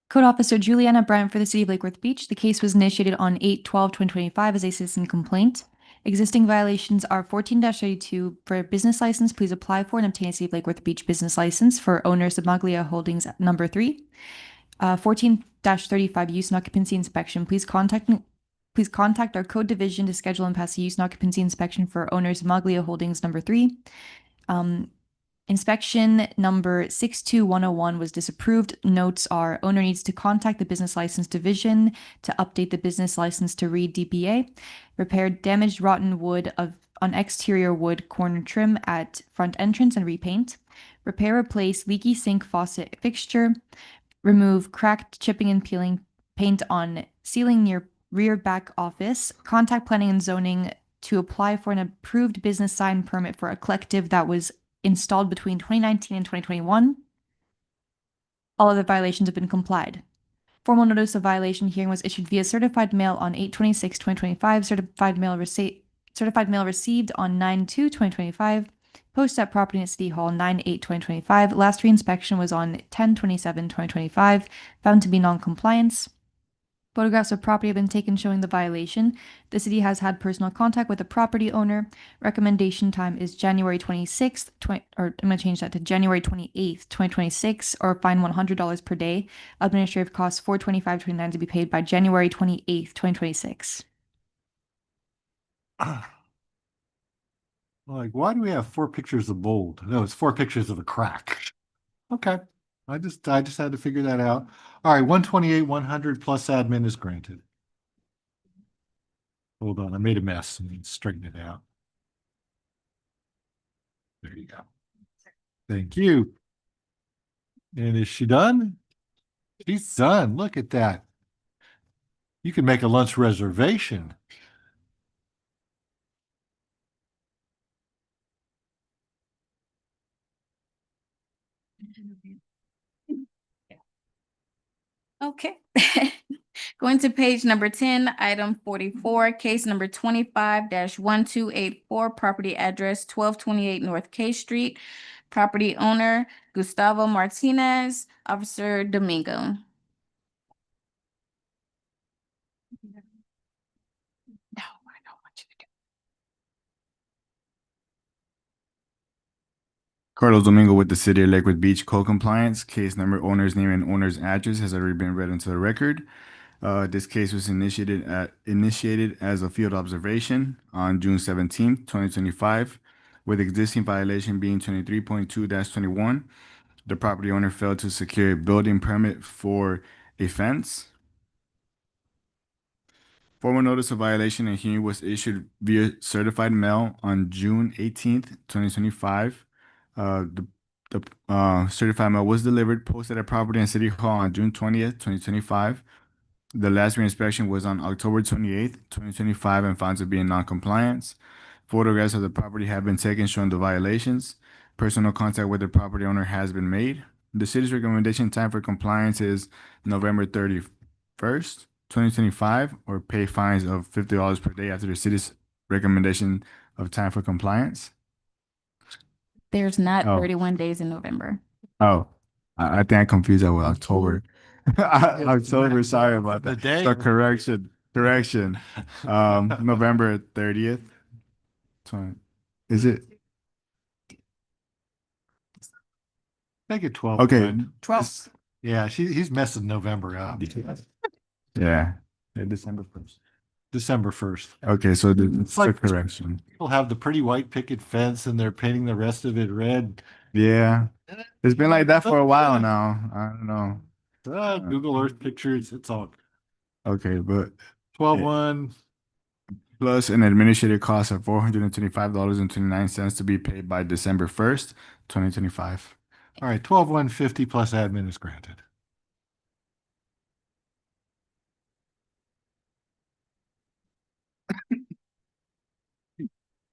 Code Officer Juliana Bryant for the City of Lake Worth Beach. The case was initiated on 8/12/2025 as a citizen complaint. Existing violations are 14-32 for a business license. Please apply for and obtain a City of Lake Worth Beach business license for owner Semaglia Holdings, number 3. 14-35 use and occupancy inspection. Please contact our code division to schedule and pass a use and occupancy inspection for owner Semaglia Holdings, number 3. Inspection number 62101 was disapproved. Notes are owner needs to contact the business license division to update the business license to read DBA. Repaired damaged rotten wood on exterior wood corner trim at front entrance and repaint. Repair replace leaky sink faucet fixture. Remove cracked chipping and peeling paint on ceiling near rear back office. Contact planning and zoning to apply for an approved business sign permit for a collective that was installed between 2019 and 2021. All other violations have been complied. Formal notice of violation hearing was issued via certified mail on 8/26/2025. Certified mail received on 9/2/2025. Post at property at City Hall 9/8/2025. Last reinspection was on 10/27/2025. Found to be non-compliance. Photographs of property have been taken showing the violation. The city has had personal contact with the property owner. Recommendation time is January 26th, or I'm going to change that to January 28th, 2026, or fine $100 per day. Administrative costs $425.29 to be paid by January 28th, 2026. Like, why do we have 4 pictures of mold? No, it's 4 pictures of a crack. Okay. I just had to figure that out. All right, 128-100 plus admin is granted. Hold on, I made a mess. I need to straighten it out. There you go. Thank you. And is she done? She's done. Look at that. You can make a lunch reservation. Okay. Going to page number 10, item 44, case number 25-1284, property address 1228 North K Street. Property owner Gustavo Martinez, Officer Domingo. Carlos Domingo with the City of Lakewood Beach Code Compliance. Case number, owner's name and owner's address has already been read into the record. This case was initiated as a field observation on June 17th, 2025, with existing violation being 23.2-21. The property owner failed to secure a building permit for a fence. Formal notice of violation and hearing was issued via certified mail on June 18th, 2025. The certified mail was delivered, posted at property and City Hall on June 20th, 2025. The last reinspection was on October 28th, 2025, and found to be in non-compliance. Photographs of the property have been taken showing the violations. Personal contact with the property owner has been made. The city's recommendation time for compliance is November 31st, 2025, or pay fines of $50 per day after the city's recommendation of time for compliance. There's not 31 days in November. Oh, I think I confused that with October. October, sorry about that. So correction. November 30th. Is it? Make it 12. Okay. 12. Yeah, he's messing November up. Yeah. December 1st. December 1st. Okay, so It's the like correction. people have the pretty white picket fence and they're painting the rest of it red. Yeah. It's been like that for a while now. I don't know. Google Earth pictures, it's all Okay, but 12-1. Plus an administrative cost of $425.29 to be paid by December 1st, 2025. All right, 12-150 plus admin is granted.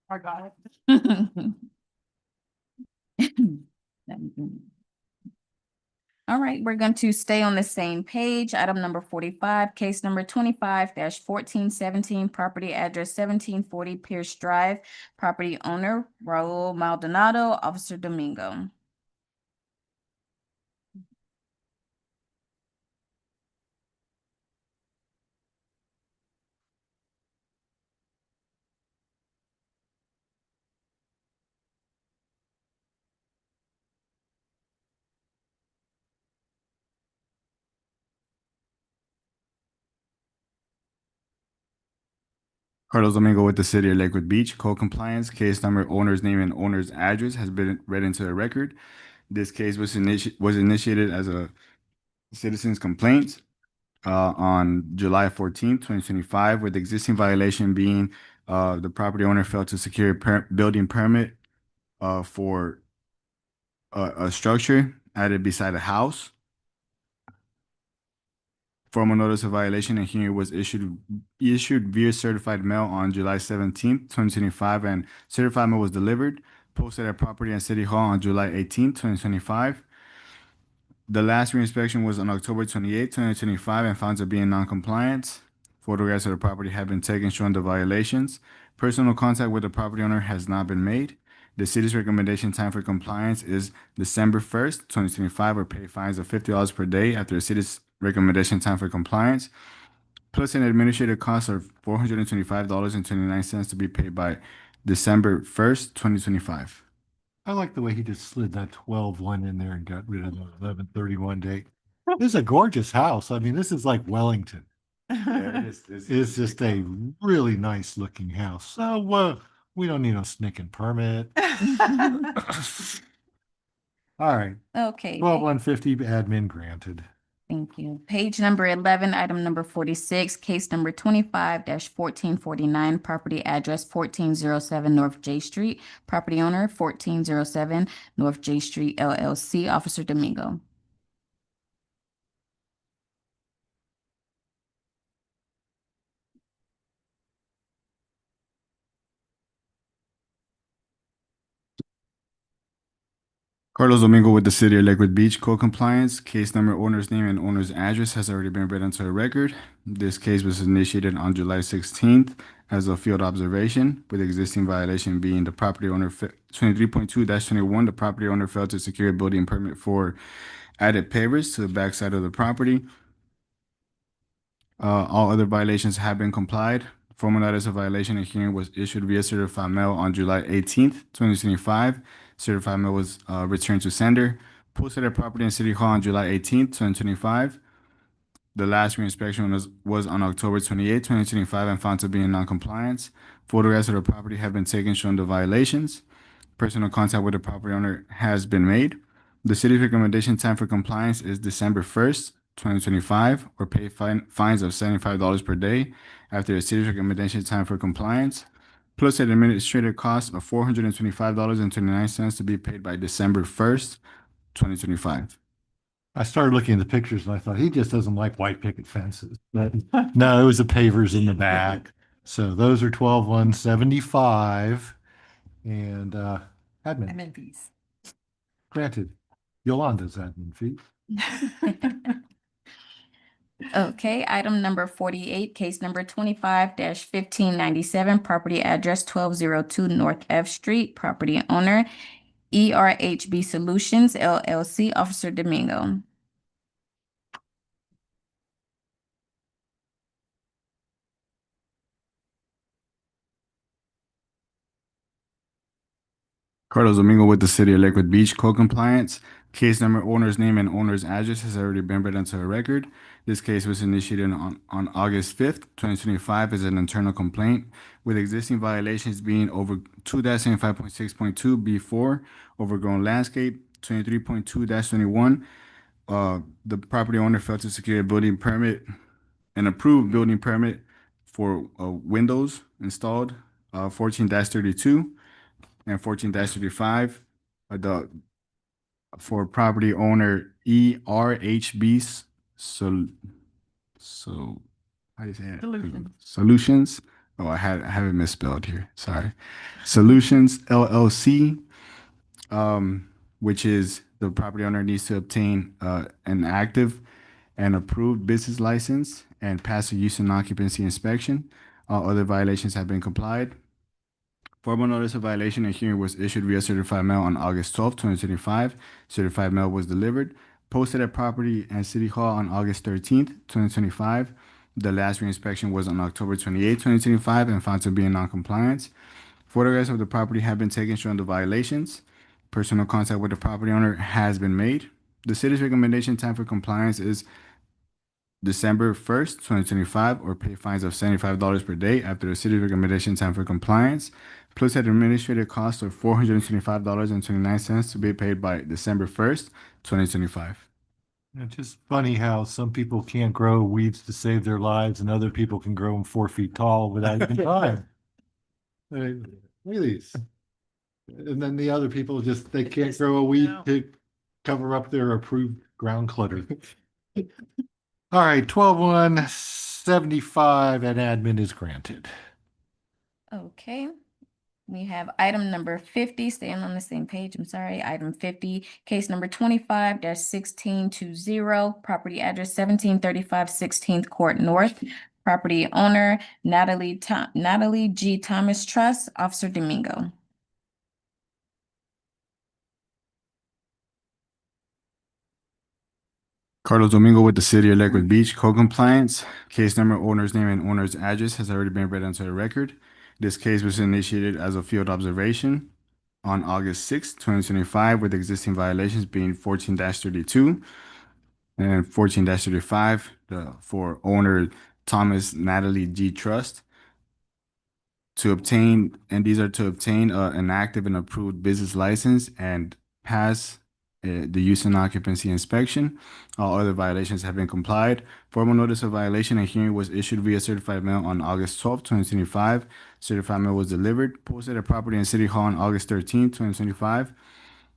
I got it. All right, we're going to stay on the same page. Item number 45, case number 25-1417, property address 1740 Pierce Drive. Property owner Raul Maldonado, Officer Domingo. Carlos Domingo with the City of Lakewood Beach, code compliance, case number, owner's name and owner's address has been read into the record. This case was initiated as a citizen's complaint on July 14th, 2025, with the existing violation being the property owner failed to secure a building permit for a structure added beside a house. Formal notice of violation and hearing was issued via certified mail on July 17th, 2025, and certified mail was delivered, posted at property and city hall on July 18th, 2025. The last reinspection was on October 28th, 2025, and found to be in non-compliance. Photographs of the property have been taken showing the violations. Personal contact with the property owner has not been made. The city's recommendation time for compliance is December 1st, 2025, or pay fines of $50 per day after the city's recommendation time for compliance, plus an administrative cost of $425.29 to be paid by December 1st, 2025. I like the way he just slid that 12-1 in there and got rid of the 11/31 date. This is a gorgeous house. I mean, this is like Wellington. It's just a really nice looking house. So we don't need a snicking permit. All right. Okay. 12/150 admin granted. Thank you. Page number 11, item number 46, case number 25-1449, property address 1407 North J Street, property owner 1407 North J Street LLC, Officer Domingo. Carlos Domingo with the City of Lakewood Beach, code compliance. Case number, owner's name, and owner's address has already been read into the record. This case was initiated on July 16th as a field observation, with the existing violation being the property owner 23.2-21. The property owner failed to secure a building permit for added pavers to the backside of the property. All other violations have been complied. Formal notice of violation and hearing was issued via certified mail on July 18th, 2025. Certified mail was returned to sender. Posted at property and city hall on July 18th, 2025. The last reinspection was on October 28th, 2025, and found to be in non-compliance. Photographs of the property have been taken showing the violations. Personal contact with the property owner has been made. The city's recommendation time for compliance is December 1st, 2025, or pay fines of $75 per day after the city's recommendation time for compliance, plus an administrative cost of $425.29 to be paid by December 1st, 2025. I started looking at the pictures and I thought he just doesn't like white picket fences. But no, it was the pavers in the back. So those are 12/175 and admin fees. granted. Yolanda's admin fee. Okay, item number 48, case number 25-1597, property address 1202 North F Street, property owner ERHB Solutions LLC, Officer Domingo. Carlos Domingo with the City of Lakewood Beach, code compliance. Case number, owner's name, and owner's address has already been read into a record. This case was initiated on August 5th, 2025 as an internal complaint, with existing violations being over 2-75.6.2 B4, overgrown landscape, 23.2-21. The property owner failed to secure a building permit, an approved building permit for windows installed, 14-32. And 14-35, for property owner ERHB how do you say it? Solutions. Oh, I have it misspelled here. Sorry. Solutions LLC, which is the property owner needs to obtain an active and approved business license and pass a use and occupancy inspection. All other violations have been complied. Formal notice of violation and hearing was issued via certified mail on August 12th, 2025. Certified mail was delivered, posted at property and city hall on August 13th, 2025. The last reinspection was on October 28th, 2025, and found to be in non-compliance. Photographs of the property have been taken showing the violations. Personal contact with the property owner has been made. The city's recommendation time for compliance is December 1st, 2025, or pay fines of $75 per day after the city's recommendation time for compliance, plus an administrative cost of $425.29 to be paid by December 1st, 2025. It's just funny how some people can't grow weeds to save their lives and other people can grow them 4 feet tall without even trying. I mean, look at these. And then the other people just, they can't grow a weed to cover up their approved ground clutter. All right, 12-175 and admin is granted. Okay. We have item number 50, staying on the same page, I'm sorry. Item 50, case number 25-1620, property address 1735 16th Court North. Property owner Natalie G. Thomas Trust, Officer Domingo. Carlos Domingo with the City of Lakewood Beach, code compliance. Case number, owner's name, and owner's address has already been read onto the record. This case was initiated as a field observation on August 6, 2025, with existing violations being 14-32 and 14-35 for owner Thomas Natalie G. Trust. To obtain, and these are to obtain an active and approved business license and pass the use and occupancy inspection. All other violations have been complied. Formal notice of violation and hearing was issued via certified mail on August 12, 2025. Certified mail was delivered, posted at property in City Hall on August 13, 2025.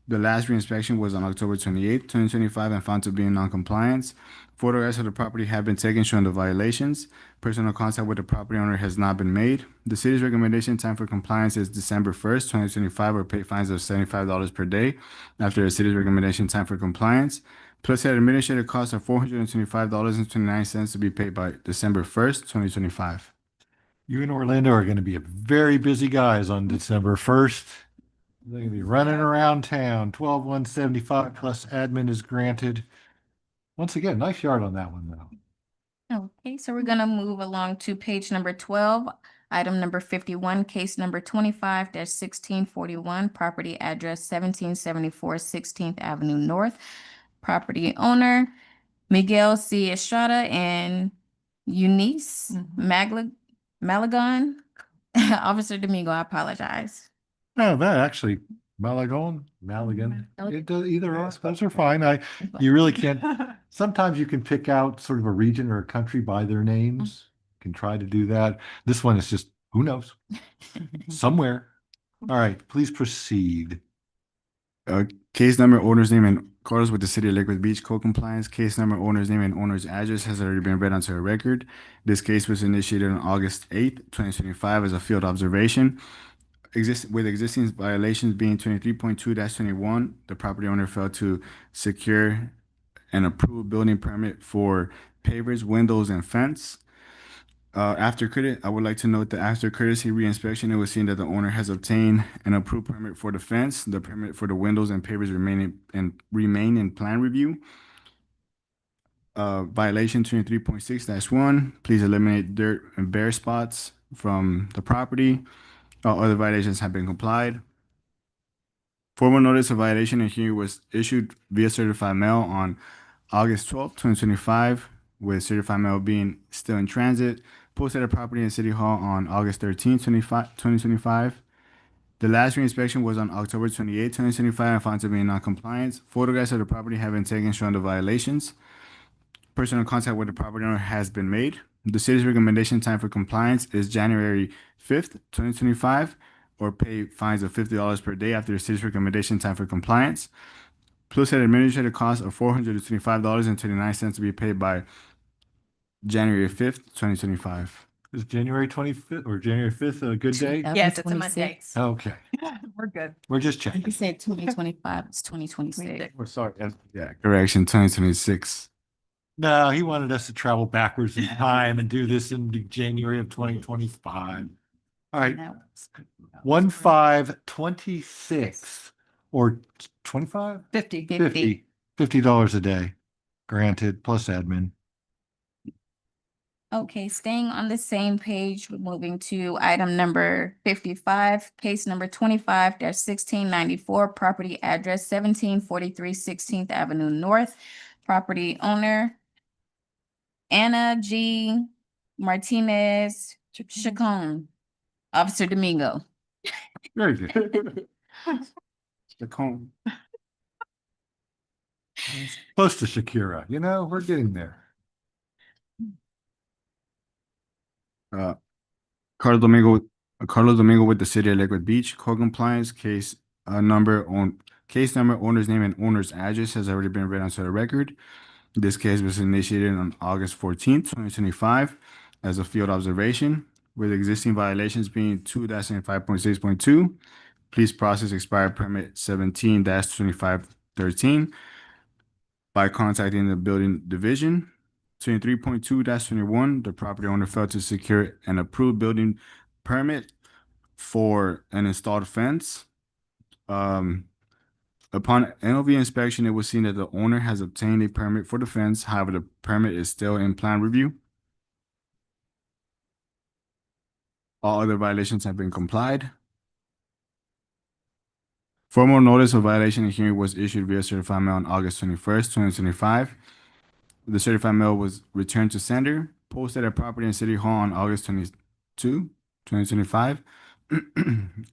The last reinspection was on October 28, 2025, and found to be in non-compliance. Photographs of the property have been taken showing the violations. Personal contact with the property owner has not been made. The city's recommendation time for compliance is December 1st, 2025, or pay fines of $75 per day after the city's recommendation time for compliance, plus an administrative cost of $425.29 to be paid by December 1st, 2025. You and Orlando are going to be very busy guys on December 1st. They're gonna be running around town. 12-175 plus admin is granted. Once again, nice yard on that one though. Okay, so we're gonna move along to page number 12, item number 51, case number 25-1641, property address 1774 16th Avenue North. Property owner Miguel C. Estrada and Eunice Malagon. Officer Domingo, I apologize. No, that actually, Malagan. It does, either or, those are fine. You really can't, sometimes you can pick out sort of a region or a country by their names. Can try to do that. This one is just, who knows? Somewhere. All right, please proceed. Case number, owner's name, and Carlos with the City of Lakewood Beach, code compliance. Case number, owner's name, and owner's address has already been read onto a record. This case was initiated on August 8th, 2025 as a field observation. With existing violations being 23.2-21, the property owner failed to secure an approved building permit for pavers, windows, and fence. I would like to note that after courtesy reinspection, it was seen that the owner has obtained an approved permit for the fence. The permit for the windows and pavers remain in plan review. Violation 23.6-1, please eliminate dirt and bare spots from the property. All other violations have been complied. Formal notice of violation and hearing was issued via certified mail on August 12, 2025, with certified mail being still in transit. Posted at property in City Hall on August 13, 2025. The last reinspection was on October 28, 2025, and found to be in non-compliance. Photographs of the property have been taken showing the violations. Personal contact with the property owner has been made. The city's recommendation time for compliance is January 5th, 2025, or pay fines of $50 per day after the city's recommendation time for compliance, plus an administrative cost of $425.29 to be paid by January 5th, 2025. Is January 25th or January 5th a good day? Yes, it's a Monday. Okay, We're good. we're just checking. You said 2025, it's 2026. We're sorry. Yeah, correction, 2026. No, he wanted us to travel backwards in time and do this in January of 2025. All right, 1-5-26 or 25? 50. $50 a day, granted, plus admin. Okay, staying on the same page, we're moving to item number 55, case number 25-1694, property address 1743 16th Avenue North. Property owner Anna G. Martinez Chacon. Officer Domingo. Very good. The cone. Close to Shakira, you know, we're getting there. Uh, Carlos Domingo with the City of Lakewood Beach, code compliance, case number, owner's name, and owner's address has already been read onto the record. This case was initiated on August 14th, 2025, as a field observation, with existing violations being 2-5.6.2. Please process expired permit 17-2513 by contacting the building division. 23.2-21, the property owner failed to secure an approved building permit for an installed fence. Upon NOV inspection, it was seen that the owner has obtained a permit for the fence. However, the permit is still in plan review. All other violations have been complied. Formal notice of violation and hearing was issued via certified mail on August 21st, 2025. The certified mail was returned to sender, posted at property and city hall on August 22, 2025.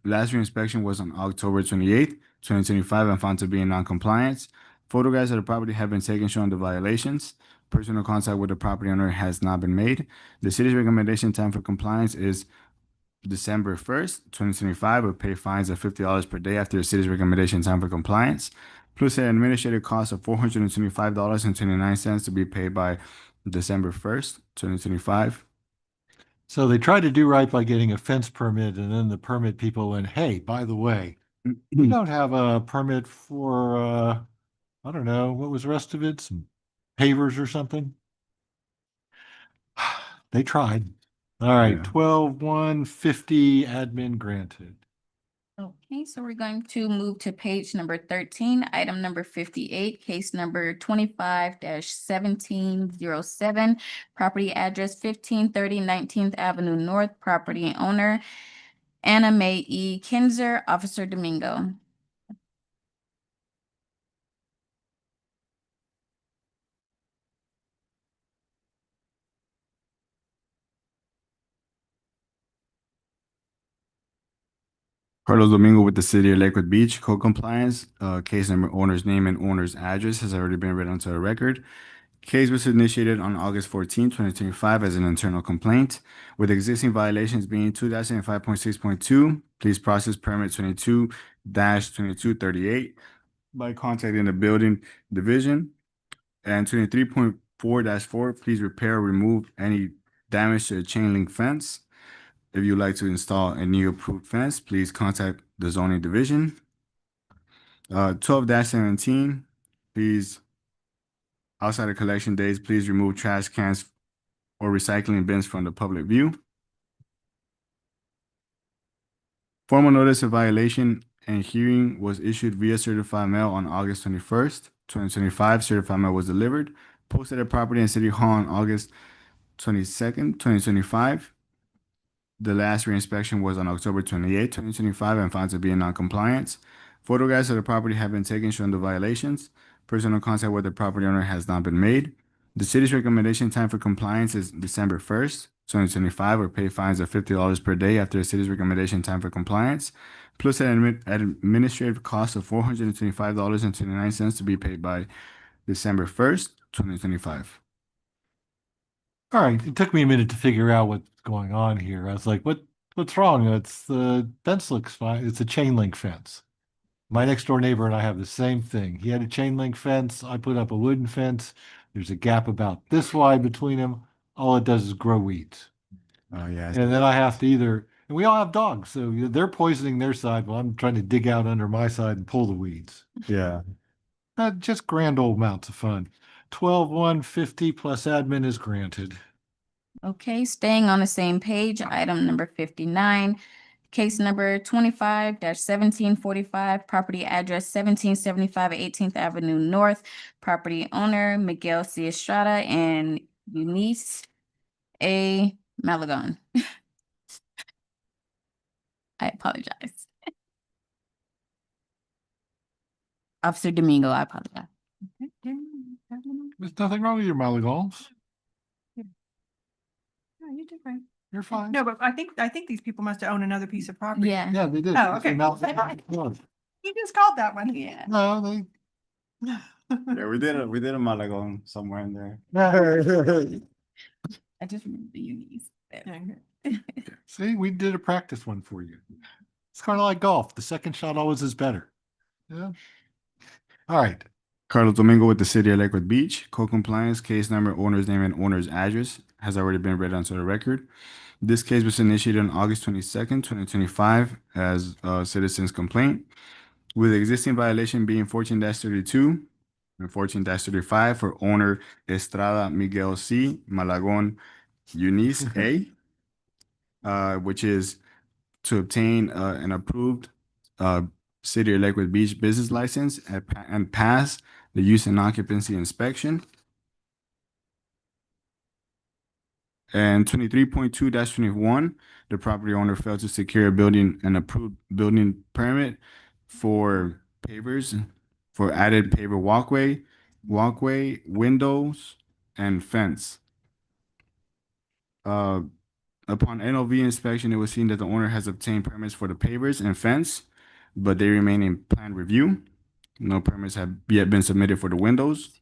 Last reinspection was on October 28th, 2025, and found to be in non-compliance. Photographs of the property have been taken showing the violations. Personal contact with the property owner has not been made. The city's recommendation time for compliance is December 1st, 2025, will pay fines of $50 per day after the city's recommendation time for compliance, plus an administrative cost of $425.29 to be paid by December 1st, 2025. So they tried to do right by getting a fence permit, and then the permit people went, hey, by the way, you don't have a permit for, I don't know, what was the rest of it? Some pavers or something? They tried. All right, Yeah. 12-150 admin granted. Okay, so we're going to move to page number 13, item number 58, case number 25-1707, property address 1530 19th Avenue North, property owner Anna Mae E. Kinzer, Officer Domingo. Carlos Domingo with the City of Lakewood Beach, code compliance. Case number, owner's name, and owner's address has already been read onto the record. Case was initiated on August 14, 2025 as an internal complaint, with existing violations being 2-5.6.2. Please process permit 22-2238 by contacting the building division. And 23.4-4, please repair or remove any damage to the chain link fence. If you'd like to install a new approved fence, please contact the zoning division. 12-17, please, outside of collection days, please remove trash cans or recycling bins from the public view. Formal notice of violation and hearing was issued via certified mail on August 21st, 2025. Certified mail was delivered, posted at property and city hall on August 22nd, 2025. The last reinspection was on October 28, 2025, and found to be in non-compliance. Photographs of the property have been taken showing the violations. Personal contact with the property owner has not been made. The city's recommendation time for compliance is December 1st, 2025, or pay fines of $50 per day after the city's recommendation time for compliance, plus an administrative cost of $425.29 to be paid by December 1st, 2025. All right, it took me a minute to figure out what's going on here. I was like, what's wrong? It's the fence looks fine. It's a chain link fence. My next door neighbor and I have the same thing. He had a chain link fence. I put up a wooden fence. There's a gap about this wide between them. All it does is grow weeds. Oh, yeah. And then I have to and we all have dogs, so they're poisoning their side while I'm trying to dig out under my side and pull the weeds. Yeah. Just grand old amounts of fun. 12-150 plus admin is granted. Okay, staying on the same page, item number 59, case number 25-1745, property address 1775 18th Avenue North, property owner Miguel C. Estrada and Eunice A. Malagon. I apologize. Officer Domingo, I apologize. There's nothing wrong with your Malagons. you did right. You're fine. No, but I think these people must have owned another piece of property. Yeah. Yeah, they did. Oh, okay. They now- You just called that one. Yeah. No, they. Yeah, we did a Malagon somewhere in there. I just remember the unis. See, we did a practice one for you. It's kind of like golf. The second shot always is better. Yeah. All right. Carlos Domingo with the City of Lakewood Beach. Co-compliance, case number, owner's name, and owner's address has already been read onto the record. This case was initiated on August 22nd, 2025 as a citizen's complaint, with the existing violation being 14-32 and 14-35 for owner Estrada Miguel C. Malagon Eunice A., which is to obtain an approved City of Lakewood Beach business license and pass the use and occupancy inspection. And 23.2-21, the property owner failed to secure an approved building permit for pavers, for added paver walkway, windows, and fence. Upon NOV inspection, it was seen that the owner has obtained permits for the pavers and fence, but they remain in plan review. No permits have yet been submitted for the windows.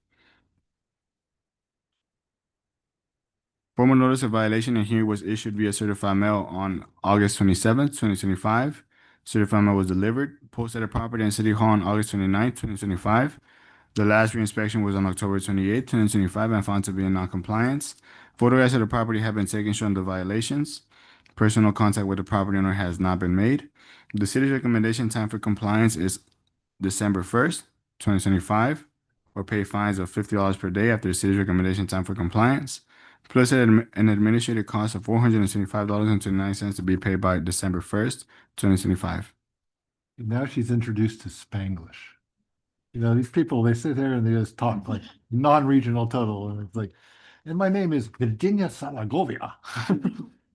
Formal notice of violation and hearing was issued via certified mail on August 27th, 2025. Certified mail was delivered, posted at property and City Hall on August 29th, 2025. The last reinspection was on October 28th, 2025, and found to be in non-compliance. Photographs of the property have been taken showing the violations. Personal contact with the property owner has not been made. The city's recommendation time for compliance is December 1st, 2025, or pay fines of $50 per day after the city's recommendation time for compliance, plus an administrative cost of $475.29 to be paid by December 1st, 2025. Now she's introduced to Spanglish. You know, these people, they sit there and they just talk like non-regional total. And it's like, and my name is Virginia Salagovia.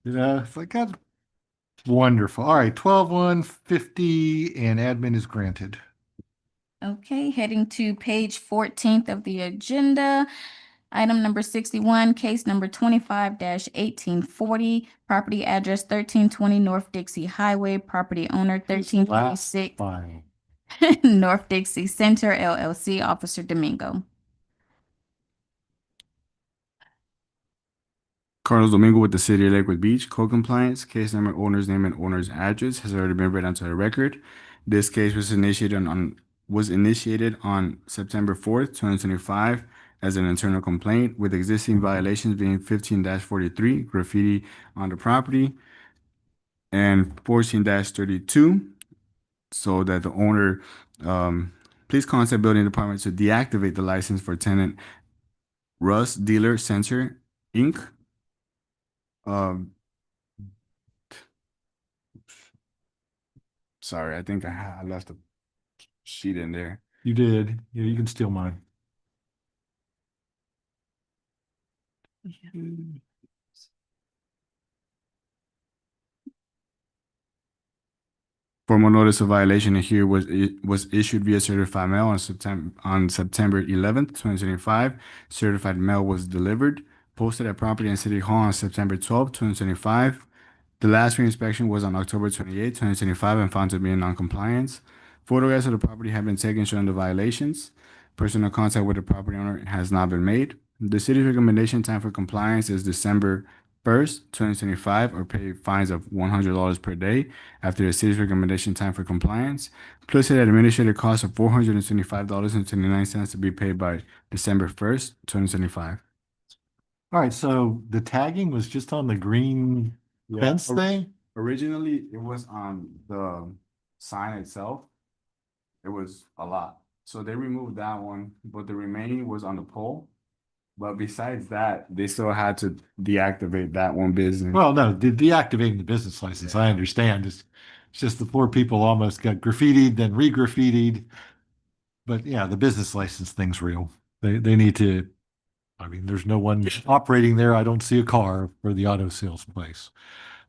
You know, it's like, that's wonderful. All right, 12-1-50 and admin is granted. Okay, heading to page 14th of the agenda. Item number 61, case number 25-1840, property address 1320 North Dixie Highway, property owner 1326 Fine. North Dixie Center LLC, Officer Domingo. Carlos Domingo with the City of Lakewood Beach. Co-compliance, case number, owner's name, and owner's address has already been read onto the record. This case was initiated on September 4th, 2025 as an internal complaint, with existing violations being 15-43, graffiti on the property, and 14-32, so that the owner please contact building department to deactivate the license for tenant Russ Dealer Center Inc. Sorry, I think I left a sheet in there. You did. Yeah, you can steal mine. Formal notice of violation here was issued via certified mail on September 11th, 2025. Certified mail was delivered, posted at property and City Hall on September 12th, 2025. The last reinspection was on October 28th, 2025, and found to be in non-compliance. Photographs of the property have been taken showing the violations. Personal contact with the property owner has not been made. The city's recommendation time for compliance is December 1st, 2025, or pay fines of $100 per day after the city's recommendation time for compliance, plus an administrative cost of $425.29 to be paid by December 1st, 2025. All right, so the tagging was just on the green fence thing? Originally, it was on the sign itself. It was a lot. So they removed that one, but the remaining was on the pole. But besides that, they still had to deactivate that one business. Well, no, deactivating the business license, I understand. It's just the poor people almost got graffitied, then re-graffitied. But yeah, the business license thing's real. They need to, I mean, there's no one operating there. I don't see a car for the auto sales place.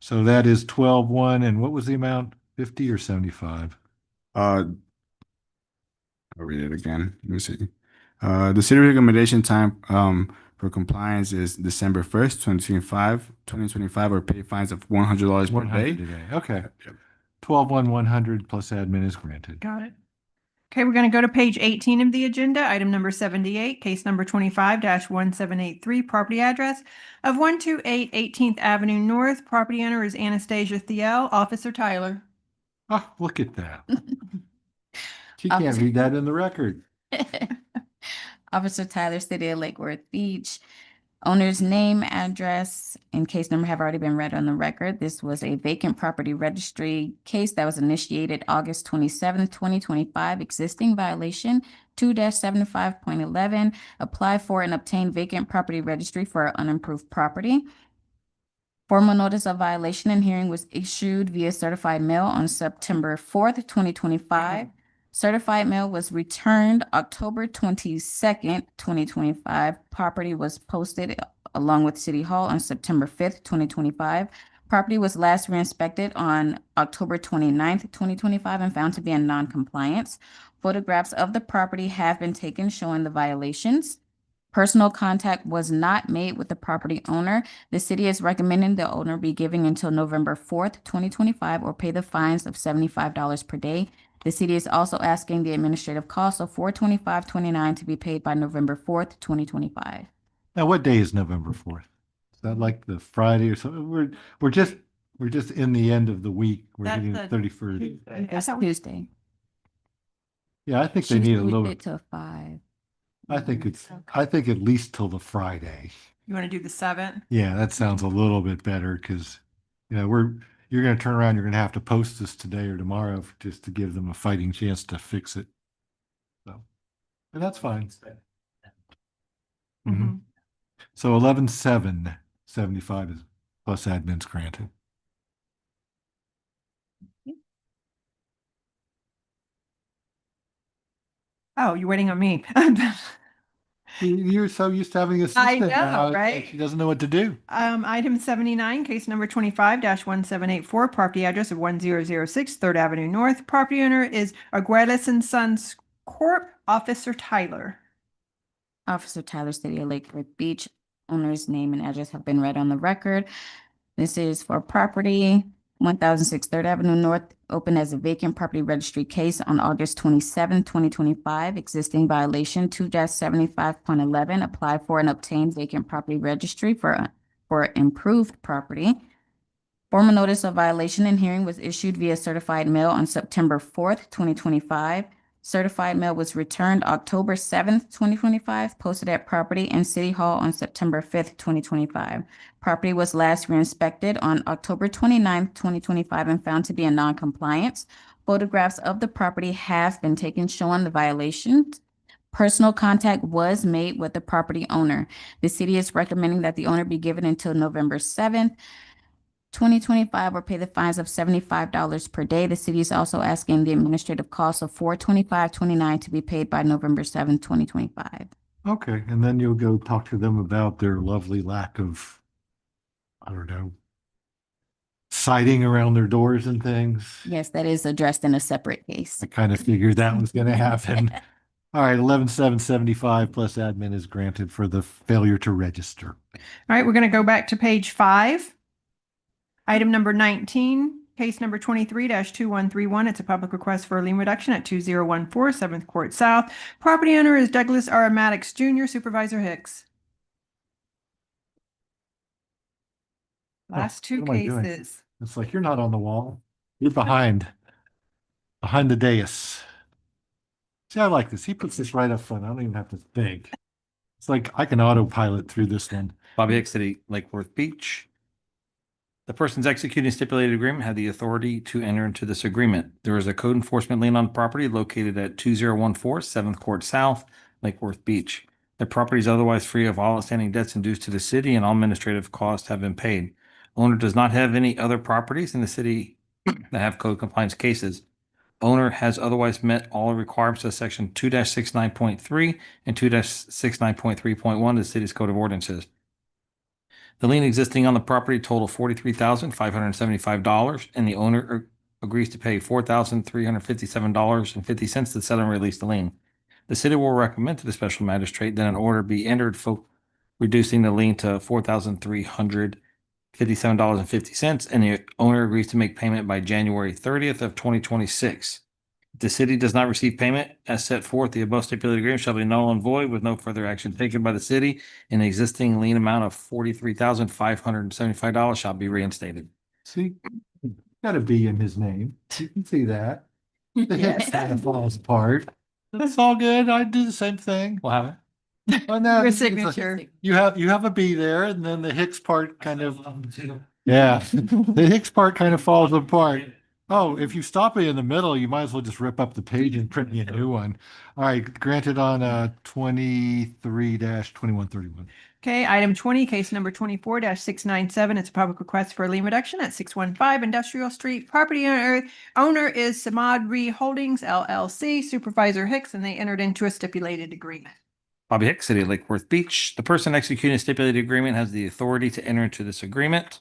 So that is 12-1, and what was the amount? 50 or 75? I'll read it again. Let me see. The city recommendation time for compliance is December 1st, 2025, or pay fines of $100 per 100 day. a day. Okay. 12,100 plus admin is granted. Got it. Okay, we're going to go to page 18 of the agenda, item number 78, case number 25-1783, property address of 128 18th Avenue North. Property owner is Anastasia Thiel. Officer Tyler. Oh, look at that. She can't read that in the record. Officer Tyler, City of Lake Worth Beach. Owner's name, address, and case number have already been read on the record. This was a vacant property registry case that was initiated August 27th, 2025. Existing violation 2-75.11. Apply for and obtain vacant property registry for unimproved property. Formal notice of violation and hearing was issued via certified mail on September 4th, 2025. Certified mail was returned October 22nd, 2025. Property was posted along with City Hall on September 5th, 2025. Property was last re-inspected on October 29th, 2025, and found to be in non-compliance. Photographs of the property have been taken showing the violations. Personal contact was not made with the property owner. The city is recommending the owner be given until November 4th, 2025, or pay the fines of $75 per day. The city is also asking the administrative cost of $425.29 to be paid by November 4th, 2025. Now, what day is November 4th? Is that like the Friday or something? We're just in the end of the week. We're That's hitting the the 31st. It's Tuesday. Yeah, I think they need a little. Moved it to 5. I think at least till the Friday. You want to do the 7th? Yeah, that sounds a little bit better because, you're going to turn around, you're going to have to post this today or tomorrow just to give them a fighting chance to fix it. So, and that's fine. Mhm. So 11/7/75 is plus admins granted. Oh, you're waiting on me. You're so used to having a I assistant know, now, it's like right? she doesn't know what to do. Item 79, case number 25-1784, property address of 1006 3rd Avenue North. Property owner is Aguiles and Sons Corp. Officer Tyler. Officer Tyler, City of Lake Worth Beach. Owner's name and address have been read on the record. This is for property 1006 3rd Avenue North, open as a vacant property registry case on August 27, 2025. Existing violation 2-75.11. Apply for and obtain vacant property registry for improved property. Formal notice of violation and hearing was issued via certified mail on September 4th, 2025. Certified mail was returned October 7th, 2025, posted at property and City Hall on September 5th, 2025. Property was last re-inspected on October 29th, 2025, and found to be in non-compliance. Photographs of the property have been taken showing the violations. Personal contact was made with the property owner. The city is recommending that the owner be given until November 7th, 2025, or pay the fines of $75 per day. The city is also asking the administrative cost of $425.29 to be paid by November 7th, 2025. Okay, and then you'll go talk to them about their lovely lack of, I don't know, siding around their doors and things. Yes, that is addressed in a separate case. I kind of figured that was going to happen. All right, 11/7/75 plus admin is granted for the failure to register. All right, we're going to go back to page 5. Item number 19, case number 23-2131. It's a public request for a lien reduction at 2014 7th Court South. Property owner is Douglas R. Maddox Jr., Supervisor Hicks. Last two what am I doing? cases. It's like, you're not on the wall. You're behind the dais. See, I like this. He puts this right up front. I don't even have to think. It's like I can autopilot through this one. Bobby Hicks, City, Lake Worth Beach. The persons executing stipulated agreement have the authority to enter into this agreement. There is a code enforcement lien on property located at 2014 7th Court South, Lake Worth Beach. The property is otherwise free of all outstanding debts and dues to the city, and all administrative costs have been paid. Owner does not have any other properties in the city that have code compliance cases. Owner has otherwise met all requirements of section 2-69.3 and 2-69.3.1 of the city's code of ordinances. The lien existing on the property total $43,575, and the owner agrees to pay $4,357.50 to settle and release the lien. The city will recommend to the special magistrate that an order be entered reducing the lien to $4,357.50, and the owner agrees to make payment by January 30th of 2026. If the city does not receive payment as set forth, the above stipulated agreement shall be null and void with no further action taken by the city, and the existing lien amount of $43,575 shall be reinstated. See, got a B in his name. You can see that. The Hicks kind of falls apart. That's all good. I do the same thing. We'll have it. Oh, no, Your it's a- signature. You have a B there, and then the Hicks part kind of, yeah, the Hicks part kind of falls apart. Oh, if you stop it in the middle, you might as well just rip up the page and print me a new one. All right, granted on 23-2131. Okay, item 20, case number 24-697. It's a public request for a lien reduction at 615 Industrial Street. Property owner is Samad Re Holdings LLC, Supervisor Hicks, and they entered into a stipulated agreement. Bobby Hicks, City of Lake Worth Beach. The person executing a stipulated agreement has the authority to enter into this agreement.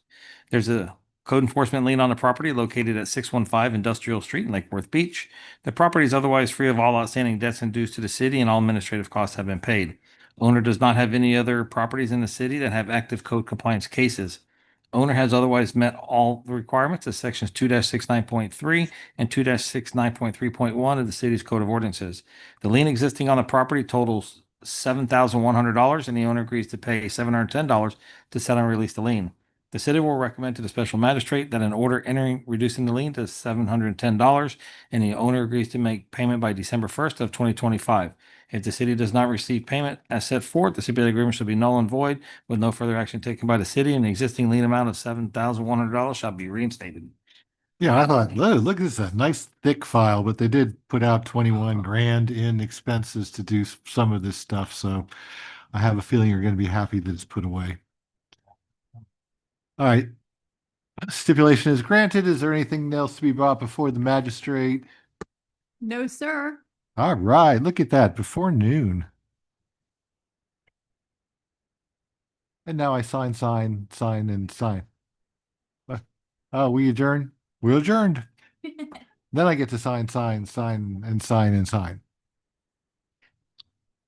There's a code enforcement lien on the property located at 615 Industrial Street in Lake Worth Beach. The property is otherwise free of all outstanding debts and dues to the city, and all administrative costs have been paid. Owner does not have any other properties in the city that have active code compliance cases. Owner has otherwise met all the requirements of sections 2-69.3 and 2-69.3.1 of the city's code of ordinances. The lien existing on the property totals $7,100, and the owner agrees to pay $710 to settle and release the lien. The city will recommend to the special magistrate that an order reducing the lien to $710, and the owner agrees to make payment by December 1st of 2025. If the city does not receive payment as set forth, the stipulated agreement shall be null and void with no further action taken by the city, and the existing lien amount of $7,100 shall be reinstated. Yeah, I thought, look, this is a nice thick file, but they did put out 21 grand in expenses to do some of this stuff. So I have a feeling you're going to be happy that it's put away. All right. Stipulation is granted. Is there anything else to be brought before the magistrate? No, sir. All right. Look at that. Before noon. And now I sign, and sign. Oh, we adjourn? We're adjourned. Then I get to sign, and sign.